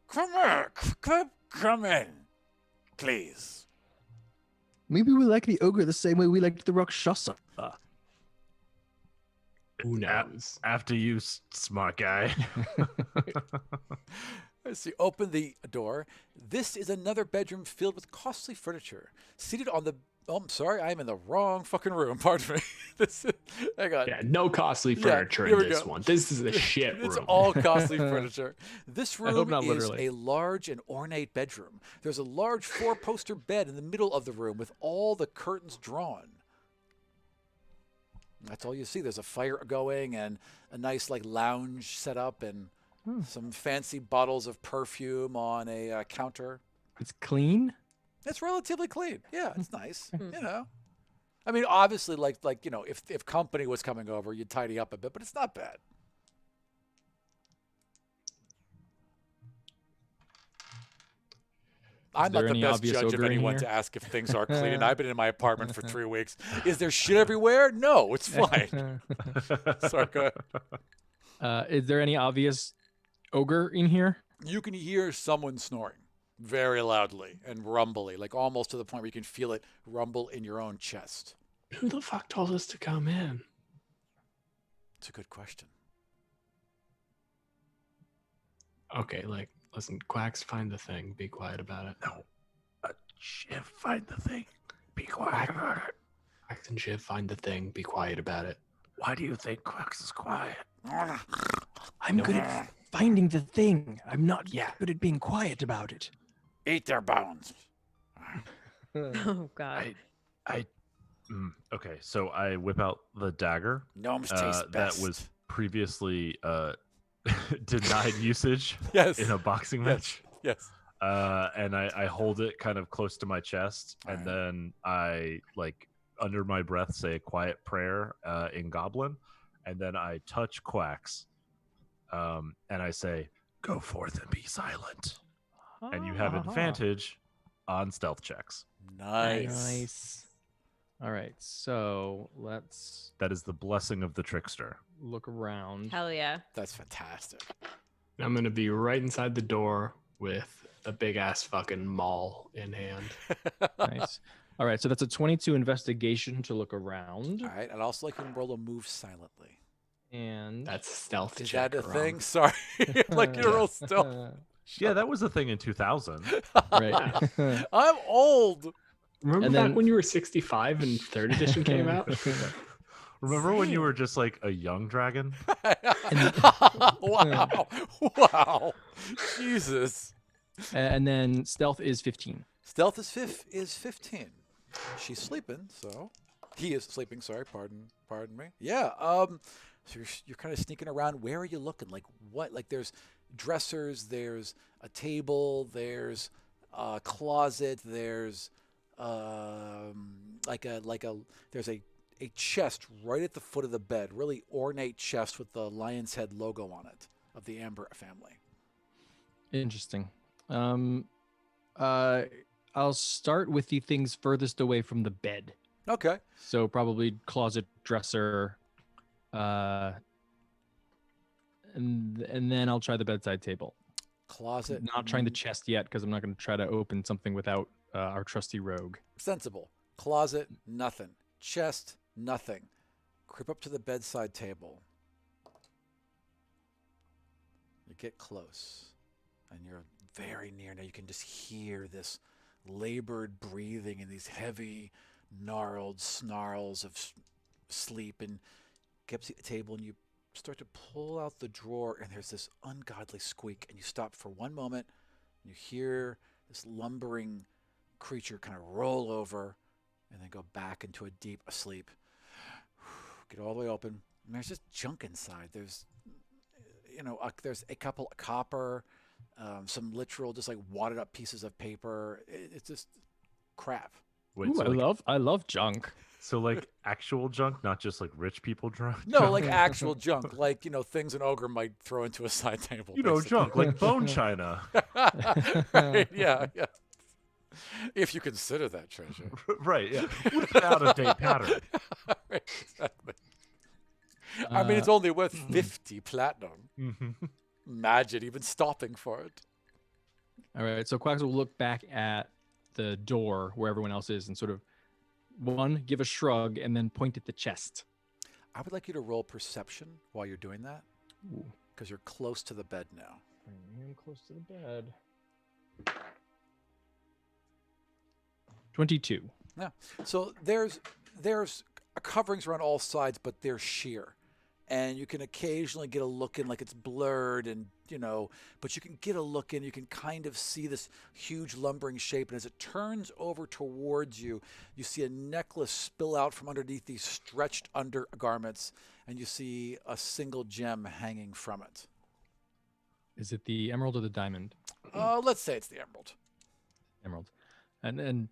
Come in. Please. Maybe we like the ogre the same way we liked the rakshasa. Who knows? After you, smart guy. As you open the door, this is another bedroom filled with costly furniture. Seated on the... Oh, I'm sorry. I'm in the wrong fucking room. Pardon me. Hang on. Yeah, no costly furniture here in we this go. one. This is a shit room. It's all costly furniture. This hope room not is literally. a large and ornate bedroom. There's a large 4-poster bed in the middle of the room with all the curtains drawn. That's all you see. There's a fire going and a nice lounge set up and some fancy bottles of perfume on a counter. It's clean. It's relatively clean. Yeah, it's nice. I mean, obviously, if company was coming over, you'd tidy up a bit, but it's not bad. I'm not there the any best obvious judge of ogre in anyone here? to ask if things are clean. I've been in my apartment for 3 weeks. Is there shit everywhere? No, it's fine. Sorry, go ahead. Is there any obvious ogre in here? You can hear someone snoring very loudly and rumbly, almost to the point where you can feel it rumble in your own chest. Who the fuck told us to come in? It's a good question. Okay, listen, Quacks, find the thing. Be quiet about it. No. Shiv, find the thing. Be quiet about it. Quacks and Shiv, find the thing. Be quiet about it. Why do you think Quacks is quiet? I'm good at finding the thing. I'm not good at being quiet about it. Eat their bones. Oh, God. Okay, so I whip out the dagger Gnomes taste best. that was previously denied usage Yes. in a boxing match. Yes. And I hold it kind of close to my chest, and then I under my breath say a quiet prayer in Goblin, and then I touch Quacks, and I say, "Go forth and be silent," and you have advantage on stealth checks. Nice. All right, so let's That is the blessing of the trickster. look around. Hell yeah. That's fantastic. I'm gonna be right inside the door with a big ass fucking maul in hand. Nice. All right, so that's a 22 investigation to look around. All right. I'd also like you to roll a move silently. And That's a stealth Is check. that a Ron. thing? Sorry. Like you roll stealth. Yeah, that was a thing in 2000. right. I'm old. Remember And back then- when you were 65 and 3rd edition came out? Remember when you were just a young dragon? Wow. Wow. Jesus. And then stealth is 15. Stealth is 15. She's sleeping, so he is sleeping. Sorry, pardon me. Yeah. So you're kind of sneaking around. Where are you looking? What? There's dressers. There's a table. There's a closet. There's there's a chest right at the foot of the bed. Really ornate chest with the lion's head logo on it of the Amber family. Interesting. I'll start with the things furthest away from the bed. Okay. So probably closet, dresser, and then I'll try the bedside table. Closet. Not trying the chest yet because I'm not going to try to open something without our trusty rogue. Sensible. Closet, nothing. Chest, nothing. Creep up to the bedside table. You get close, and you're very near now. You can just hear this labored breathing and these heavy, gnarled snarls of sleep. And get up to the table, and you start to pull out the drawer, and there's this ungodly squeak, and you stop for one moment, and you hear this lumbering creature kind of roll over and then go back into a deep asleep. Get all the way open, and there's just junk inside. There's, there's a couple of copper, some literal, just like wadded up pieces of paper. It's just crap. Wait, Ooh, so I love junk. so like actual junk, not just like rich people drunk. No, like actual junk, like things an ogre might throw into a side table. Junk like bone china. Right, yeah. If you consider that treasure. Right, yeah. With an out-of-date pattern. Right, exactly. I mean, it's only worth 50 platinum. Mhm. Imagine even stopping for it. All right, so Quacks will look back at the door where everyone else is and sort of, one, give a shrug, and then point at the chest. I would like you to roll perception while you're doing that, because you're close to the bed now. I am close to the bed. 22. Yeah. So there's coverings around all sides, but they're sheer. And you can occasionally get a look in, like it's blurred, and but you can get a look in. You can kind of see this huge lumbering shape, and as it turns over towards you, you see a necklace spill out from underneath these stretched undergarments, and you see a single gem hanging from it. Is it the emerald or the diamond? Let's say it's the emerald. Emerald. And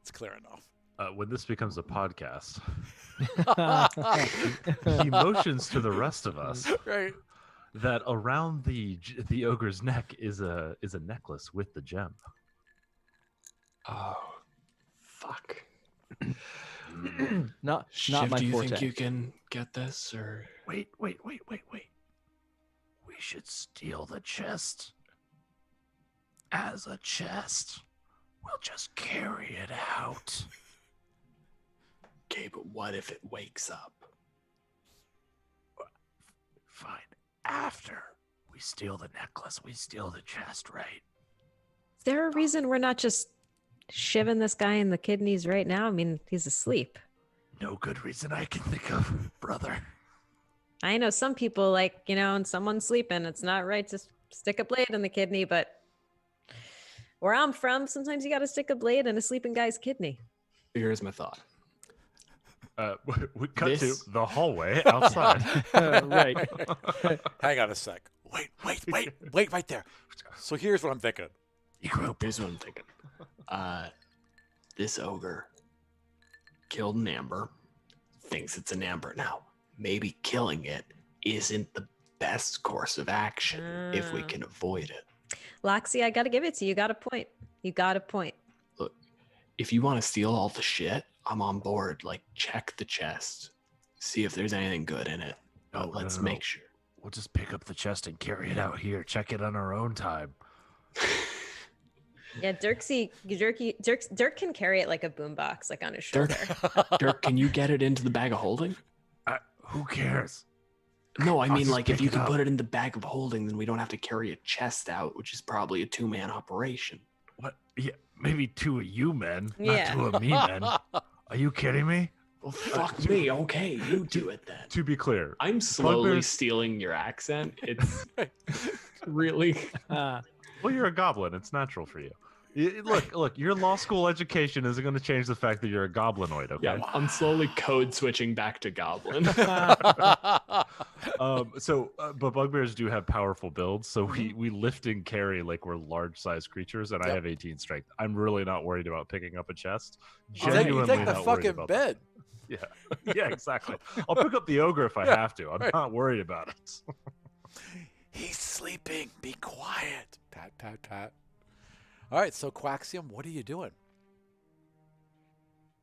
It's clear enough. When this becomes a podcast, he motions to the rest of us Right. that around the ogre's neck is a necklace with the gem. Oh, fuck. not Shiv, my do you forte. think you can get this, or Wait. We should steal the chest. As a chest. We'll just carry it out. okay? But what if it wakes up? Fine. After we steal the necklace, we steal the chest, right? Is there a reason we're not just shivving this guy in the kidneys right now? I mean, he's asleep. No good reason I can think of, brother. I know some people and someone's sleeping, it's not right to stick a blade in the kidney, but where I'm from, sometimes you got to stick a blade in a sleeping guy's kidney. Here's my thought. We cut This- to the hallway outside. Right. Hang on a sec. Wait right there. So here's what I'm thinking. Here's what I'm thinking. This ogre killed an amber, thinks it's an amber. Now, maybe killing it isn't the best course of action if we can avoid it. Loxy, I got to give it to you. You got a point. You got a point. Look, if you want to steal all the shit, I'm on board. Like, check the chest, see if there's anything good in it. But let's make sure. We'll just pick up the chest and carry it out here. Check it on our own time. Yeah, Dirk can carry it like a boombox, like on his shoulder. Dirk, can you get it into the bag of holding? Who cares? No, I I'll mean, just like, if pick you it can up. put it in the bag of holding, then we don't have to carry a chest out, which is probably a 2-man operation. What? Yeah, maybe 2 of you men, Yeah. not 2 of me men. Are you kidding me? Well, fuck me. Okay, you do it then. To be clear, I'm slowly Bugbear's- stealing your accent. It's really. well, you're a goblin. It's natural for you. Look, your law school education isn't going to change the fact that you're a goblinoid, okay? Yeah, I'm slowly code switching back to goblin. But bugbears do have powerful builds, so we lift and carry like we're large-sized creatures, and I have 18 strength. I'm really not worried about picking up a chest. You Genuinely take the not worried fucking about bed. that. Yeah, exactly. I'll pick up the ogre if I have to. I'm not worried about it. He's sleeping. Be quiet. Pat, pat, pat. All right, so Quaxium, what are you doing?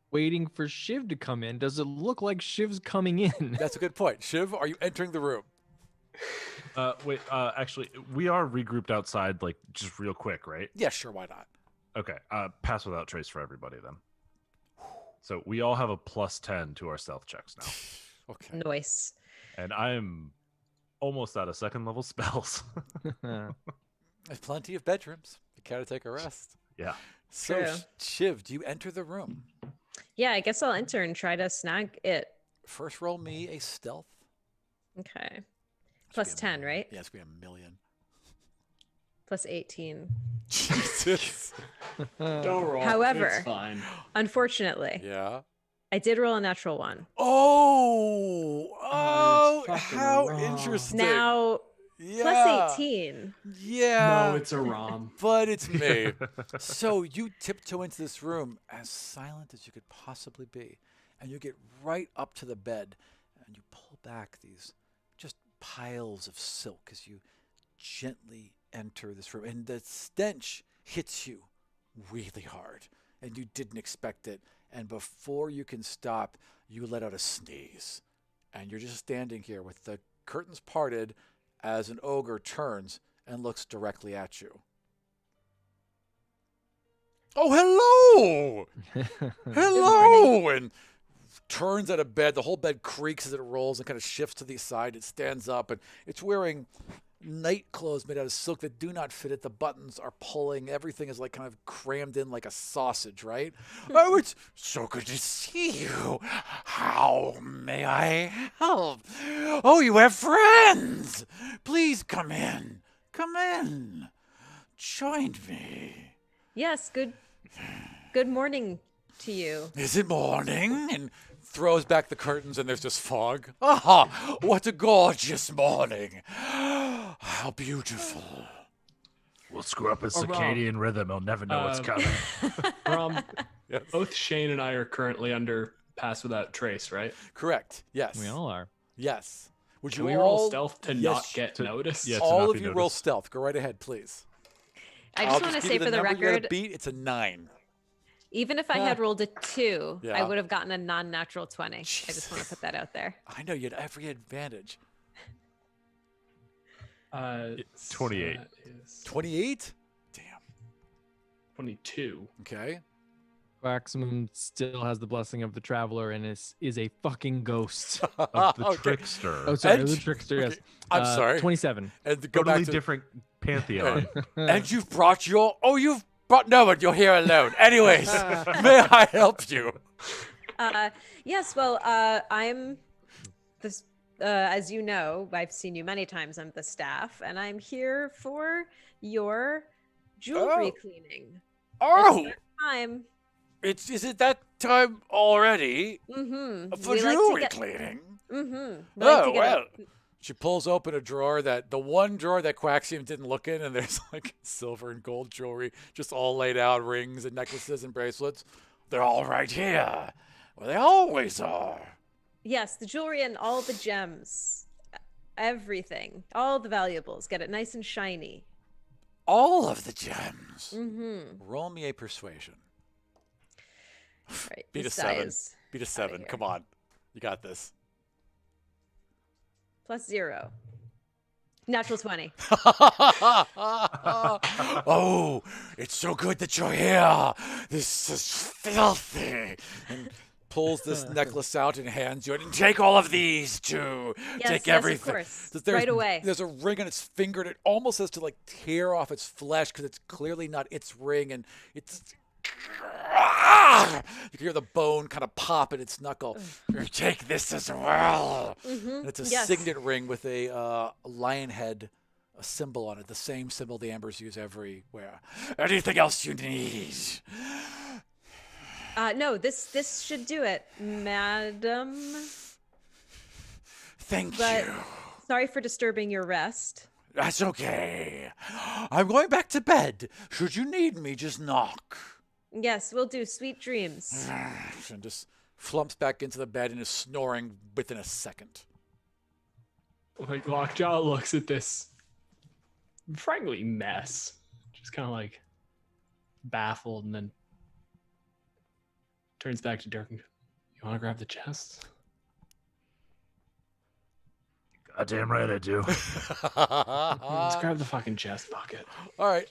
Waiting for Shiv to come in. Does it look like Shiv's coming in? That's a good point. Shiv, are you entering the room? Actually, we are regrouped outside, like, just real quick, right? Yeah, sure. Why not? Okay, pass without trace for everybody then. So we all have a +10 to our stealth checks now. Okay. Nice. And I'm almost out of 2nd level spells. There's plenty of bedrooms. You gotta take a rest. Yeah. So, True. Shiv, do you enter the room? Yeah, I guess I'll enter and try to snag it. First, roll me a stealth. Okay. It's Plus gonna be 10, right? Yeah, it's gonna be a million. Plus 18. Jesus. Don't roll. However- it's fine. Unfortunately, Yeah. I did roll a natural 1. Oh, it's fucking how wrong. interesting. Now, yeah. plus 18. Yeah. No, it's a ROM. But it's me. So you tiptoe into this room as silent as you could possibly be, and you get right up to the bed, and you pull back these just piles of silk as you gently enter this room, and the stench hits you really hard, and you didn't expect it, and before you can stop, you let out a sneeze, and you're just standing here with the curtains parted as an ogre turns and looks directly at you. Oh, hello! Hello! And turns out of bed. The whole bed creaks as it rolls and kind of shifts to the side. It stands up, and it's wearing night clothes made out of silk that do not fit it. The buttons are pulling. Everything is like kind of crammed in like a sausage, right? Oh, it's so good to see you. How may I help? Oh, you have friends. Please come in. Come in. Join me. Yes, good morning to you. Is it morning? And throws back the curtains and there's just fog. Ah, what a gorgeous morning. How beautiful. We'll screw up his Or Rob. circadian rhythm. He'll never know what's coming. ROM, Yes. both Shane and I are currently under pass without trace, right? Correct. Yes. We all are. Yes. Would Can you we all roll stealth to Yes, not get to- noticed? yeah, to all not of be you roll noticed. stealth. Go right ahead, please. I I'll just want to give say you for the number you gotta record, beat. It's a 9. even if I had rolled a 2, I Yeah. would have gotten a non-natural 20. I just want to put that out there. I know you had every advantage. 28. 28? Damn. 22. Okay. Quaximum still has the blessing of the traveler and is a fucking ghost. Of the Okay. trickster. Oh, sorry, And- the trickster. Yes. okay, I'm sorry. 27. And to go Totally back to different pantheon. And you've brought your you've brought no one, you're here alone. Anyways, may I help you? Yes, well, I'm this. As you know, I've seen you many times. I'm the staff, and I'm here for your jewelry Oh. cleaning. Oh, It's that time. is it that time already Mm-hmm. for jewelry cleaning? Mm-hmm. Oh, well. She pulls open a drawer the one drawer that Quaxium didn't look in, and there's like silver and gold jewelry just all laid out, rings and necklaces and bracelets. They're all right here. Well, they always are. Yes, the jewelry and all the gems, everything, all the valuables. Get it nice and shiny. All of the gems. Mm-hmm. Roll me a persuasion. Right. Beat a this 7. die is Beat a 7. here. Come on. You got this. +0. Natural 20. Oh, it's so good that you're here. This is filthy. And pulls this necklace out and hands you it. And take all of these too. Yes, Take yes, everything. of course. There's- Right away. There's a ring on its finger, and it almost has to like tear off its flesh because it's clearly not its ring, and it's. You can hear the bone kind of pop in its knuckle. Take this as well. And it's a Yes. signet ring with a lion head, a symbol on it, the same symbol the Ambers use everywhere. Anything else you need? No, this should do it, madam. Thank But- you. Sorry for disturbing your rest. That's okay. I'm going back to bed. Should you need me, just knock. Yes, we'll do. Sweet dreams. And just flumps back into the bed and is snoring within a second. Like Lockjaw looks at this frankly mess, just kind of like baffled, and then turns back to Dirk. You want to grab the chest? Goddamn right I do. Let's grab the fucking chest. Fuck it. All right,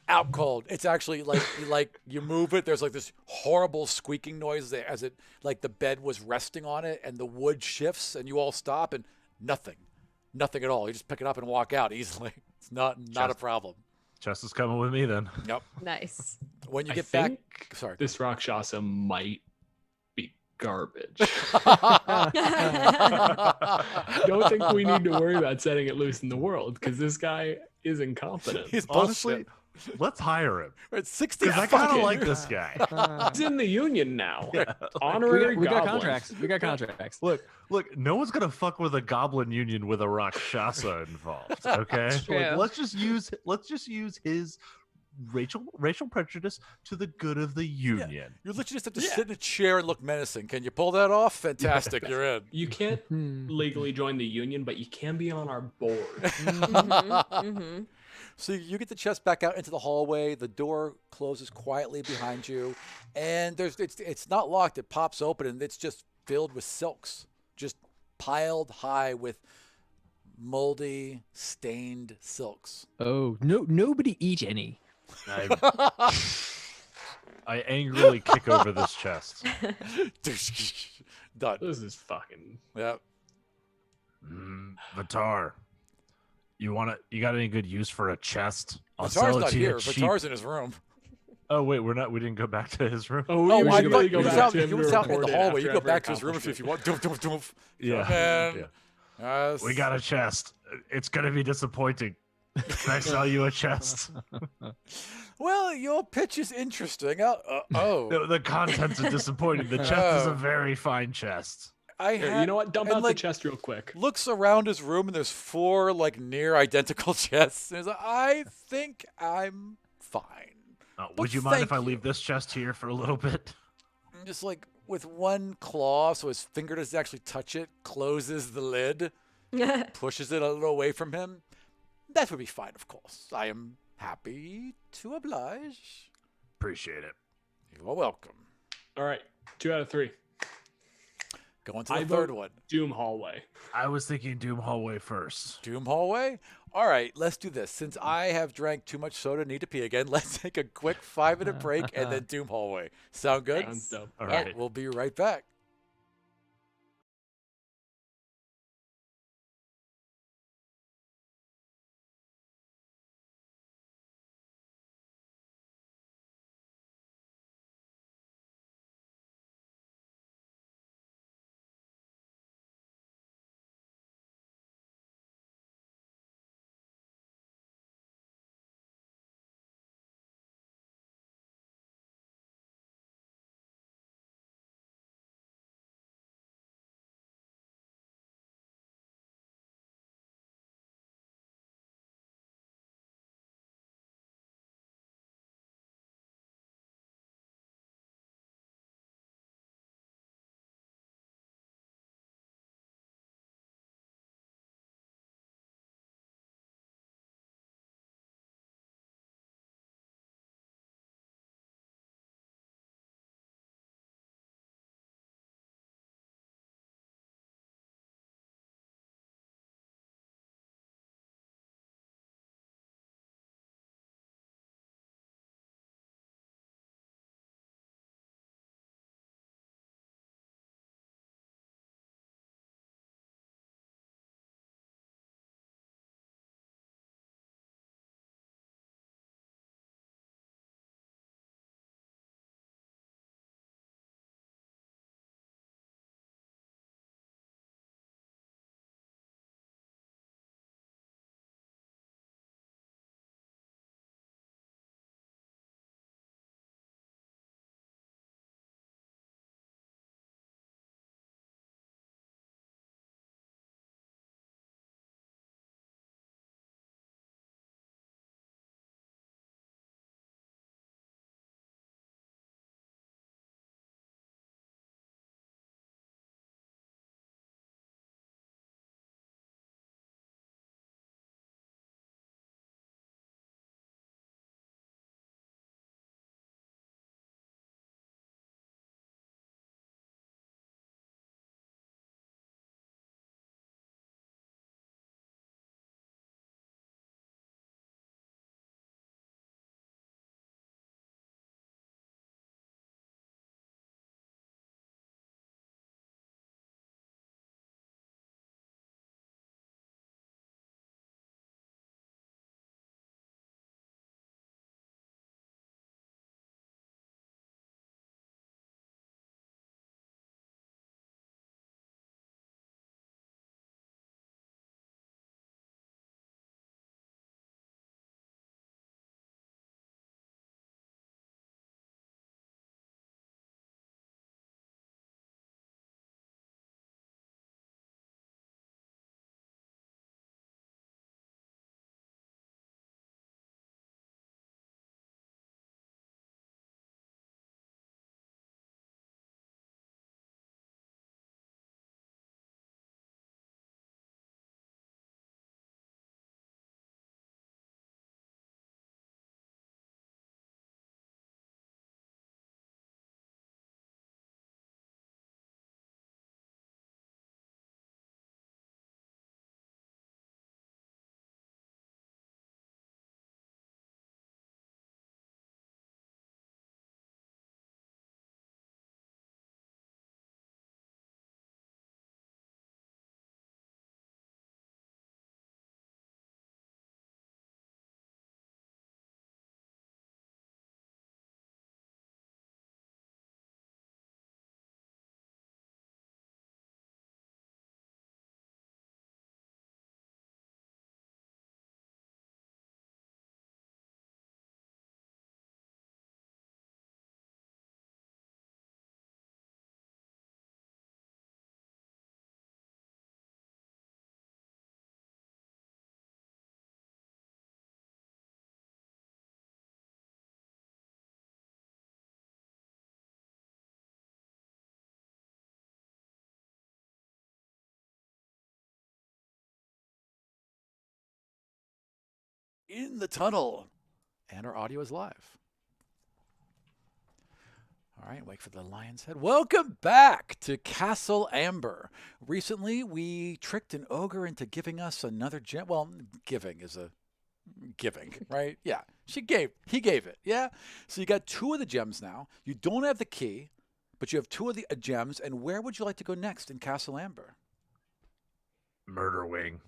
out cold. It's actually like you move it. There's like this horrible squeaking noise as it like the bed was resting on it, and the wood shifts, and you all stop, and nothing at all. You just pick it up and walk out easily. It's not a Just- problem. Chest is coming with me then. Yep. Nice. When you I get back, think sorry. this rakshasa might garbage. Don't think we need to worry about setting it loose in the world because this guy is incompetent. He's Honestly, bullshit. let's hire him. It's 60 Because I kind of fucking like years. this guy. He's in the union now. Yeah, Honorary we got goblin. contracts. We got contracts. Look, no one's gonna fuck with a goblin union with a rakshasa involved. Okay, True. let's just use his racial prejudice to the good of the union. You literally just have to Yeah. sit in a chair and look menacing. Can you pull that off? Fantastic. You're in. You can't legally join the union, but you can be on our board. So you get the chest back out into the hallway. The door closes quietly behind you, and it's not locked. It pops open, and it's just filled with silks, just piled high with moldy, stained silks. Oh no! Nobody eat any. I angrily kick over this chest. Done. This is fucking. Yeah. Vitar, you got any good use for a chest? I'll Vitar's sell it not to here. you cheap. Vitar's in his room. Oh wait, we didn't go back to his room. Oh, Oh, we I should thought really you go was back out, to him you to was out in report the it hallway. You after go back to every his room if you want. Doof, doof, doof. Yeah. Man. Yeah. Yes. We got a chest. It's gonna be disappointing. Can I sell you a chest? Well, your pitch is interesting. Oh. The contents are disappointing. The chest is a very fine chest. Here, you know what? Dump and, out like, the chest real quick. looks around his room and there's 4 like near identical chests. And he's like, I think I'm fine. Would you mind if I leave this chest here for a little bit? And just like with one claw, so his finger doesn't actually touch it, closes the lid, pushes it a little away from him. That would be fine, of course. I am happy to oblige. Appreciate it. You are welcome. All right, 2 out of 3. Going to the I third vote one. Doom hallway. I was thinking Doom Hallway first. Doom hallway? All right, let's do this. Since I have drank too much soda and need to pee again, let's take a quick 5-minute break and then Doom hallway. Sound good? Sounds dope. All Yeah. right. We'll be right back. in the tunnel. And our audio is live. All right, wait for the lion's head. Welcome back to Castle Amber. Recently, we tricked an ogre into giving us another gem. Well, giving is a giving, right? Yeah, he gave it. Yeah. So you got 2 of the gems now. You don't have the key, but you have 2 of the gems. And where would you like to go next in Castle Amber? Murder Wing.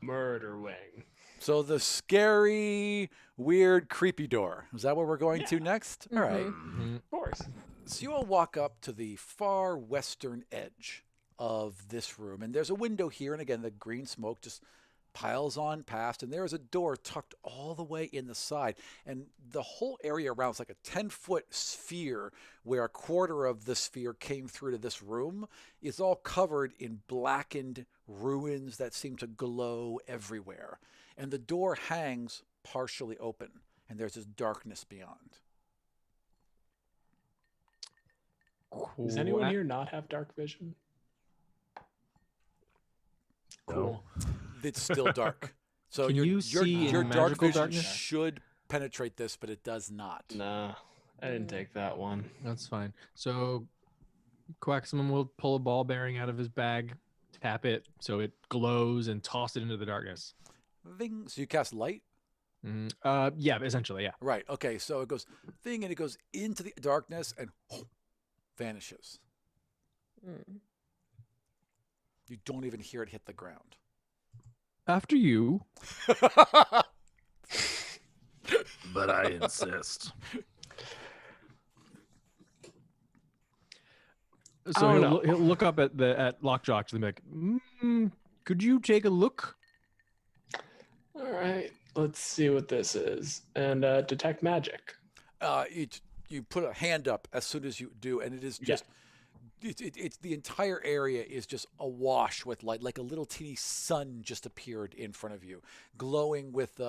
Murder Wing. So the scary, weird, creepy door. Is that where we're going to next? All right. Of course. So you all walk up to the far western edge of this room. And there's a window here. And again, the green smoke just piles on past. And there is a door tucked all the way in the side. And the whole area around is like a 10-foot sphere where a quarter of the sphere came through to this room. It's all covered in blackened ruins that seem to glow everywhere. And the door hangs partially open. And there's this darkness beyond. Does anyone here not have dark vision? Cool. It's still dark. So Can you see your in dark magical vision darkness? should penetrate this, but it does not. Nah, I didn't take that one. That's fine. So Quaximum will pull a ball bearing out of his bag, tap it so it glows, and toss it into the darkness. Ving. So you cast light? Yeah, essentially, yeah. Right. Okay. So it goes thing, and it goes into the darkness and vanishes. You don't even hear it hit the ground. After you. But I insist. So don't know. he'll look up at Lockjaw and be like, could you take a look? All right, let's see what this is. And detect magic. You put a hand up as soon as you do, and it is just it's the entire area is just awash with light, like a little teeny sun just appeared in front of you, glowing with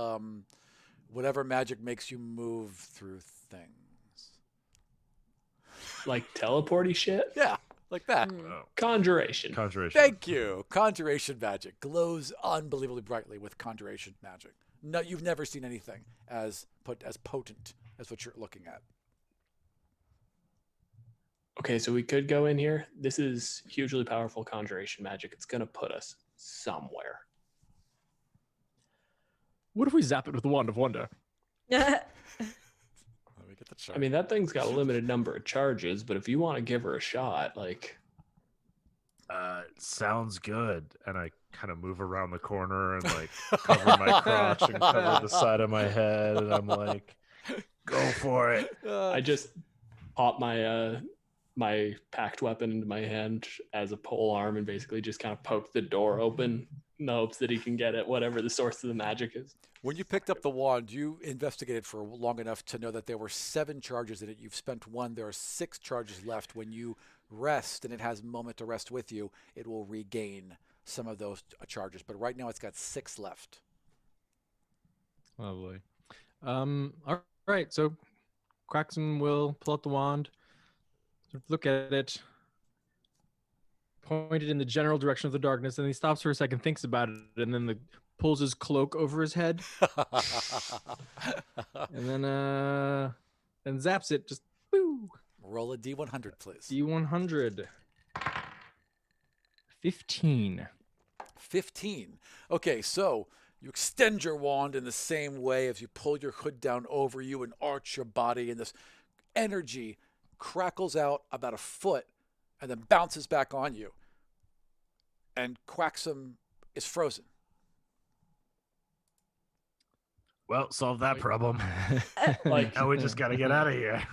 whatever magic makes you move through things. Like teleporty shit? Yeah, like that. Oh, Conjuration. conjuration. Thank you. Conjuration magic glows unbelievably brightly with conjuration magic. No, you've never seen anything as potent as what you're looking at. Okay, so we could go in here. This is hugely powerful conjuration magic. It's going to put us somewhere. What if we zap it with the Wand of Wonder? Let me get the chart. I mean, that thing's got a limited number of charges, but if you want to give her a shot, like... Sounds good. And I kind of move around the corner and like cover my crotch and cover the side of my head. And I'm like, go for it. I just pop my my packed weapon into my hand as a pole arm and basically just kind of poke the door open in the hopes that he can get at whatever the source of the magic is. When you picked up the wand, you investigated for long enough to know that there were 7 charges in it. You've spent 1. There are 6 charges left. When you rest and it has a moment to rest with you, it will regain some of those charges. But right now it's got 6 left. Lovely. All right. So Quaxon will pull out the wand, sort of look at it, point it in the general direction of the darkness, and he stops for a second, thinks about it, and then pulls his cloak over his head, and then zaps it. Just boo. Roll a D100, please. D100. 15. 15. Okay, so you extend your wand in the same way as you pull your hood down over you and arch your body, and this energy crackles out about a foot and then bounces back on you. And Quaxum is frozen. Well, solve that problem. Like, Now we just got to get out of here.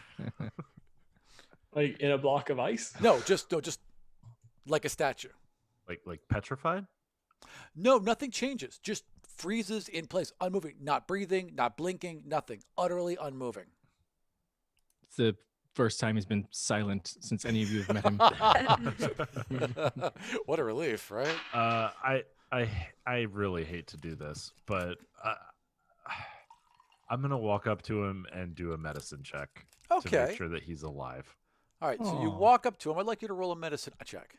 like in a block of ice? No, just like a statue. Like petrified? No, nothing changes. Just freezes in place, unmoving, not breathing, not blinking, nothing. Utterly unmoving. It's the first time he's been silent since any of you have met him. What a relief, right? I really hate to do this, but I'm gonna walk up to him and do a medicine check to Okay. make sure that he's alive. All right, so you Aw. walk up to him. I'd like you to roll a medicine check.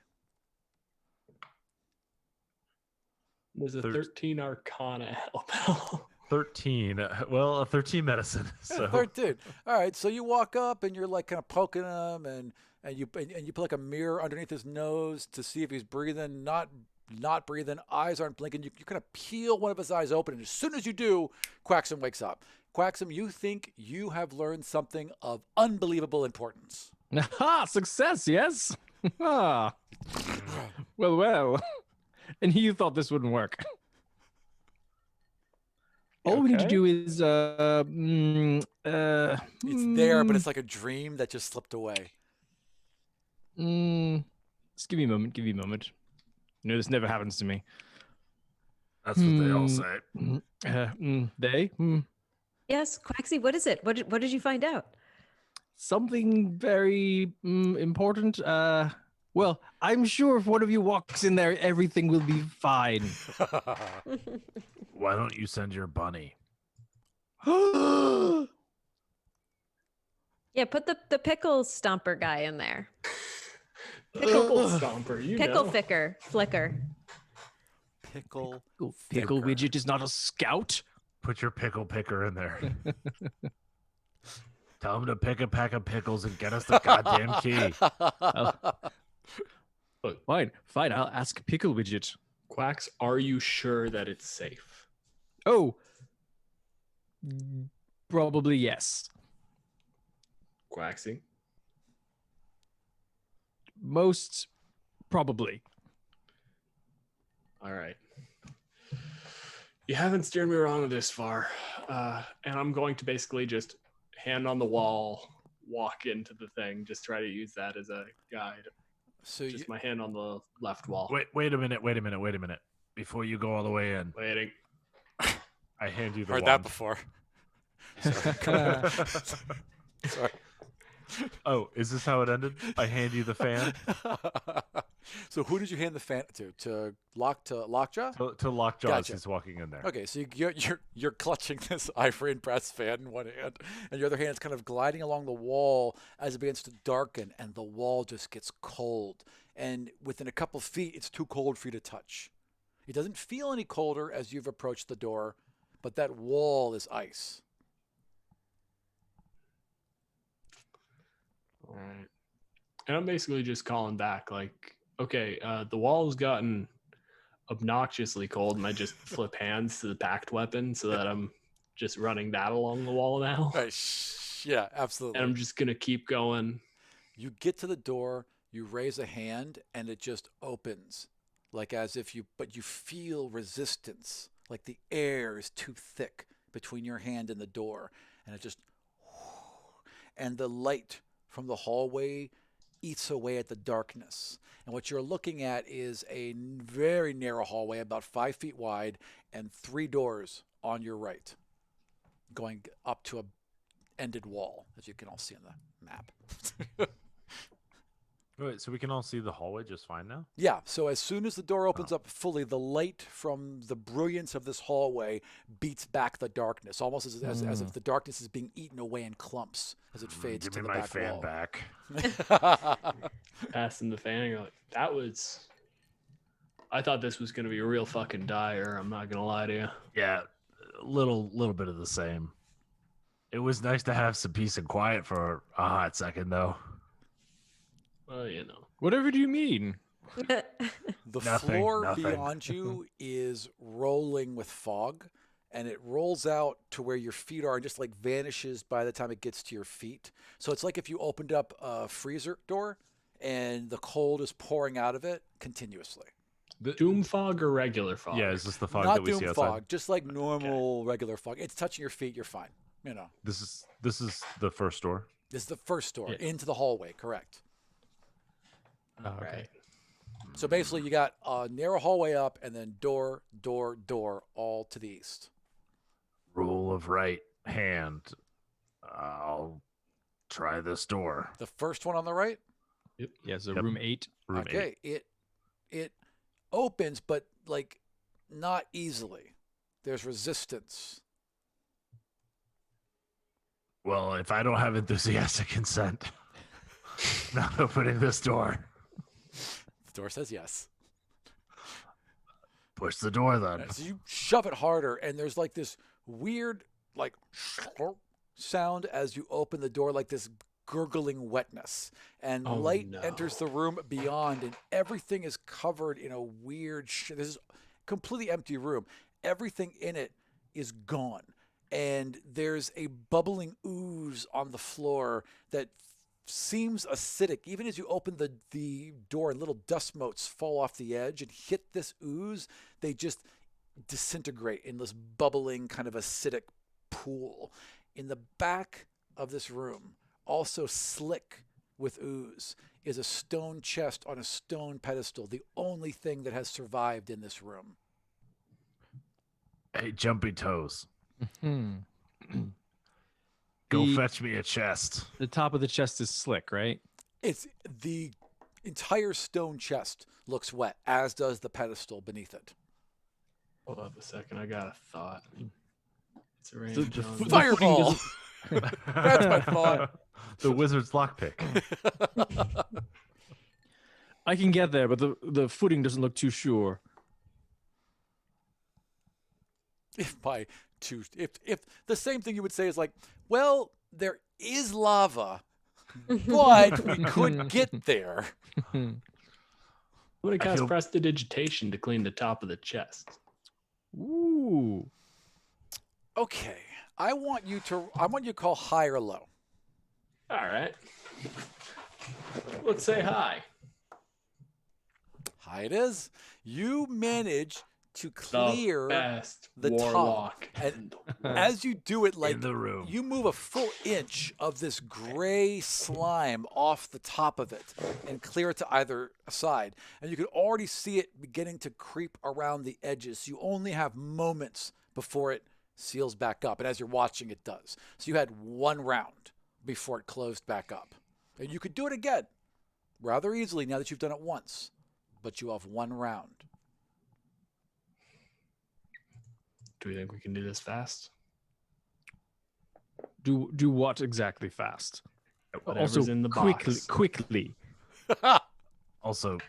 There's a 13 Arcana help. 13. Well, a 13 medicine. So 13. All right, so you walk up and you're like kind of poking him, and you put like a mirror underneath his nose to see if he's breathing. Not breathing. Eyes aren't blinking. You kind of peel one of his eyes open, and as soon as you do, Quaxum wakes up. Quaxum, you think you have learned something of unbelievable importance. Ha! Success, yes? Ah. Well. And you thought this wouldn't work. All we need to Okay. do is, It's there, but it's like a dream that just slipped away. Just give me a moment. No, this never happens to me. that's what they all say. They? Yes, Quaxie, what is it? What did you find out? Something very important. Well, I'm sure if one of you walks in there, everything will be fine. Why don't you send your bunny? Yeah, put the pickle stomper guy in there. Pickle stomper, you Pickle know. flicker. Pickle Pickle Thicker. Widget is not a scout. Put your pickle picker in there. Tell him to pick a pack of pickles and get us the goddamn key. Fine. I'll ask Pickle Widget. Quacks, are you sure that it's safe? Oh, probably yes. Quaxy? Most probably. All right. You haven't steered me wrong this far. And I'm going to basically just hand on the wall, walk into the thing, just try to use that as a guide. So Just my hand on the left wall. Wait a minute. Before you go all the way in, Waiting. I hand you the heard wand. that before. Sorry. Oh, is this how it ended? I hand you the fan So who did you hand the fan to? To Lockjaw? to Lockjaw as Gotcha. he's walking in there. Okay, so you're clutching this ivory and brass fan in one hand, and your other hand is kind of gliding along the wall as it begins to darken, and the wall just gets cold. And within a couple feet, it's too cold for you to touch. It doesn't feel any colder as you've approached the door, but that wall is ice. All right. And I'm basically just calling back, like, okay, the wall's gotten obnoxiously cold, and I just flip hands to the packed weapon so that I'm just running that along the wall now. Right. Yeah, absolutely. And I'm just going to keep going. You get to the door, you raise a hand, and it just opens, like as if but you feel resistance, like the air is too thick between your hand and the door, and it just, and the light from the hallway eats away at the darkness. And what you're looking at is a very narrow hallway, about 5 feet wide, and 3 doors on your right, going up to a ended wall, as you can all see on the map. Wait, so we can all see the hallway just fine now? Yeah, so as soon as the door opens up fully, the light from the brilliance of this hallway beats back the darkness, almost as if the darkness is being eaten away in clumps as it fades Give to me the my back fan wall. back. Passing the fan, and you're like, that was... I thought this was going to be real fucking dire, I'm not going to lie to you. Yeah, a little bit of the same. It was nice to have some peace and quiet for a hot second, though. Well, you know. Whatever do you mean? The Nothing. floor beyond you is rolling with fog, and it rolls out to where your feet are and just like vanishes by the time it gets to your feet. So it's like if you opened up a freezer door and the cold is pouring out of it continuously. Doom fog or regular fog? Yeah, is this the fog Not that we see doom outside? fog, just like normal regular fog. It's touching your feet, you're fine. You know. This is the first door. This is the first door Yeah. into the hallway, correct. All right. So basically, you got a narrow hallway up, and then door, all to the east. Rule of right hand. I'll try this door. The first one on the right. Yeah, so Yep. room 8. Room Okay, 8. it opens, but like not easily. There's resistance. Well, if I don't have enthusiastic consent, not opening this door. The door says yes. Push the door then. So you shove it harder, and there's like this weird, like, sound as you open the door, like this gurgling wetness. And Oh, light no. enters the room beyond, and everything is covered in a weird this is a completely empty room. Everything in it is gone. And there's a bubbling ooze on the floor that seems acidic. Even as you open the door and little dust motes fall off the edge and hit this ooze, they just disintegrate in this bubbling kind of acidic pool. In the back of this room, also slick with ooze, is a stone chest on a stone pedestal, the only thing that has survived in this room. Hey, Jumpy Toes, Hmm. go The- fetch me a chest. The top of the chest is slick, right? It's the entire stone chest looks wet, as does the pedestal beneath it. Hold up a second. I got a thought. It's a The- range the on fo- the- Fireball! That's my thought. The wizard's lockpick. I can get there, but the footing doesn't look too sure. If the same thing you would say is like, well, there is lava, but we could get there. I'm gonna I cast feel- prestidigitation to clean the top of the chest. Ooh. Okay, I want you to call high or low. All right. Let's say hi. High it is. You manage to The clear best the top. warlock. And in the world. as you do it, like In the room. you move a full inch of this gray slime off the top of it and clear it to either side. And you can already see it beginning to creep around the edges. You only have moments before it seals back up. And as you're watching, it does. So you had one round before it closed back up. And you could do it again rather easily now that you've done it once. But you have one round. Do we think we can do this fast? Do what exactly fast? Whatever's Also, in the quickly, box. quickly. Also,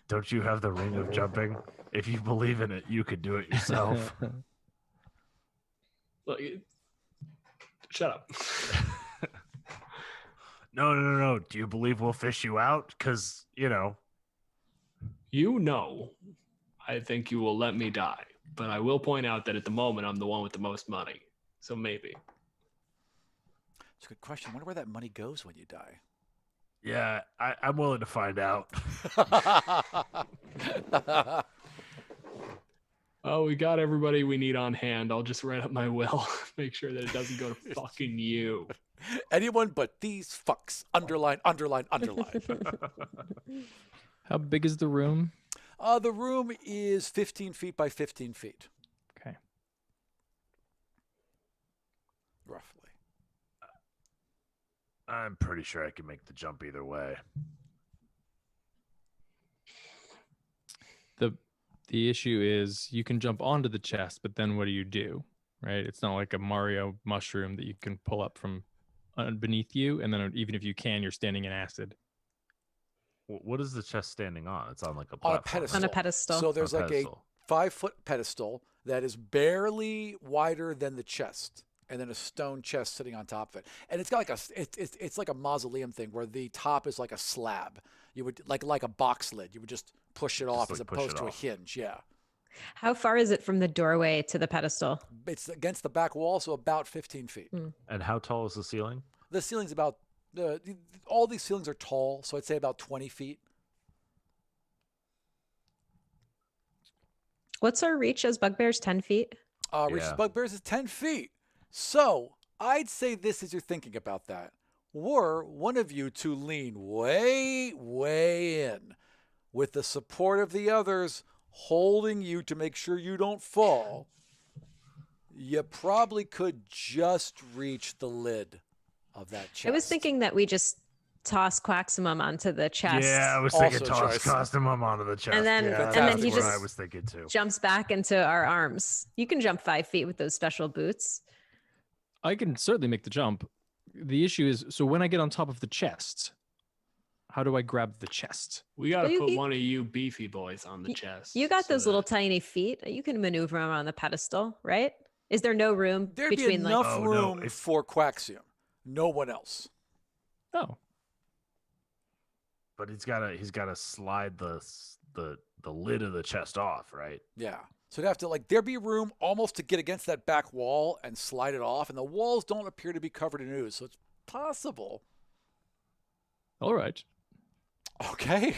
don't you have the ring of jumping? If you believe in it, you could do it yourself. Look, shut up. No. Do you believe we'll fish you out? Because, You know, I think you will let me die. But I will point out that at the moment, I'm the one with the most money. So maybe. It's a good question. I wonder where that money goes when you die. yeah, I'm willing to find out. Oh, we got everybody we need on hand. I'll just write up my will. Make sure that it doesn't go to fucking you. Anyone but these fucks. Underline, underline, underline. How big is the room? The room is 15 feet by 15 feet, Okay. roughly. I'm pretty sure I can make the jump either way. The issue is you can jump onto the chest, but then what do? Right? It's not like a Mario mushroom that you can pull up from beneath you, and then even if you can, you're standing in acid. What is the chest standing on? It's on like a On platform. a pedestal. On a pedestal. So there's On like pedestal. a 5-foot pedestal that is barely wider than the chest, and then a stone chest sitting on top of it. And it's got like it's like a mausoleum thing where the top is like a slab. You would like a box lid. You would just push it off as like push opposed it to a off. hinge. Yeah. How far is it from the doorway to the pedestal? It's against the back wall, so about 15 feet. And how tall is the ceiling? The ceiling's about all these ceilings are tall, so I'd say about 20 feet. What's our reach as bugbears? 10 feet? Reaches Yeah. bugbears is 10 feet. So I'd say this as you're thinking about that. Were one of you to lean way, way in with the support of the others holding you to make sure you don't fall, you probably could just reach the lid of that chest. I was thinking that we just toss Quaximum onto the chest. Yeah, I was thinking Also toss choice. costume onto the chest. And then- yeah, and then that's he what I just- was thinking too. Jumps back into our arms. You can jump 5 feet with those special boots. I can certainly make the jump. The issue is, so when I get on top of the chest, how do I grab the chest? We got to Well, put you- one of you beefy boys on the chest. You got so those little that- tiny feet. You can maneuver them on the pedestal, right? Is there no room There'd be between like? enough Oh, no, room if- for Quaxium. No one else. Oh, But he's gotta slide the lid of the chest off, right? Yeah. So they'd have to there'd be room almost to get against that back wall and slide it off, and the walls don't appear to be covered in ooze, so it's possible. all right. Okay,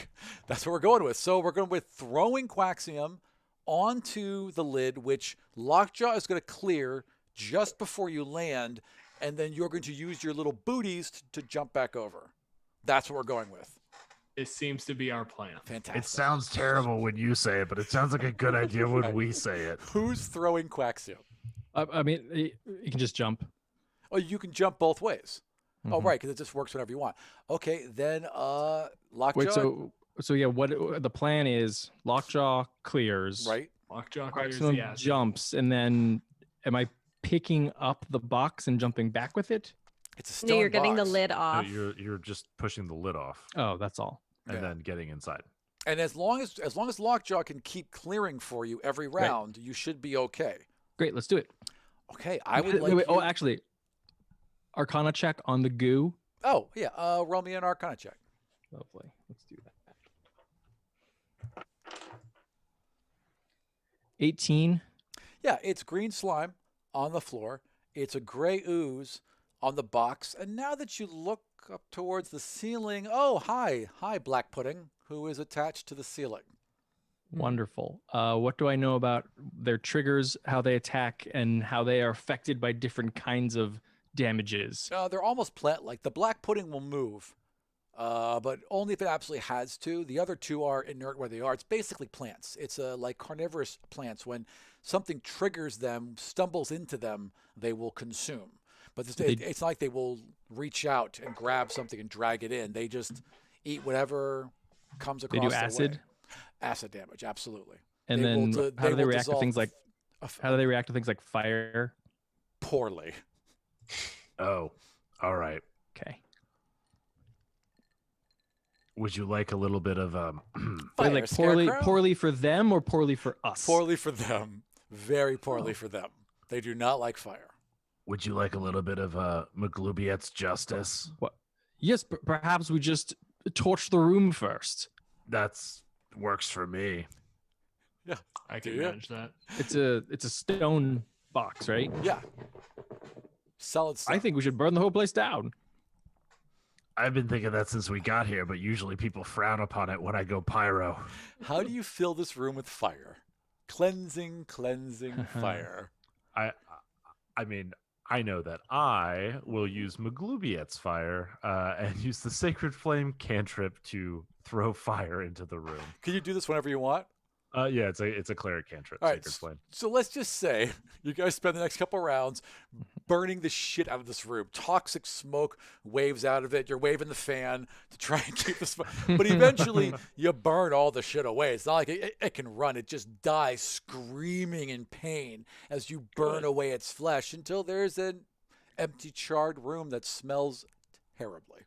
that's what we're going with. So we're going with throwing Quaxium onto the lid, which Lockjaw is going to clear just before you land, and then you're going to use your little booties to jump back over. That's what we're going with. It seems to be our plan. Fantastic. It sounds terrible when you say it, but it sounds like a good idea when we say it. Who's throwing Quaxium? I mean, you can just jump. Oh, you can jump both ways. Oh, Mhm. right, because it just works whenever you want. Okay, then Lockjaw. Wait, so yeah, what the plan is? Lockjaw clears. Right. Lockjaw clears Quaxium the acid. jumps, and then am I picking up the box and jumping back with it? It's a stone No, you're getting the box. lid No, off. you're just pushing the lid off Oh, that's all. and Yeah. then getting inside. And as long as Lockjaw can keep clearing for you every round, you should be okay. Great, let's do it. Okay, I would Wait, like. wait, oh, you- actually, Arcana check on the goo. Oh yeah, roll me an Arcana check. Lovely. Let's do that. 18. Yeah, it's green slime on the floor. It's a gray ooze on the box. And now that you look up towards the ceiling, oh hi Black Pudding, who is attached to the ceiling. Wonderful. What do I know about their triggers, how they attack, and how they are affected by different kinds of damages? They're almost plant-like. The Black Pudding will move, but only if it absolutely has to. The other two are inert where they are. It's basically plants. It's like carnivorous plants. When something triggers them, stumbles into them, they will consume. But it's not like they will reach out and grab something and drag it in. They just eat whatever comes across They do their acid, way. Acid damage, absolutely. and They will then do- how they do they will react to dissolve things like how do they react to things like fire? poorly? Oh, all right. Okay. Would you like a little bit of Wait, like Scarecrow? poorly for them or poorly for us? Poorly for them. Very poorly for them. They do not like fire. Would you like a little bit of Maglubiet's justice? What? Yes, perhaps we just torch the room first. That's works for me. I Do can ya? manage that. It's a stone box, right? Yeah. Solid stuff. I think we should burn the whole place down. I've been thinking that since we got here, but usually people frown upon it when I go pyro. How do you fill this room with fire? Cleansing fire. I mean, I know that I will use Maglubiet's fire and use the Sacred Flame cantrip to throw fire into the room. Can you do this whenever you want? Yeah, it's a cleric cantrip, All right, Sacred Flame. So let's just say you guys spend the next couple rounds burning the shit out of this room. Toxic smoke waves out of it. You're waving the fan to try and keep the smoke. But eventually you burn all the shit away. It's not like it can run. It just dies screaming in pain as you burn away its flesh until there's an empty, charred room that smells terribly.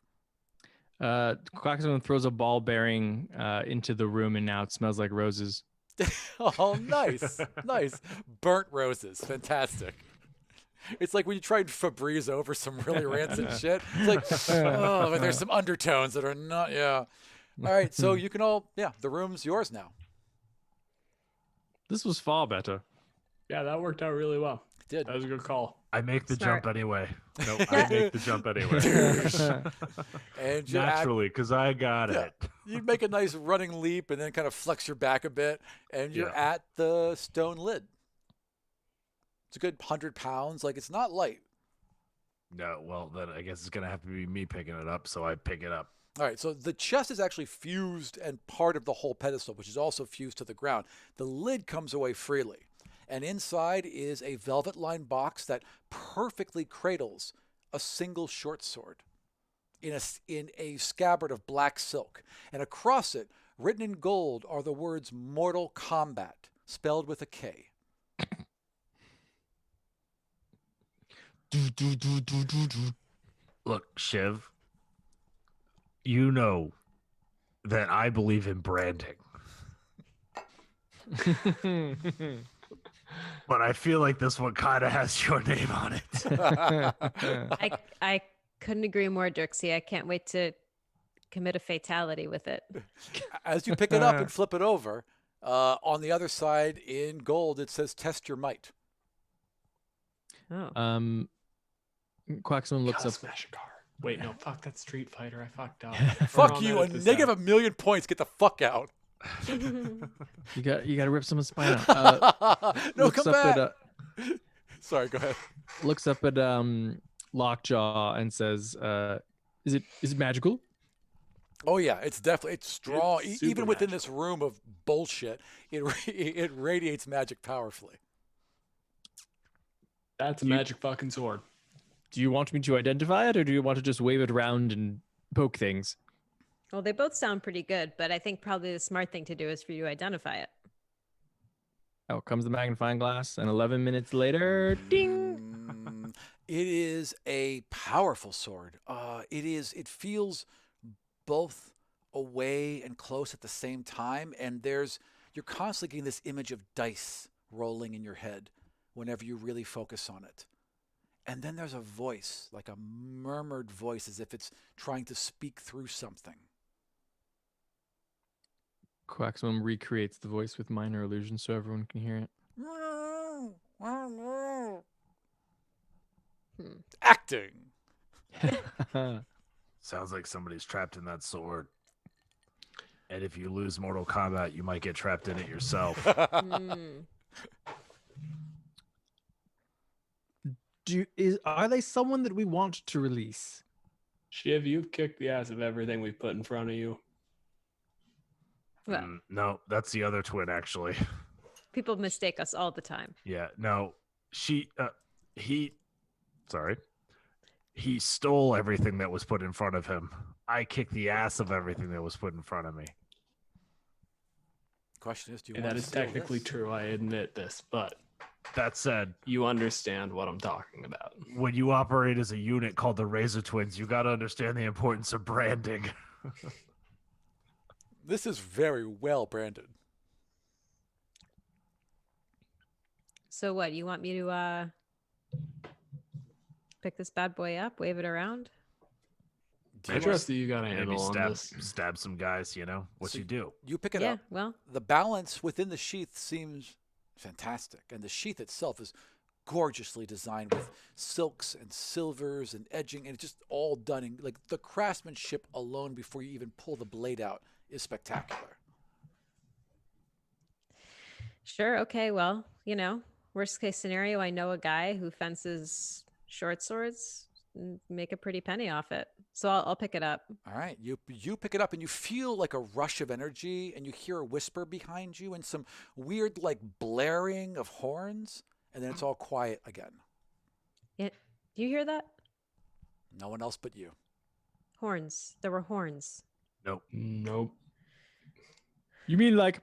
Quaxon throws a ball bearing into the room, and now it smells like roses. Oh, nice. Nice. Burnt roses. Fantastic. It's like when you try and Febreze over some really rancid shit. It's like, oh, but there's some undertones that are not, yeah. All right, so you can all, yeah, the room's yours now. This was far better. Yeah, that worked out really well. Did. That was a good call. I make the Smart. jump anyway. No, I make the jump anyway. And you Naturally, because I got Yeah. it. you make a nice running leap and then kind of flex your back a bit, and you're Yeah. at the stone lid. It's a good 100 pounds. Like, it's not light. No, well, then I guess it's going to have to be me picking it up, so I pick it up. All right, so the chest is actually fused and part of the whole pedestal, which is also fused to the ground. The lid comes away freely, and inside is a velvet-lined box that perfectly cradles a single short sword in a scabbard of black silk, and across it, written in gold, are the words "Mortal Combat," spelled with a K. Look, Shiv, you know that I believe in branding. But I feel like this one kind of has your name on it. I couldn't agree more, Dirksy. I can't wait to commit a fatality with it. As you pick it up and flip it over, on the other side in gold, it says "Test your might." Oh. Quaxman looks Gotta up. smash a car. Wait, no, fuck, that's Street Fighter. I fucked up. Fuck you! A negative $1 million points. Get the fuck out. You got to rip someone's spine out. No, Looks come up back. at Sorry, go ahead. looks up at Lockjaw and says, "Is it magical?" Oh yeah, it's strong. It's Even super within magical. this room of bullshit, it radiates magic powerfully. That's a magic fucking sword. Do you want me to identify it, or do you want to just wave it around and poke things? Well, they both sound pretty good, but I think probably the smart thing to do is for you to identify it. Out comes the magnifying glass, and 11 minutes later, ding! It is a powerful sword. It feels both away and close at the same time, and you're constantly getting this image of dice rolling in your head whenever you really focus on it. And then there's a voice, like a murmured voice, as if it's trying to speak through something. Quaxman recreates the voice with minor illusions so everyone can hear it. Acting. Sounds like somebody's trapped in that sword. And if you lose Mortal Kombat, you might get trapped in it yourself. Are they someone that we want to release? Shiv, you've kicked the ass of everything we put in front of you. Well, No, that's the other twin, actually. people mistake us all the time. Yeah, no, he stole everything that was put in front of him. I kicked the ass of everything that was put in front of me. Question is, do you And want that to is steal technically this? true. I admit this, but That said, you understand what I'm talking about. when you operate as a unit called the Razor Twins, you got to understand the importance of branding. This is very well branded. So what? You want me to pick this bad boy up, wave it around? Do I you trust that you got a Maybe handle on this. stab some guys, what So you do. You pick it Yeah, up. well, The balance within the sheath seems fantastic, and the sheath itself is gorgeously designed with silks and silvers and edging, and it's just all done in like the craftsmanship alone before you even pull the blade out is spectacular. sure. Okay. Well, worst case scenario, I know a guy who fences short swords and make a pretty penny off it. So I'll pick it up. All right, you pick it up and you feel like a rush of energy, and you hear a whisper behind you and some weird like blaring of horns, and then it's all quiet again. Do you hear that? No one else but you. Horns. There were horns. Nope. Nope. You mean like?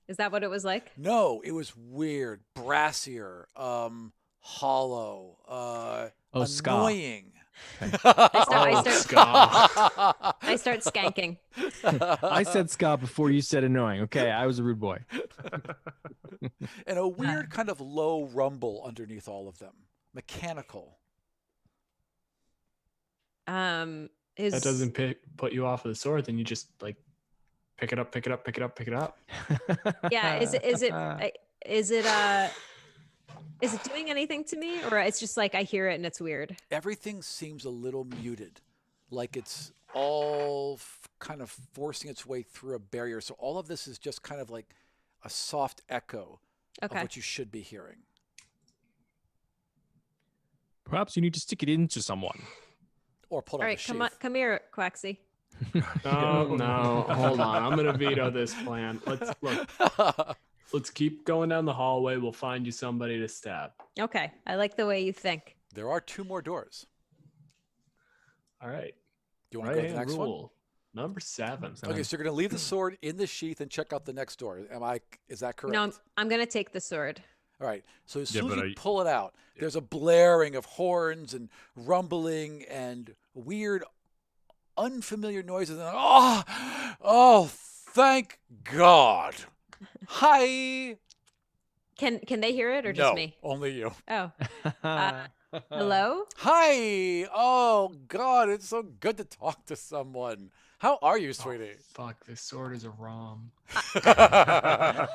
Is that what it was like? No, it was weird, brassier, hollow, ska. annoying. I start ska. skanking. I said ska before you said annoying. Okay, I was a rude boy. And a weird kind of low rumble underneath all of them. Mechanical. That That doesn't put you off of the sword, then you just like pick it up. Yeah. Is it doing anything to me, or it's just like I hear it and it's weird? Everything seems a little muted, like it's all kind of forcing its way through a barrier. So all of this is just kind of like a soft echo of Okay. what you should be hearing. Perhaps you need to stick it into someone. Or pull All out right, the sheath. come here, Quaxy. No, hold on. I'm gonna veto this plan. Let's keep going down the hallway. We'll find you somebody to stab. Okay, I like the way you think. There are 2 more doors. All right. Do you want to go to the Right-hand next one? rule. Number 7. Okay, so you're going to leave the sword in the sheath and check out the next door. Is that correct? No, I'm gonna take the sword. All right. So as Yeah, soon as but you pull it out, there's a blaring of horns and rumbling and weird, unfamiliar noises. And oh, thank God. Hi. Can they hear it or just No, me? only you. Oh, hello. Hi. Oh God, it's so good to talk to someone. How are you, Oh, sweetie? fuck, this sword is a ROM. Uh,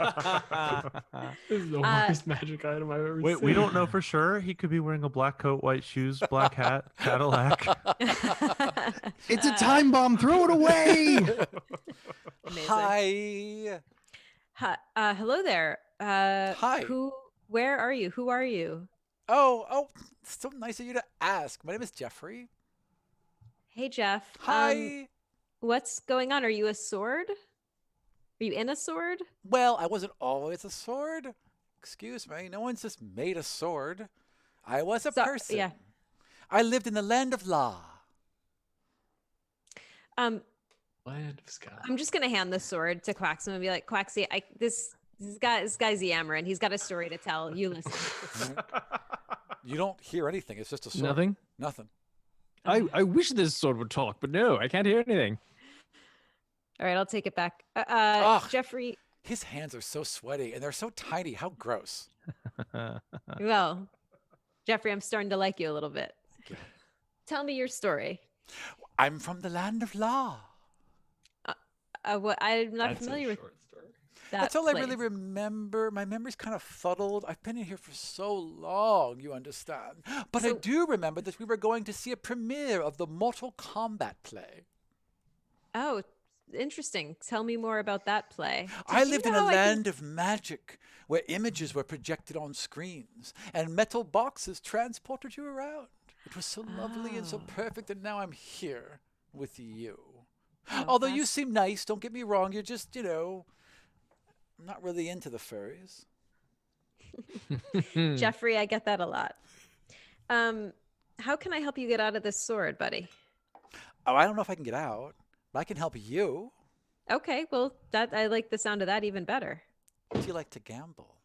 This is the Uh, worst magic item I've ever Wait, seen. we don't know for sure. He could be wearing a black coat, white shoes, black hat, Cadillac. it's a time bomb. Throw it away. Amazing. Hi. Hi, hello there. Hi. Where are you? Who are you? Oh, so nice of you to ask. My name is Jeffrey. Hey, Jeff. Hi. What's going on? Are you a sword? Are you in a sword? Well, I wasn't always a sword. Excuse me. No one's just made a sword. I was a person. Yeah. I lived in the land of La. Land of Sky. I'm just gonna hand the sword to Quaxum and be like, Quaxy, this guy's yammering. He's got a story to tell. You listen. You don't hear anything. It's just a sword. Nothing. Nothing. I wish this sword would talk, but no, I can't hear anything. All right, I'll take it back. Ugh. Jeffrey. His hands are so sweaty and they're so tiny. How gross. Well, Jeffrey, I'm starting to like you a little bit. Tell me your story. I'm from the land of La. What I'm not That's a familiar with short story. that. That's all I really place. remember. My memory's kind of fuddled. I've been in here for so long, you understand. But I So- do remember that we were going to see a premiere of the Mortal Kombat play. Oh, interesting. Tell me more about that play. I Did you lived in know a I can- land of magic where images were projected on screens and metal boxes transported you around. It was so lovely and so Oh. perfect, and now I'm here with you. Oh, Although you that's- seem nice, don't get me wrong, you're just, I'm not really into the furries. Jeffrey, I get that a lot. How can I help you get out of this sword, buddy? Oh, I don't know if I can get out, but I can help you. Okay, well, that I like the sound of that even better. Do you like to gamble?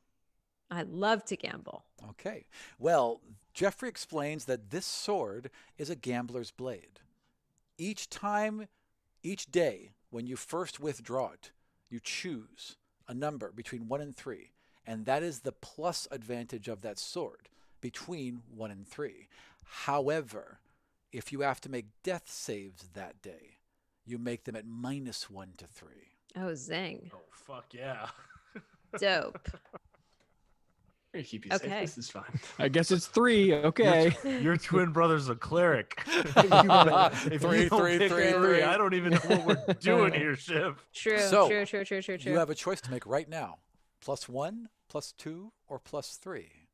I love to gamble. Okay. Well, Jeffrey explains that this sword is a gambler's blade. Each day, when you first withdraw it, you choose a number between 1 and 3, and that is the plus advantage of that sword between 1 and 3. However, if you have to make death saves that day, you make them at -1 to 3. Oh, zing. Oh, fuck yeah. Dope. I'm gonna keep you Okay. safe. This is fine. I guess it's 3. Okay. Your twin brother's a cleric. If you Three, don't three, pick three, three, three. I don't even know what we're doing here, Shiv. True, So, true. You have a choice to make right now. +1, +2, or +3.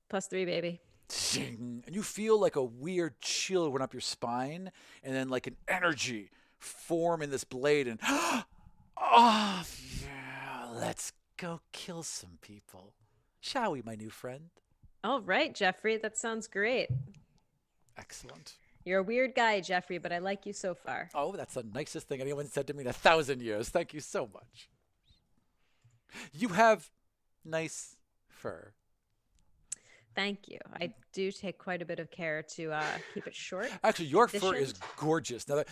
+3, baby. Zing. And you feel like a weird chill run up your spine, and then like an energy form in this blade, and oh yeah, let's go kill some people, shall we, my new friend? All right, Jeffrey, that sounds great. Excellent. You're a weird guy, Jeffrey, but I like you so far. Oh, that's the nicest thing anyone said to me in 1,000 years. Thank you so much. You have nice fur. Thank you. I do take quite a bit of care to keep it short. Actually, your fur is Efficient. gorgeous. Now,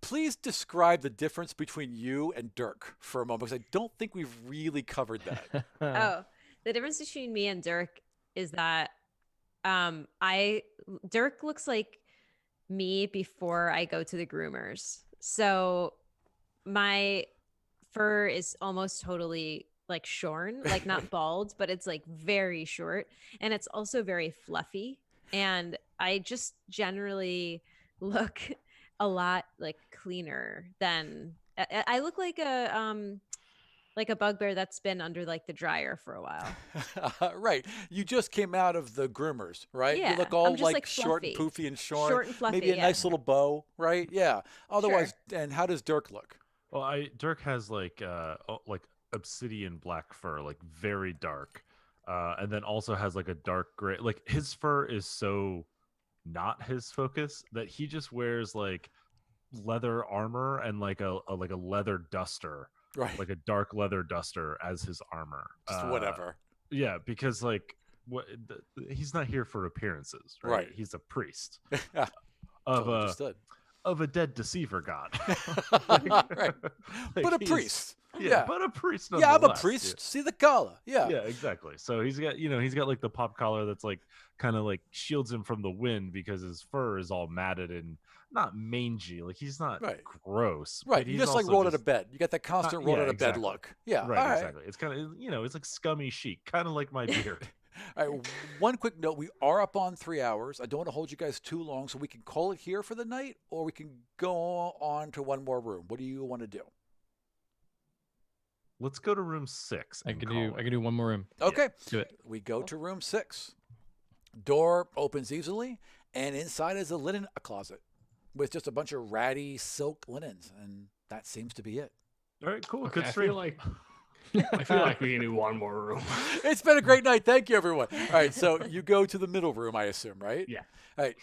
please describe the difference between you and Dirk for a moment, because I don't think we've really covered that. Oh, the difference between me and Dirk is that Dirk looks like me before I go to the groomers. So my fur is almost totally like shorn, like not bald, but it's like very short, and it's also very fluffy. And I just generally look a lot like cleaner than I look like a bugbear that's been under like the dryer for a while. Right. You just came out of the groomers, right? Yeah, You look all I'm just, like short and fluffy. poofy and short. Short and fluffy, Maybe a yeah. nice little bow, right? Yeah. Otherwise, and how does Dirk look? Well, Dirk has like obsidian black fur, like very dark, and then also has like a dark gray. Like his fur is so not his focus that he just wears like leather armor and like a leather duster, Right. like a dark leather duster as his armor. Just whatever. Yeah, because like he's not here for appearances, right? Right. He's a priest of Totally understood. a dead deceiver god. Right. Like, But a he's- priest. Yeah. but a priest Yeah, I'm a nonetheless. priest. See the collar. Yeah. Yeah, exactly. So he's got, he's got like the pop collar that's like kind of like shields him from the wind because his fur is all matted and not mangy. Like he's not Right. gross, Right. but You he's just like also rolled out of bed. You got that constant rolled yeah, out of bed exactly. look. Yeah. Right, All right. exactly. It's kind of, it's like scummy chic, kind of like my beard. All right. One quick note: we are up on 3 hours. I don't want to hold you guys too long, so we can call it here for the night, or we can go on to one more room. What do you want to do? Let's go to room 6. I can do one more room. Okay. Do it. We go to room 6. Door opens easily, and inside is a linen closet with just a bunch of ratty silk linens, and that seems to be it. All right, cool. Okay, Good I stream. feel like we can do one more room. It's been a great night. Thank you, everyone. All right, so you go to the middle room, I assume, right? Yeah. All right,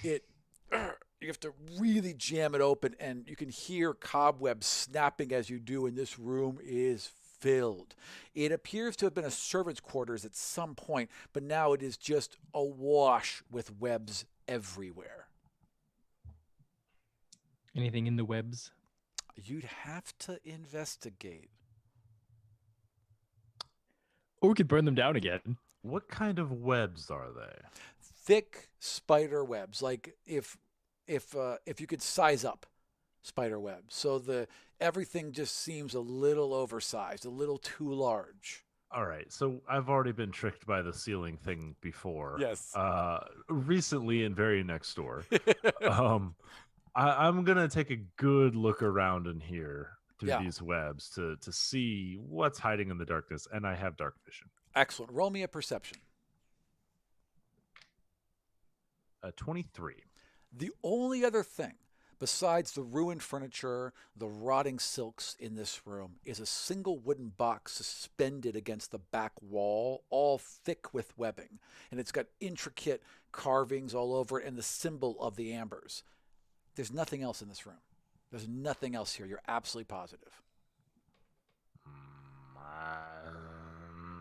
you have to really jam it open, and you can hear cobwebs snapping as you do, and this room is filled. It appears to have been a servant's quarters at some point, but now it is just awash with webs everywhere. Anything in the webs? You'd have to investigate. Or we could burn them down again. What kind of webs are they? Thick spider webs, like if you could size up spider webs. So everything just seems a little oversized, a little too large. All right, so I've already been tricked by the ceiling thing before. Yes. Recently and very next door. I'm gonna take a good look around in here through these webs to see what's hiding in the darkness, and I have dark vision. Excellent. Roll me a perception. 23. The only other thing besides the ruined furniture, the rotting silks in this room, is a single wooden box suspended against the back wall, all thick with webbing. And it's got intricate carvings all over it and the symbol of the ambers. There's nothing else in this room. There's nothing else here. You're absolutely positive.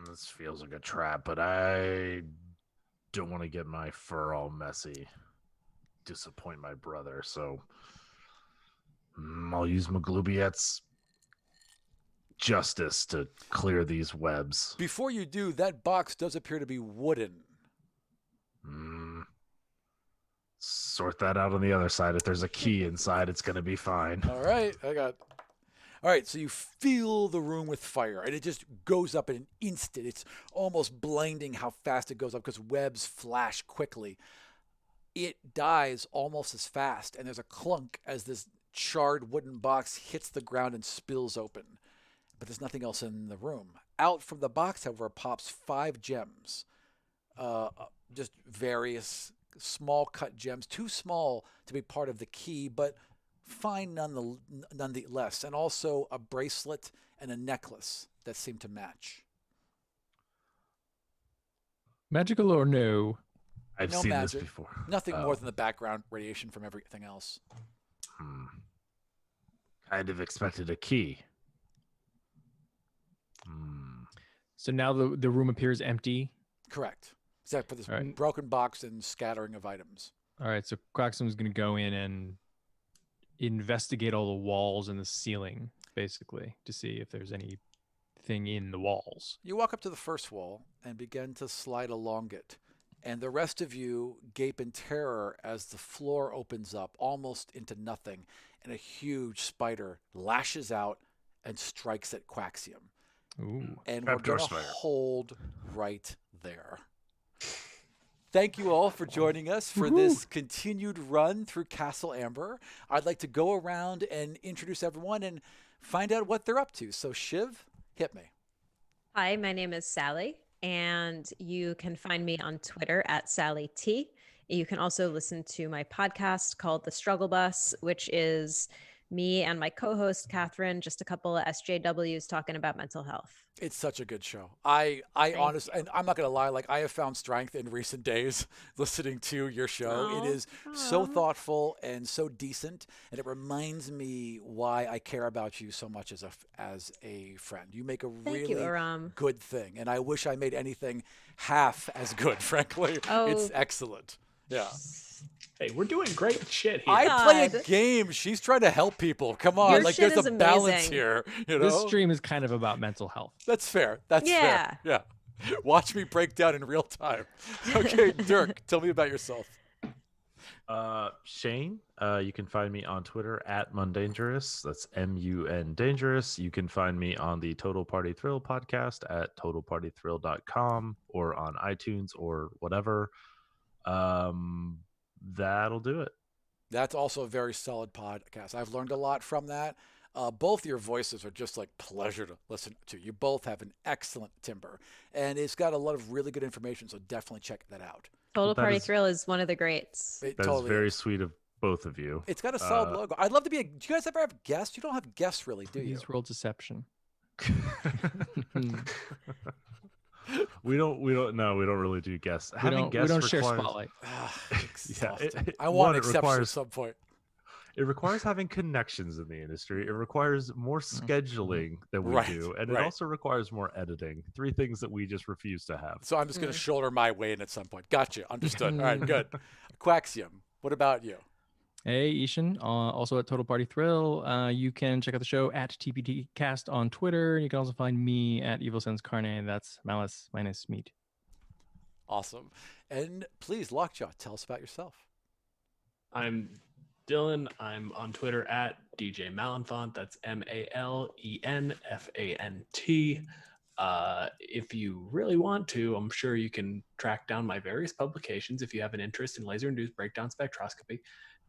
This feels like a trap, but I don't want to get my fur all messy. Disappoint my brother, so I'll use Maglubiet's justice to clear these webs. Before you do, that box does appear to be wooden. Sort that out on the other side. If there's a key inside, it's going to be fine. All right, All right, so you fill the room with fire, and it just goes up in an instant. It's almost blinding how fast it goes up because webs flash quickly. It dies almost as fast, and there's a clunk as this charred wooden box hits the ground and spills open. But there's nothing else in the room. Out from the box, however, pops 5 gems. Just various small cut gems, too small to be part of the key, but fine nonetheless. And also a bracelet and a necklace that seem to match. Magical or no? I've No seen magic. this before. Nothing more than the background radiation from everything else. Kind of expected a key. So now the room appears empty. Correct. Except for this All right. broken box and scattering of items. All right, so Quaxum's going to go in and investigate all the walls and the ceiling, basically, to see if there's anything in the walls. You walk up to the first wall and begin to slide along it. And the rest of you gape in terror as the floor opens up almost into nothing, and a huge spider lashes out and strikes at Quaxium. Ooh. And we're Trapdoor going to spider. hold right there. Thank you all for joining us for this continued run through Castle Amber. I'd like to go around and introduce everyone and find out what they're up to. So Shiv, hit me. Hi, my name is Sally, and you can find me on Twitter at Sally T. You can also listen to my podcast called The Struggle Bus, which is me and my co-host Catherine, just a couple of SJWs talking about mental health. It's such a good show. I honestly, and I'm not going to lie, like I have found strength in recent days listening to your show. It is so thoughtful and so decent, and it reminds me why I care about you so much as a friend. You make a really good thing, and I wish I made anything half as good, frankly. Oh. It's excellent. Yeah. Hey, we're doing great shit here. I play a God. game. She's trying to help people. Come on, Your like shit there's is a balance amazing. here. You know, This stream is kind of about mental health. that's fair. That's Yeah. fair. Yeah. Watch me break down in real time. Okay, Dirk, tell me about yourself. Shane, you can find me on Twitter at Mundangerous. That's MUN Dangerous. You can find me on the Total Party Thrill podcast at totalpartythrill.com or on iTunes or whatever. That'll do it. That's also a very solid podcast. I've learned a lot from that. Both your voices are just like pleasure to listen to. You both have an excellent timbre, and it's got a lot of really good information. So definitely check that out. Total That Party is- Thrill is one of the greats. It That is totally very is. sweet of both of you. It's got a solid logo. I'd love to be a. Do you guys ever have guests? You don't have guests really, do you? Please roll deception. we don't really do guests. We Having don't, guests we don't share requires- spotlight. Exhausting. I one, want it exceptions requires- at some point. It requires having connections in the industry. It requires more scheduling than we Right, do, and right. it also requires more editing. 3 things that we just refuse to have. So I'm just going to shoulder my way in at some point. Gotcha. Understood. All right, good. Quaxium, what about you? Hey, Ishan, also at Total Party Thrill. You can check out the show at TPTcast on Twitter. You can also find me at Evil Sense Carne. That's Malice minus Meat. Awesome. And please, Lockjaw, tell us about yourself. I'm Dylan. I'm on Twitter at DJ Malenfant. That's MALENFANT. If you really want to, I'm sure you can track down my various publications if you have an interest in laser-induced breakdown spectroscopy.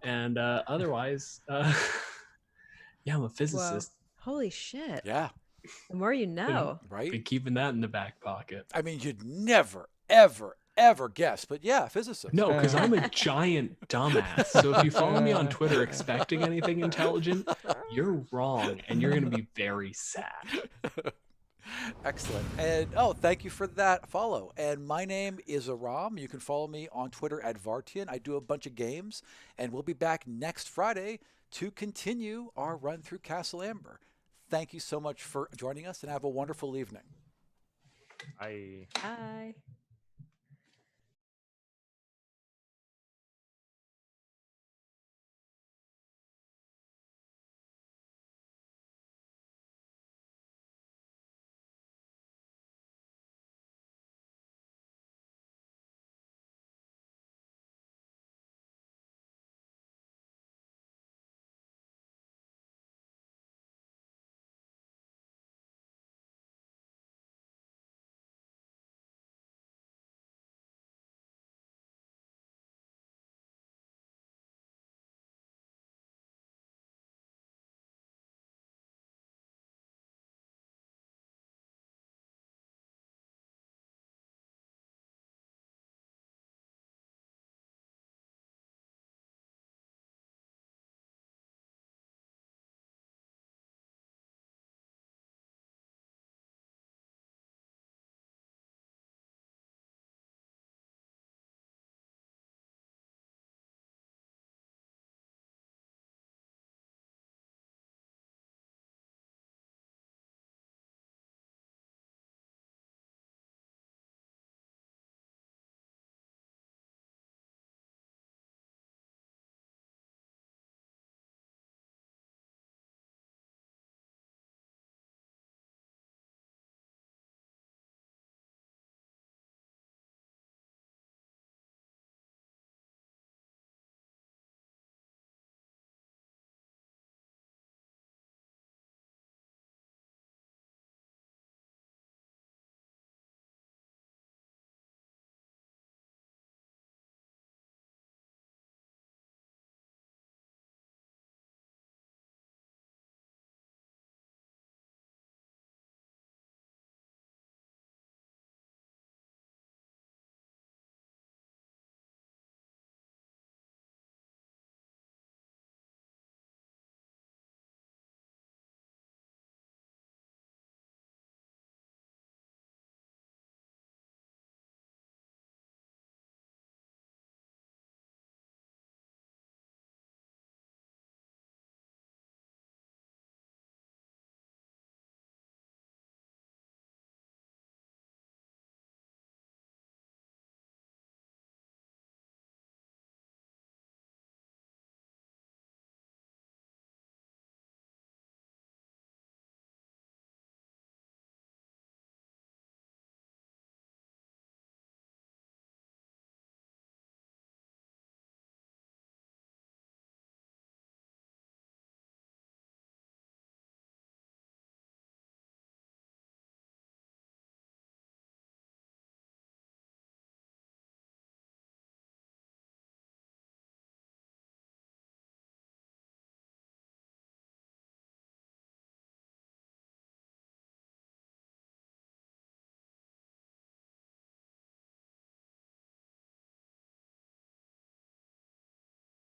And otherwise, yeah, I'm a physicist. Whoa. Holy shit. Yeah, The more you know. right? Been keeping that in the back pocket. I mean, you'd never, ever, ever guess, but yeah, physicist. No, because I'm a giant dumbass. So if you follow me on Twitter expecting anything intelligent, you're wrong, and you're going to be very sad. Excellent. And thank you for that follow. And my name is Aram. You can follow me on Twitter at Vartian. I do a bunch of games, and we'll be back next Friday to continue our run through Castle Amber. Thank you so much for joining us, and have a wonderful evening. I Bye.